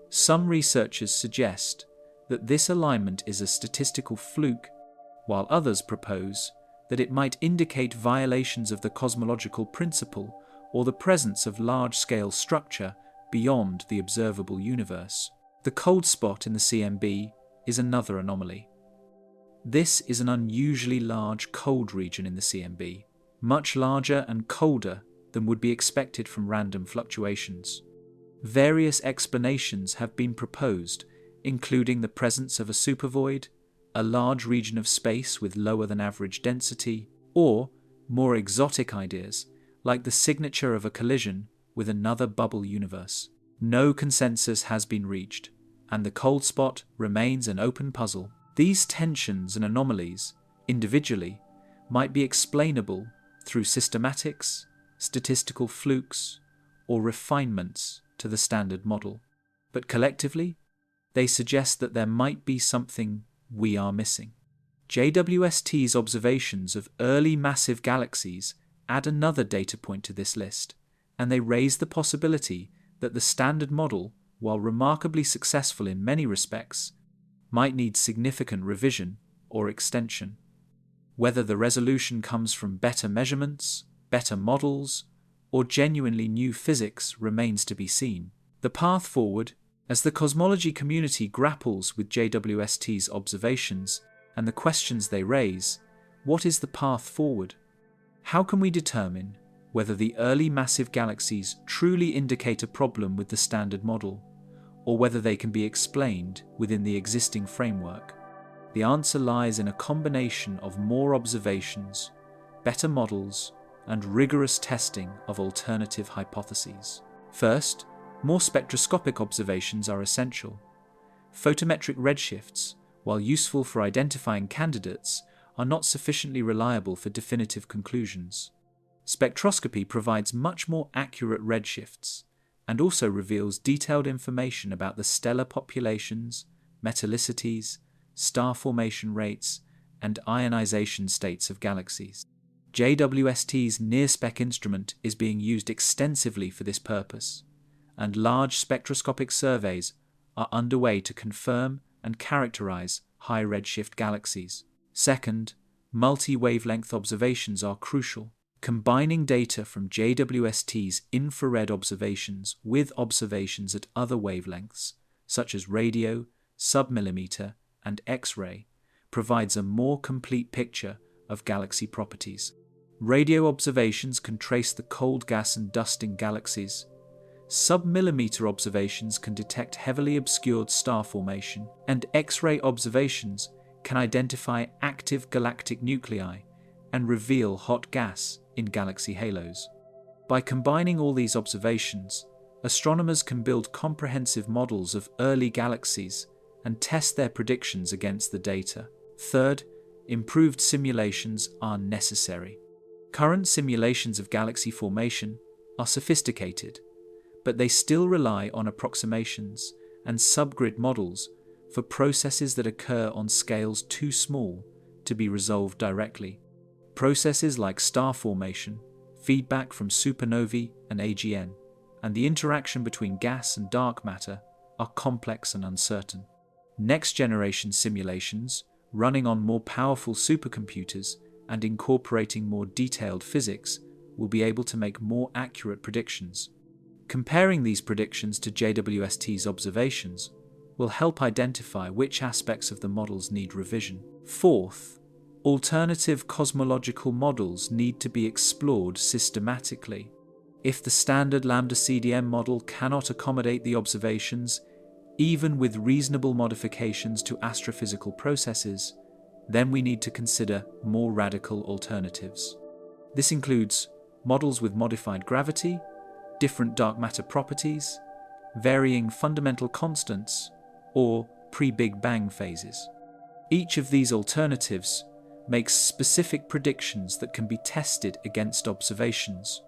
Some researchers suggest that this alignment is a statistical fluke, while others propose that it might indicate violations of the cosmological principle or the presence of large-scale structure beyond the observable universe. The cold spot in the CMB is another anomaly. This is an unusually large cold region in the CMB, much larger and colder than would be expected from random fluctuations. Various explanations have been proposed, including the presence of a supervoid, a large region of space with lower than average density, or more exotic ideas like the signature of a collision with another bubble universe. No consensus has been reached, and the cold spot remains an open puzzle. These tensions and anomalies, individually, might be explainable through systematics, statistical flukes, or refinements to the standard model. But collectively, they suggest that there might be something we are missing. JWST's observations of early massive galaxies add another data point to this list, and they raise the possibility that the standard model, while remarkably successful in many respects, might need significant revision or extension. Whether the resolution comes from better measurements, better models, or genuinely new physics remains to be seen. The path forward, as the cosmology community grapples with JWST's observations and the questions they raise, what is the path forward? How can we determine whether the early massive galaxies truly indicate a problem with the standard model, or whether they can be explained within the existing framework? The answer lies in a combination of more observations, better models, and rigorous testing of alternative hypotheses. First, more spectroscopic observations are essential. Photometric redshifts, while useful for identifying candidates, are not sufficiently reliable for definitive conclusions. Spectroscopy provides much more accurate redshifts and also reveals detailed information about the stellar populations, metallicities, star formation rates, and ionization states of galaxies. JWST's NIRSpec instrument is being used extensively for this purpose, and large spectroscopic surveys are underway to confirm and characterize high redshift galaxies. Second, multi-wavelength observations are crucial. Combining data from JWST's infrared observations with observations at other wavelengths, such as radio, submillimeter, and X-ray, provides a more complete picture of galaxy properties. Radio observations can trace the cold gas and dust in galaxies. Submillimeter observations can detect heavily obscured star formation, and X-ray observations can identify active galactic nuclei and reveal hot gas in galaxy halos. By combining all these observations, astronomers can build comprehensive models of early galaxies and test their predictions against the data. Third, improved simulations are necessary. Current simulations of galaxy formation are sophisticated, but they still rely on approximations and subgrid models for processes that occur on scales too small to be resolved directly. Processes like star formation, feedback from supernovae and AGN, and the interaction between gas and dark matter are complex and uncertain. Next-generation simulations, running on more powerful supercomputers and incorporating more detailed physics, will be able to make more accurate predictions. Comparing these predictions to JWST's observations will help identify which aspects of the models need revision. Fourth, alternative cosmological models need to be explored systematically. If the standard lambda CDM model cannot accommodate the observations, even with reasonable modifications to astrophysical processes, then we need to consider more radical alternatives. This includes models with modified gravity, different dark matter properties, varying fundamental constants, or pre-Big Bang phases. Each of these alternatives makes specific predictions that can be tested against observations,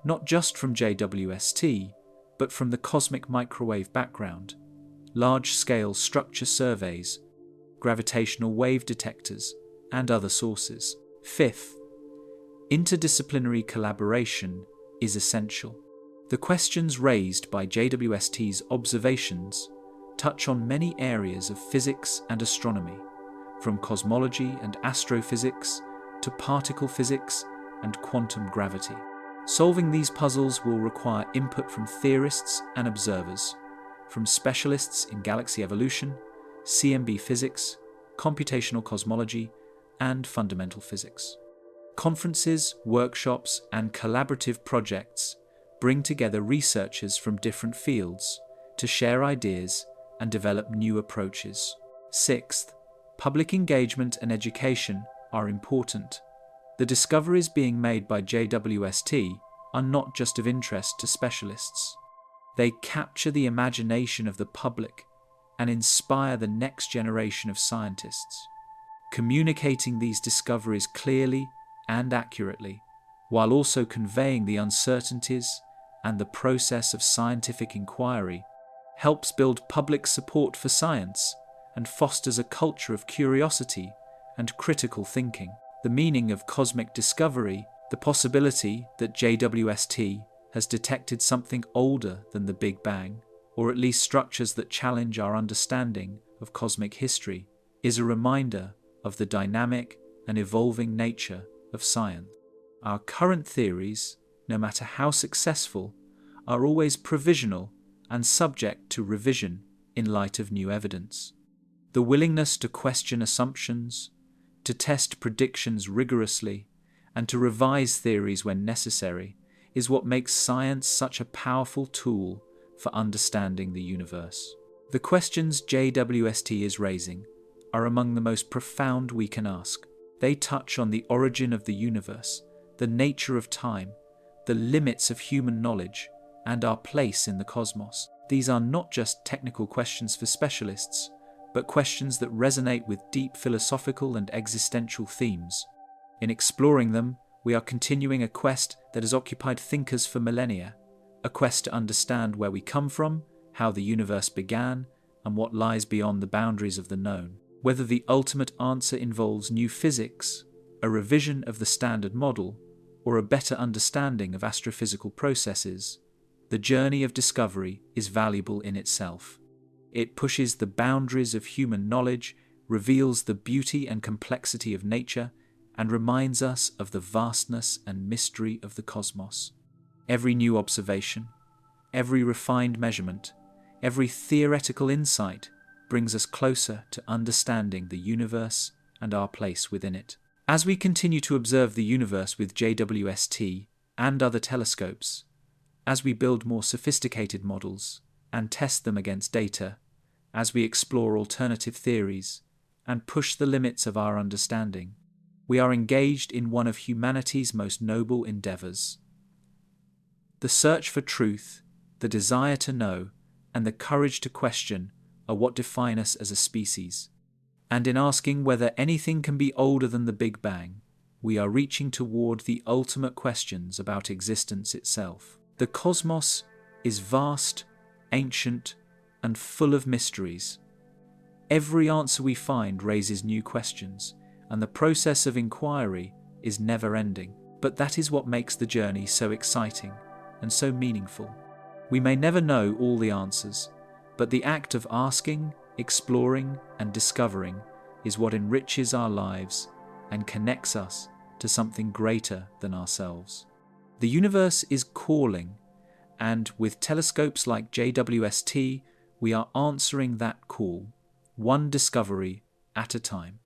not just from JWST, but from the cosmic microwave background, large-scale structure surveys, gravitational wave detectors, and other sources. Fifth, interdisciplinary collaboration is essential. The questions raised by JWST's observations touch on many areas of physics and astronomy, from cosmology and astrophysics to particle physics and quantum gravity. Solving these puzzles will require input from theorists and observers, from specialists in galaxy evolution, CMB physics, computational cosmology, and fundamental physics. Conferences, workshops, and collaborative projects bring together researchers from different fields to share ideas and develop new approaches. Sixth, public engagement and education are important. The discoveries being made by JWST are not just of interest to specialists. They capture the imagination of the public and inspire the next generation of scientists. Communicating these discoveries clearly and accurately, while also conveying the uncertainties and the process of scientific inquiry, helps build public support for science and fosters a culture of curiosity and critical thinking. The meaning of cosmic discovery, the possibility that JWST has detected something older than the Big Bang, or at least structures that challenge our understanding of cosmic history, is a reminder of the dynamic and evolving nature of science. Our current theories, no matter how successful, are always provisional and subject to revision in light of new evidence. The willingness to question assumptions, to test predictions rigorously, and to revise theories when necessary is what makes science such a powerful tool for understanding the universe. The questions JWST is raising are among the most profound we can ask. They touch on the origin of the universe, the nature of time, the limits of human knowledge, and our place in the cosmos. These are not just technical questions for specialists, but questions that resonate with deep philosophical and existential themes. In exploring them, we are continuing a quest that has occupied thinkers for millennia, a quest to understand where we come from, how the universe began, and what lies beyond the boundaries of the known. Whether the ultimate answer involves new physics, a revision of the standard model, or a better understanding of astrophysical processes, the journey of discovery is valuable in itself. It pushes the boundaries of human knowledge, reveals the beauty and complexity of nature, and reminds us of the vastness and mystery of the cosmos. Every new observation, every refined measurement, every theoretical insight brings us closer to understanding the universe and our place within it. As we continue to observe the universe with JWST and other telescopes, as we build more sophisticated models and test them against data, as we explore alternative theories and push the limits of our understanding, we are engaged in one of humanity's most noble endeavors. The search for truth, the desire to know, and the courage to question are what define us as a species. And in asking whether anything can be older than the Big Bang, we are reaching toward the ultimate questions about existence itself. The cosmos is vast, ancient, and full of mysteries. Every answer we find raises new questions, and the process of inquiry is never-ending. But that is what makes the journey so exciting and so meaningful. We may never know all the answers, but the act of asking, exploring, and discovering is what enriches our lives and connects us to something greater than ourselves. The universe is calling, and with telescopes like JWST, we are answering that call, one discovery at a time.